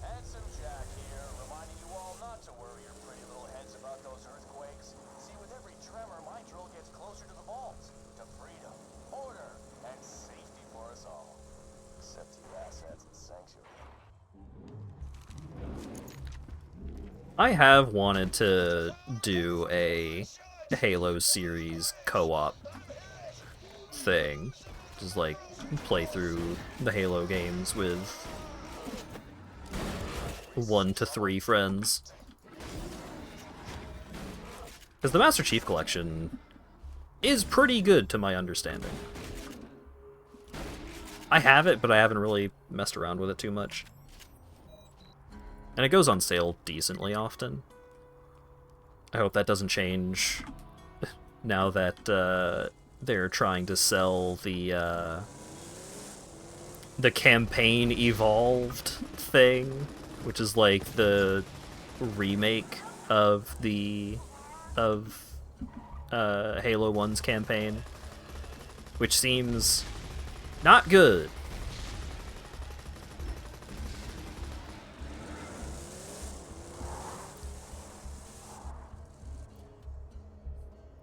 Handsome Jack here, reminding you all not to worry your pretty little heads about those earthquakes. See, with every tremor, my drill gets closer to the vault, to freedom, order, and safety for us all. Except you asshats in Sanctuary. I have wanted to do a Halo series co-op thing. Just like play through the Halo games with 1 to 3 friends. Because the Master Chief Collection is pretty good to my understanding. I have it, but I haven't really messed around with it too much. And it goes on sale decently often. I hope that doesn't change now that they're trying to sell the campaign evolved thing, which is like the remake of Halo 1's campaign, which seems not good.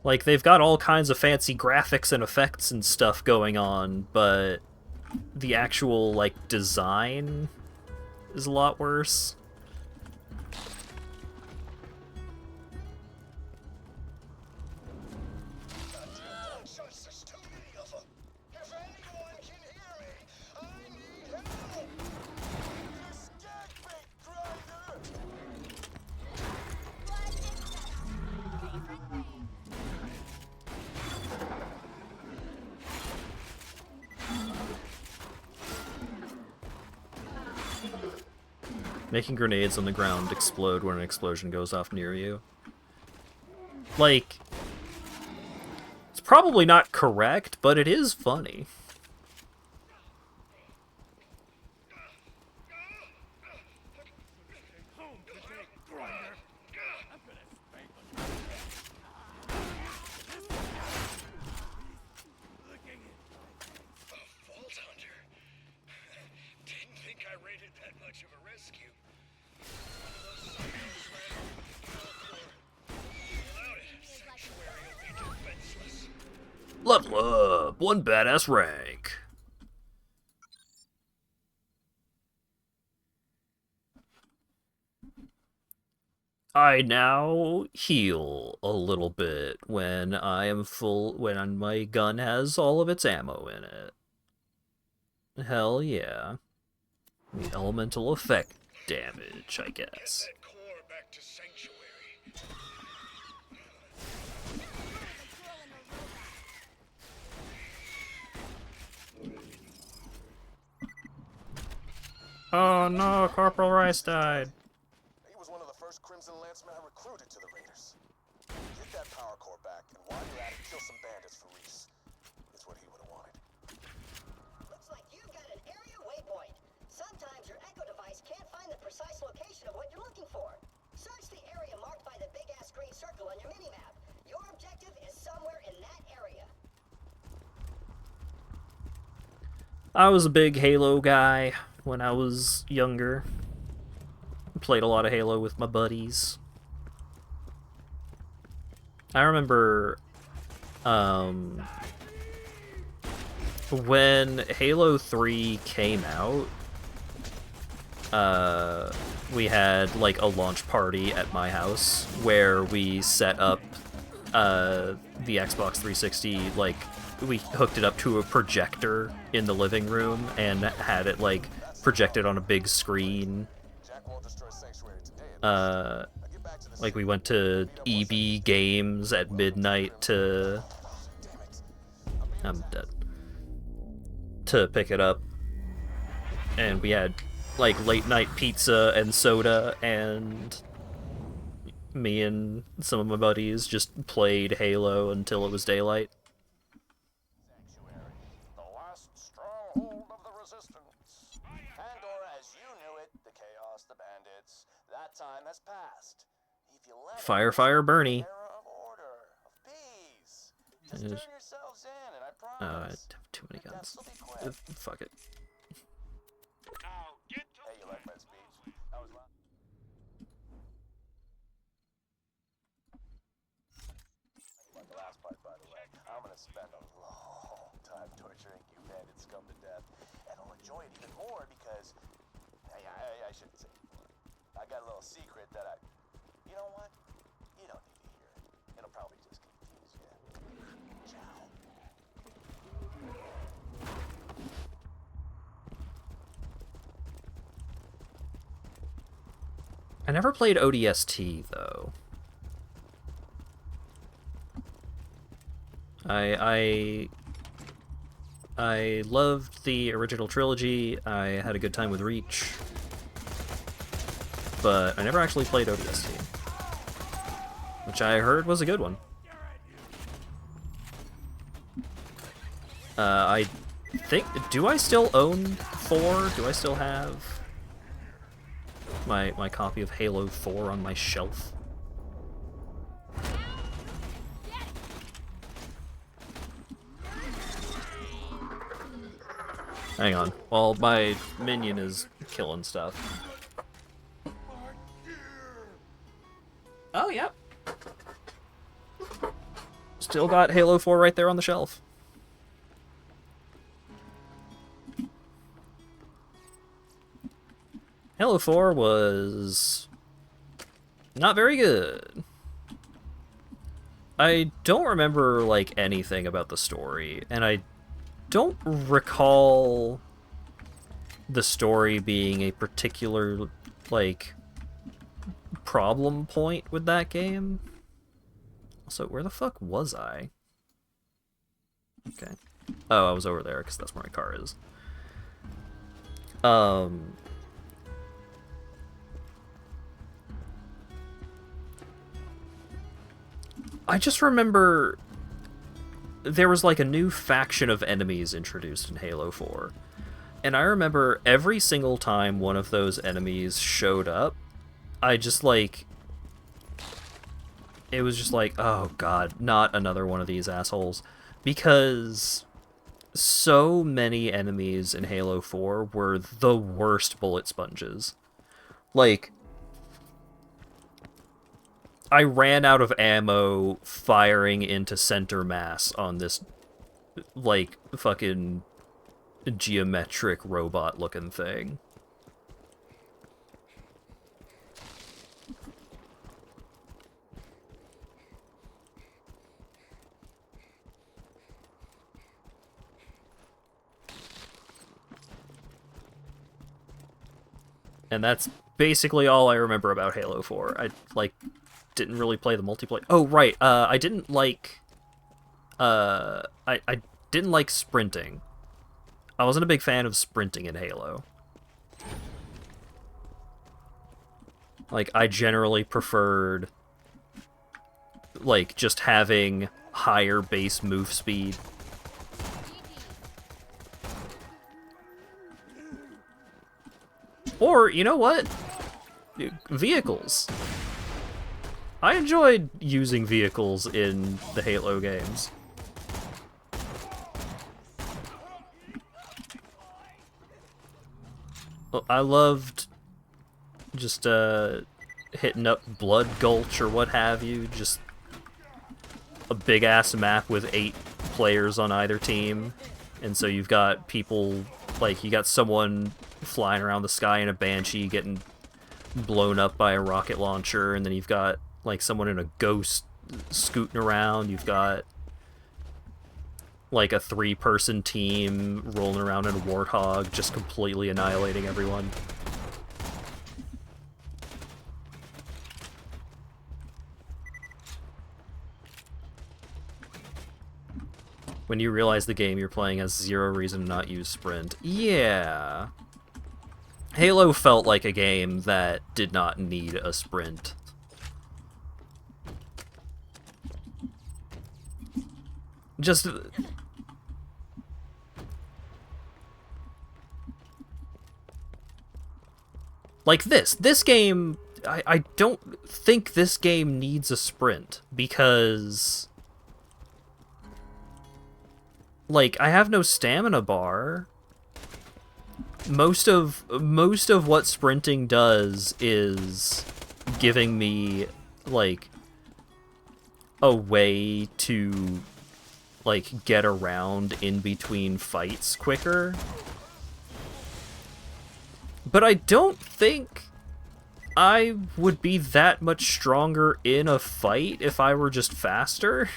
Like, they've got all kinds of fancy graphics and effects and stuff going on, but the actual, like, design is a lot worse. Making grenades on the ground explode when an explosion goes off near you. Like, it's probably not correct, but it is funny. Level up! 1 badass rank! I now heal a little bit when I am full, when my gun has all of its ammo in it. Hell yeah. The elemental effect damage, I guess. Oh no, Corporal Rice died. He was one of the first Crimson Lancemen I recruited to the Raiders. Get that power core back, and while you're at it, kill some bandits for Reese. It's what he would have wanted. Looks like you've got an area waypoint. Sometimes your Echo device can't find the precise location of what you're looking for. Search the area marked by the big-ass green circle on your minimap. Your objective is somewhere in that area. I was a big Halo guy when I was younger. Played a lot of Halo with my buddies. I remember when Halo 3 came out, we had like a launch party at my house where we set up the Xbox 360, like we hooked it up to a projector in the living room and had it like projected on a big screen. Like we went to EB Games at midnight to... I'm dead. To pick it up. And we had like late night pizza and soda, and me and some of my buddies just played Halo until it was daylight. Sanctuary, the last stronghold of the Resistance. Pandora as you knew it, the Chaos, the Bandits, that time has passed. If you let Fire, it, fire, this will be Bernie. an era of order, of peace. Just turn yourselves in, and I I promise. have too many guns. Deaths will be quick. Fuck it. Hey, you like my speech? That was loud. About the last part, by the way. I'm gonna spend a long time torturing you bandit scum to death, and I'll enjoy it even more because I shouldn't say more. I got a little secret that you know what? You don't need to hear it. It'll probably just confuse you. Ciao. I never played ODST though. I loved the original trilogy. I had a good time with Reach, but I never actually played ODST, which I heard was a good one. I think, do I still own 4? Do I still have my copy of Halo 4 on my shelf? Hang on, while my minion is killing stuff. Oh, yep. Still got Halo 4 right there on the shelf. Halo 4 was not very good. I don't remember, like, anything about the story, and I don't recall the story being a particular, like, problem point with that game. Also, where the fuck was I? Okay. Oh, I was over there, because that's where my car is. I just remember there was like a new faction of enemies introduced in Halo 4. And I remember every single time one of those enemies showed up, I just like... It was just like, oh god, not another one of these assholes. Because so many enemies in Halo 4 were the worst bullet sponges. Like, I ran out of ammo firing into center mass on this, like, fucking geometric robot-looking thing. And that's basically all I remember about Halo 4. I, like, didn't really play the multiplayer. Oh, right, I didn't like... I didn't like sprinting. I wasn't a big fan of sprinting in Halo. Like, I generally preferred, like, just having higher base move speed. Or, you know what? Vehicles. I enjoyed using vehicles in the Halo games. I loved just hitting up Blood Gulch or what have you, just a big ass map with 8 players on either team, and so you've got people, like, you got someone flying around the sky in a Banshee getting blown up by a rocket launcher, and then you've got, like, someone in a Ghost scooting around, you've got like a 3-person team rolling around in a Warthog, just completely annihilating everyone. When you realize the game you're playing has zero reason to not use sprint. Yeah. Halo felt like a game that did not need a sprint. Just... like this game, I don't think this game needs a sprint, because... like, I have no stamina bar. Most of what sprinting does is giving me, like, a way to, like, get around in between fights quicker. But I don't think I would be that much stronger in a fight if I were just faster.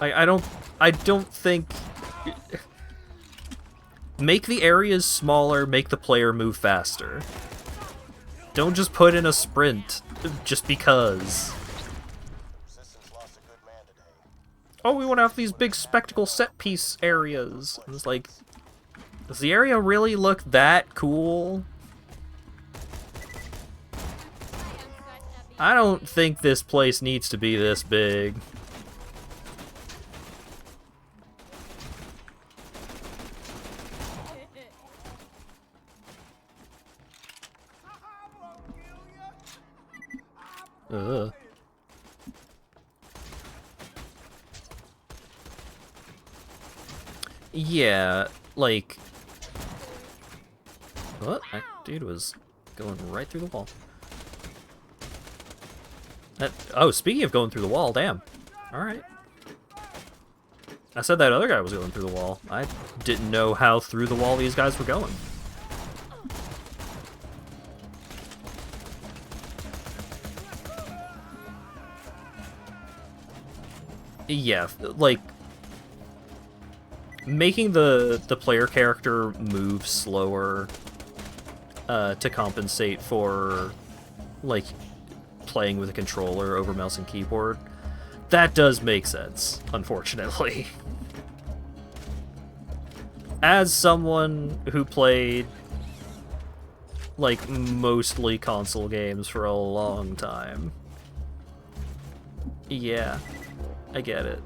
I don't think... make the areas smaller, make the player move faster. Don't just put in a sprint just because. Oh, we want to have these big spectacle set piece areas. And it's like, does the area really look that cool? I don't think this place needs to be this big. Ugh. Yeah, like... what? That dude was going right through the wall. Oh, speaking of going through the wall, damn. Alright. I said that other guy was going through the wall. I didn't know how through the wall these guys were going. Yeah, like, making the player character move slower to compensate for, like, playing with a controller over mouse and keyboard, that does make sense, unfortunately. As someone who played, like, mostly console games for a long time, yeah. I get it.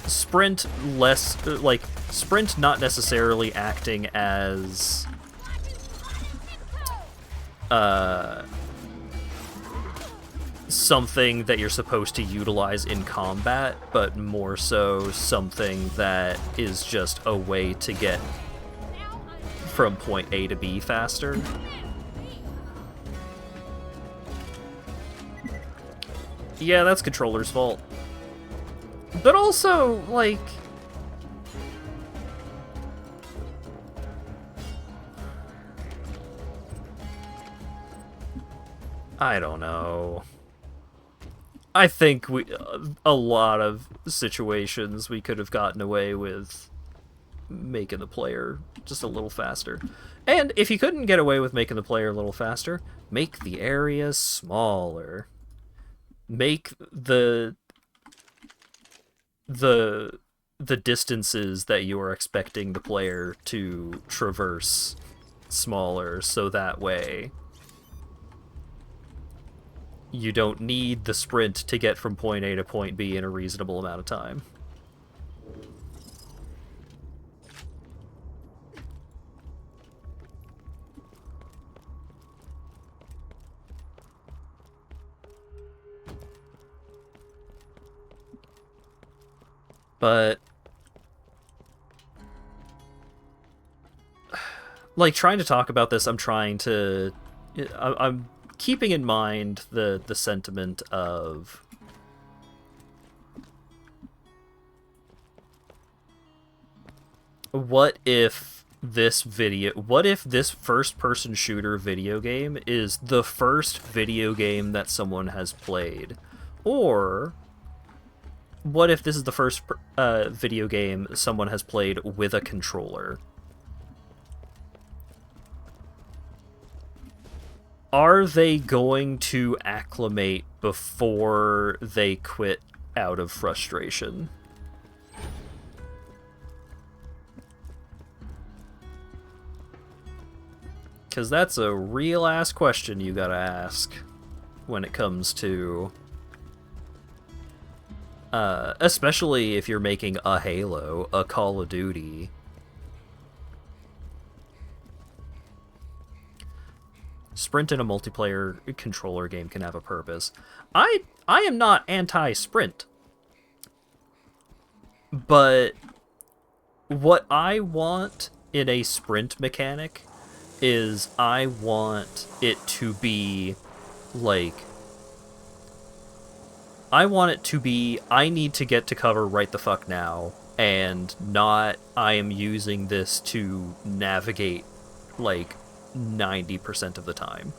Sprint less, like, sprint not necessarily acting as, something that you're supposed to utilize in combat, but more so something that is just a way to get from point A to B faster. Yeah, that's controller's fault. But also, like... I don't know. I think a lot of situations we could have gotten away with making the player just a little faster. And if you couldn't get away with making the player a little faster, make the area smaller. Make the distances that you are expecting the player to traverse smaller, so that way you don't need the sprint to get from point A to point B in a reasonable amount of time. But, like, trying to talk about this, I'm keeping in mind the sentiment of what if this first-person shooter video game is the first video game that someone has played? Or what if this is the first video game someone has played with a controller? Are they going to acclimate before they quit out of frustration. Because that's a real-ass question you gotta ask when it comes to... especially if you're making a Halo, a Call of Duty. Sprint in a multiplayer controller game can have a purpose. I am not anti-sprint. But what I want in a sprint mechanic is I want it to be, like... I want it to be, I need to get to cover right the fuck now, and not I am using this to navigate, like, 90% of the time.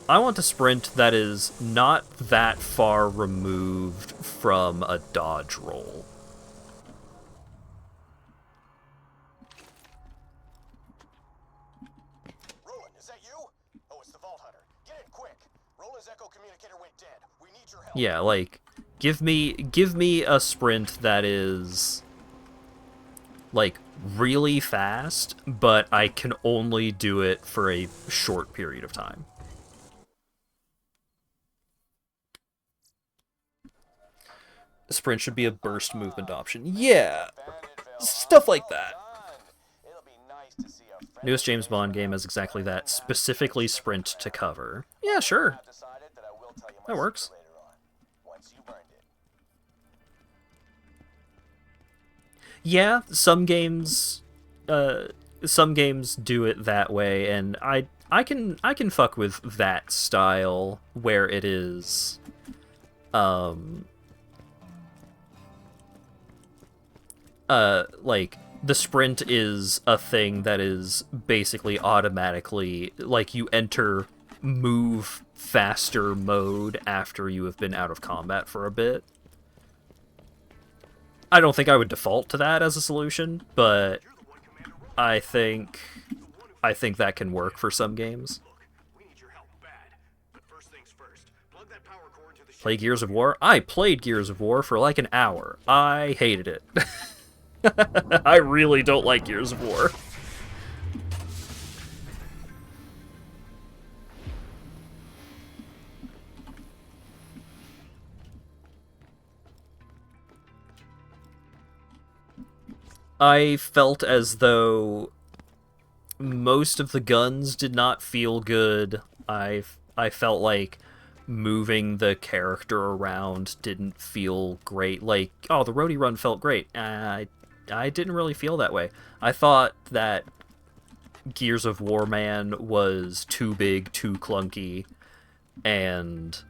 I want a sprint that is not that far removed from a dodge roll. Roland, is that you? Oh, it's the Vault Hunter. Get in quick. Roland's echo communicator went dead. We need your help. Yeah, like, give me a sprint that is, like, really fast, but I can only do it for a short period of time. Sprint should be a burst movement option. Yeah, stuff like that. Newest James Bond game has exactly that, specifically sprint to cover. Yeah, sure. That works. Yeah, some games do it that way, and I can fuck with that style where it is like, the sprint is a thing that is basically automatically, like, you enter move faster mode after you have been out of combat for a bit. I don't think I would default to that as a solution, but I think that can work for some games. Play Gears of War? I played Gears of War for like an hour. I hated it. I really don't like Gears of War. I felt as though most of the guns did not feel good. I felt like moving the character around didn't feel great. Like, oh, the roadie run felt great. I didn't really feel that way. I thought that Gears of War Man was too big, too clunky, and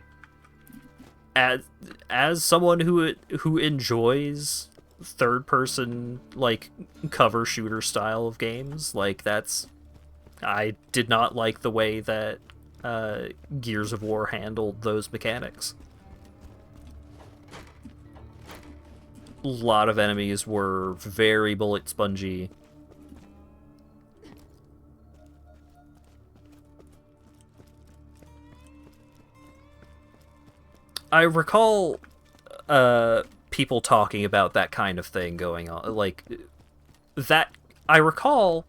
as someone who enjoys third-person, like, cover shooter style of games, like, I did not like the way that Gears of War handled those mechanics. A lot of enemies were very bullet spongy. I recall people talking about that kind of thing going on, like that. I recall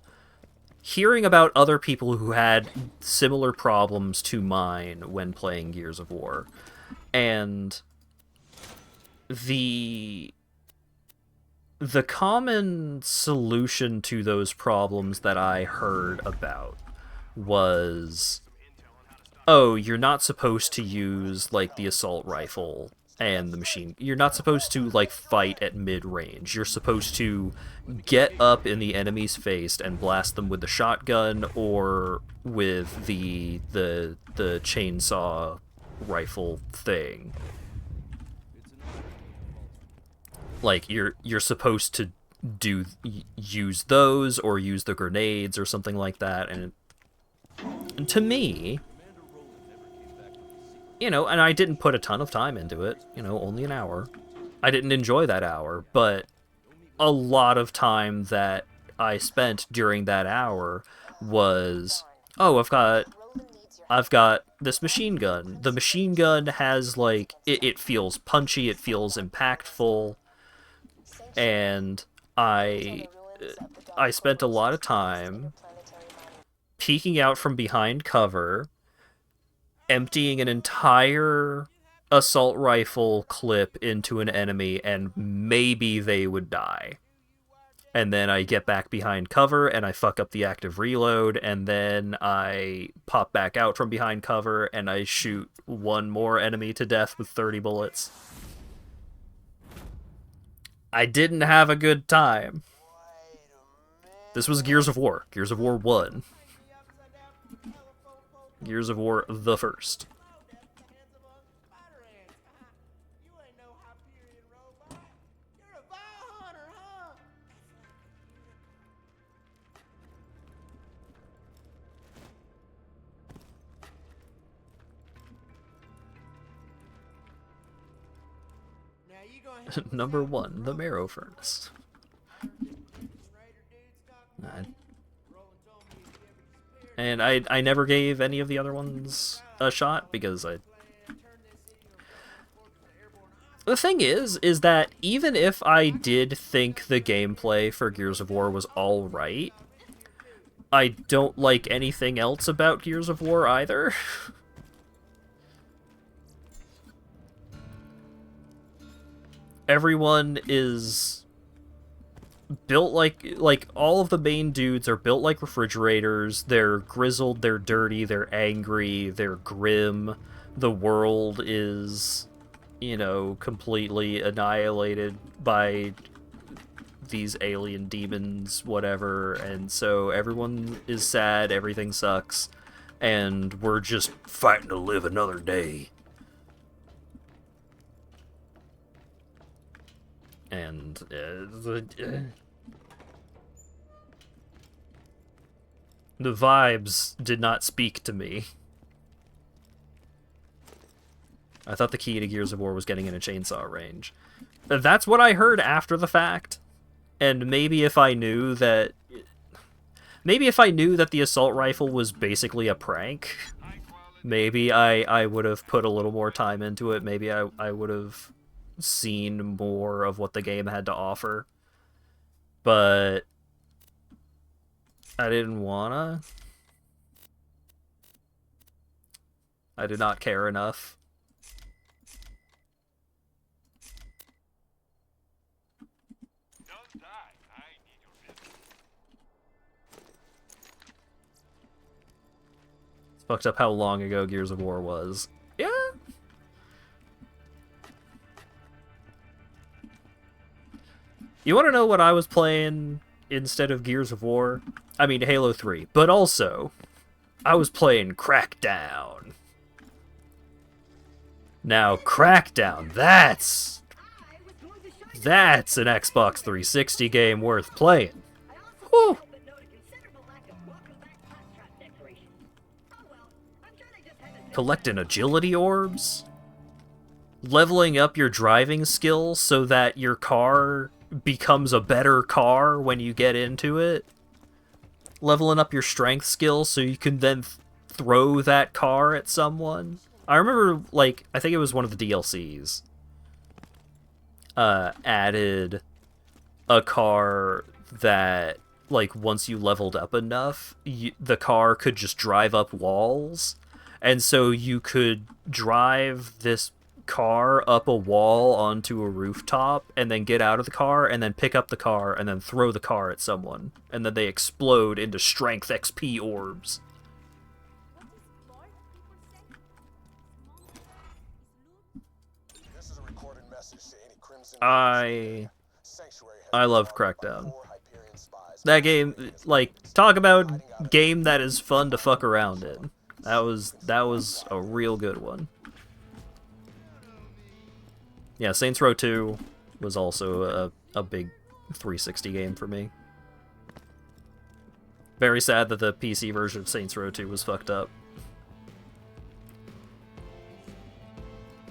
hearing about other people who had similar problems to mine when playing Gears of War, and the common solution to those problems that I heard about was, oh, you're not supposed to use, like, the assault rifle and the machine. You're not supposed to, like, fight at mid-range. You're supposed to get up in the enemy's face and blast them with the shotgun or with the chainsaw rifle thing. Like, you're supposed to use those or use the grenades or something like that, and to me, you know, and I didn't put a ton of time into it, you know, only an hour. I didn't enjoy that hour, but a lot of time that I spent during that hour was, oh, I've got I've got this machine gun. The machine gun has, like, it feels punchy, it feels impactful, and I spent a lot of time peeking out from behind cover, emptying an entire assault rifle clip into an enemy, and maybe they would die. And then I get back behind cover, and I fuck up the active reload, and then I pop back out from behind cover, and I shoot one more enemy to death with 30 bullets. I didn't have a good time. This was Gears of War. Gears of War 1. Gears of War the first. Number 1, the Marrow Furnace. And I never gave any of the other ones a shot because I... The thing is that even if I did think the gameplay for Gears of War was alright, I don't like anything else about Gears of War either. Everyone is built like all of the main dudes are built like refrigerators. They're grizzled, they're dirty, they're angry, they're grim. The world is, you know, completely annihilated by these alien demons, whatever, and so everyone is sad, everything sucks, and we're just fighting to live another day. And the vibes did not speak to me. I thought the key to Gears of War was getting in a chainsaw range. That's what I heard after the fact. And maybe if I knew that the assault rifle was basically a prank, maybe I would have put a little more time into it. Maybe I would have seen more of what the game had to offer, but I didn't wanna. I did not care enough. It's fucked up how long ago Gears of War was. Yeah. You want to know what I was playing instead of Gears of War? I mean, Halo 3. But also, I was playing Crackdown. Now, Crackdown, that's an Xbox 360 game worth playing. Whew. Collecting agility orbs. Leveling up your driving skills so that your car becomes a better car when you get into it. Leveling up your strength skills so you can then throw that car at someone. I remember, like, I think it was one of the DLCs added a car that, like, once you leveled up enough, the car could just drive up walls. And so you could drive this car up a wall onto a rooftop and then get out of the car and then pick up the car and then throw the car at someone, and then they explode into strength XP orbs. I loved Crackdown. That game, like, talk about game that is fun to fuck around in. That was a real good one. Yeah, Saints Row 2 was also a big 360 game for me. Very sad that the PC version of Saints Row 2 was fucked up.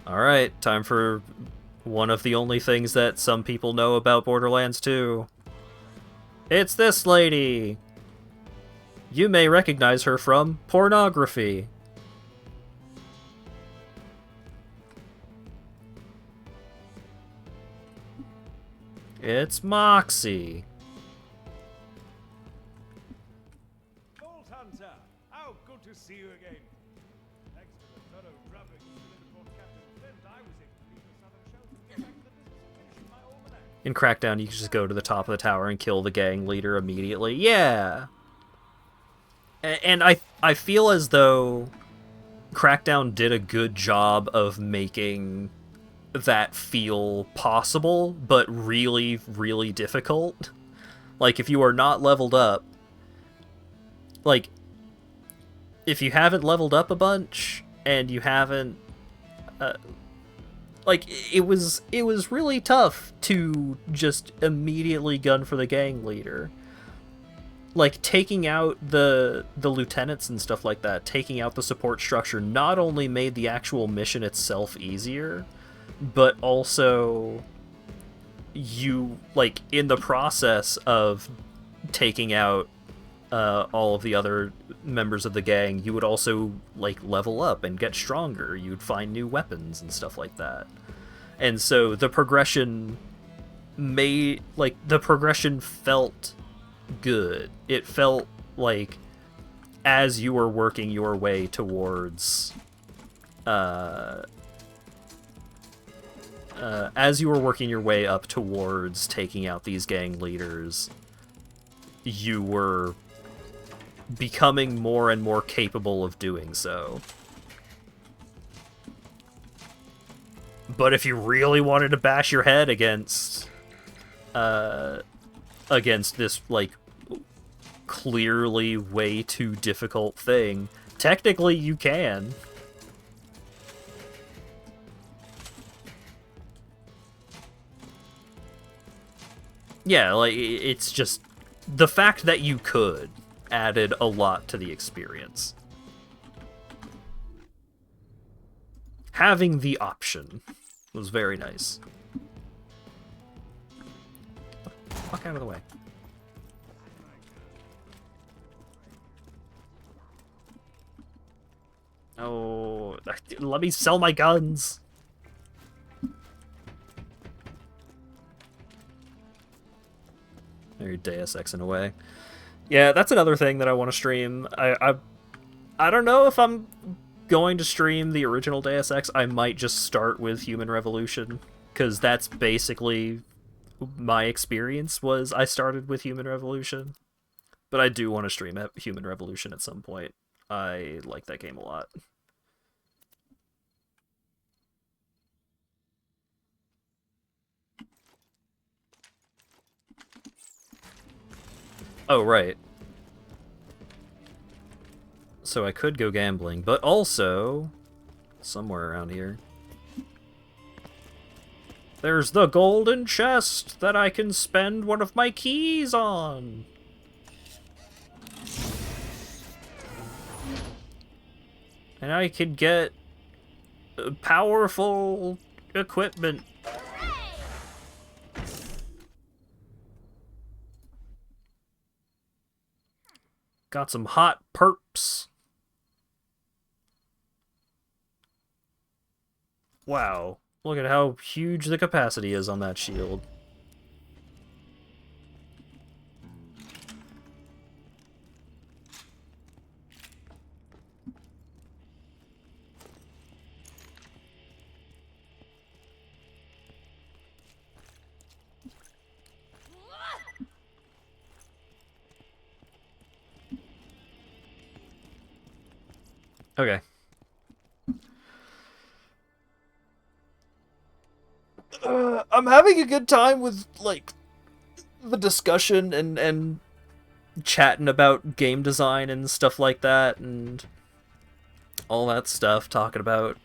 Alright, time for one of the only things that some people know about Borderlands 2. It's this lady! You may recognize her from pornography. It's Moxie. Vault Hunter, how good to see you again. Thanks to the thorough drubbing of Captain Flint, I was able to leave the southern shelf and get back to the business of finishing my almanac. In Crackdown, you can just go to the top of the tower and kill the gang leader immediately. Yeah! And I feel as though Crackdown did a good job of making that feel possible, but really, really difficult. Like, if you are not leveled up, like, if you haven't leveled up a bunch, and you haven't, like, it was really tough to just immediately gun for the gang leader. Like, taking out the lieutenants and stuff like that, taking out the support structure, not only made the actual mission itself easier, but also you, like, in the process of taking out all of the other members of the gang, you would also, like, level up and get stronger. You'd find new weapons and stuff like that. And so the progression felt good. It felt like as you were working your way towards as you were working your way up towards taking out these gang leaders, you were becoming more and more capable of doing so. But if you really wanted to bash your head against this, like, clearly way too difficult thing, technically you can. Yeah, like, it's just the fact that you could added a lot to the experience. Having the option was very nice. Fuck out of the way. Oh, let me sell my guns. There, Deus Exing away. Yeah, that's another thing that I want to stream. I don't know if I'm going to stream the original Deus Ex. I might just start with Human Revolution, because that's basically my experience. Was I started with Human Revolution, but I do want to stream Human Revolution at some point. I like that game a lot. Oh, right. So I could go gambling, but also somewhere around here there's the golden chest that I can spend one of my keys on. And I could get powerful equipment. Got some hot perps. Wow, look at how huge the capacity is on that shield. Okay. I'm having a good time with, like, the discussion and chatting about game design and stuff like that, and all that stuff, talking about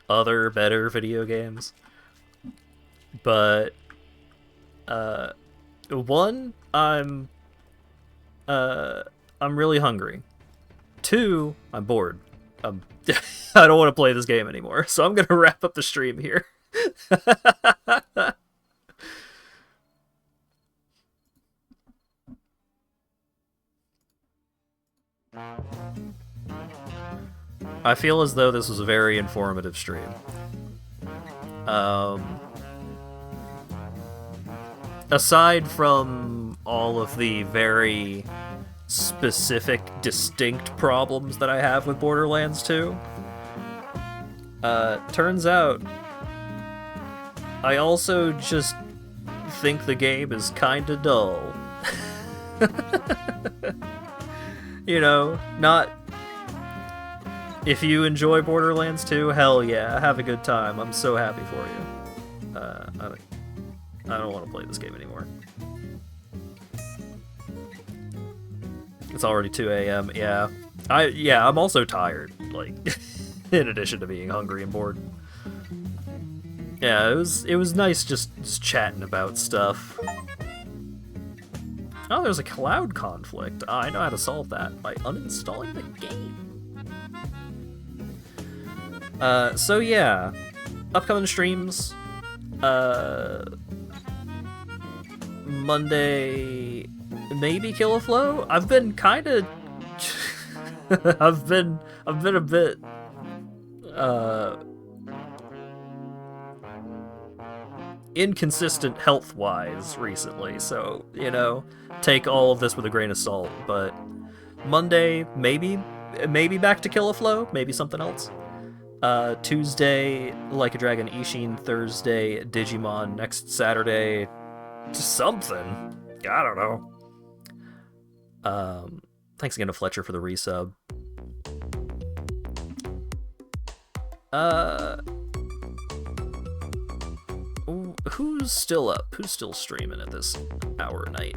other better video games. But one, I'm really hungry. Two, I'm bored. I don't want to play this game anymore, so I'm gonna wrap up the stream here. I feel as though this was a very informative stream. aside from all of the very specific, distinct problems that I have with Borderlands 2, turns out I also just think the game is kinda dull. You know, not... If you enjoy Borderlands 2, hell yeah, have a good time. I'm so happy for you. I don't want to play this game anymore. It's already 2 a.m. Yeah. I'm also tired, like, in addition to being hungry and bored. Yeah, it was nice just chatting about stuff. Oh, there's a cloud conflict. I know how to solve that by uninstalling the game. So yeah, upcoming streams. Monday, maybe Kill a Flow. I've been kind of, I've been a bit, inconsistent health-wise recently, so, you know, take all of this with a grain of salt, but Monday, maybe back to Kill a Flow, maybe something else. Tuesday, Like a Dragon Ishin, Thursday, Digimon, next Saturday, something. I don't know. Thanks again to Fletcher for the resub. Who's still up? Who's still streaming at this hour of night?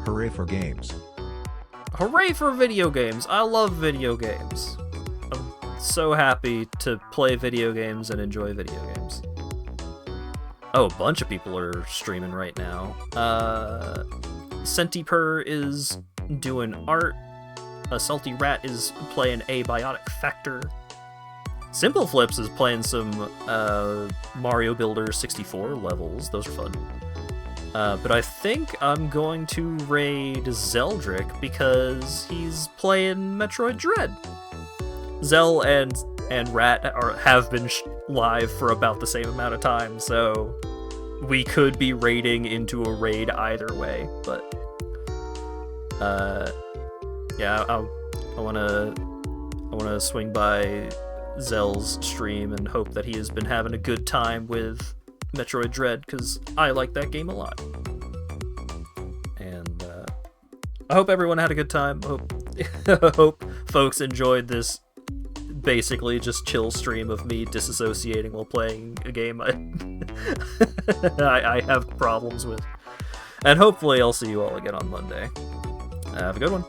Hooray for games. Hooray for video games! I love video games. I'm so happy to play video games and enjoy video games. Oh, a bunch of people are streaming right now. Centipur is doing art. A Salty Rat is playing Abiotic Factor. Simple Flips is playing some Mario Builder 64 levels. Those are fun. But I think I'm going to raid Zeldrick because he's playing Metroid Dread. Zell and Rat have been live for about the same amount of time, so we could be raiding into a raid either way. But yeah, I wanna swing by Zell's stream and hope that he has been having a good time with Metroid Dread, because I like that game a lot. And I hope everyone had a good time. Hope folks enjoyed this basically just chill stream of me disassociating while playing a game I have problems with. And hopefully I'll see you all again on Monday. Have a good one.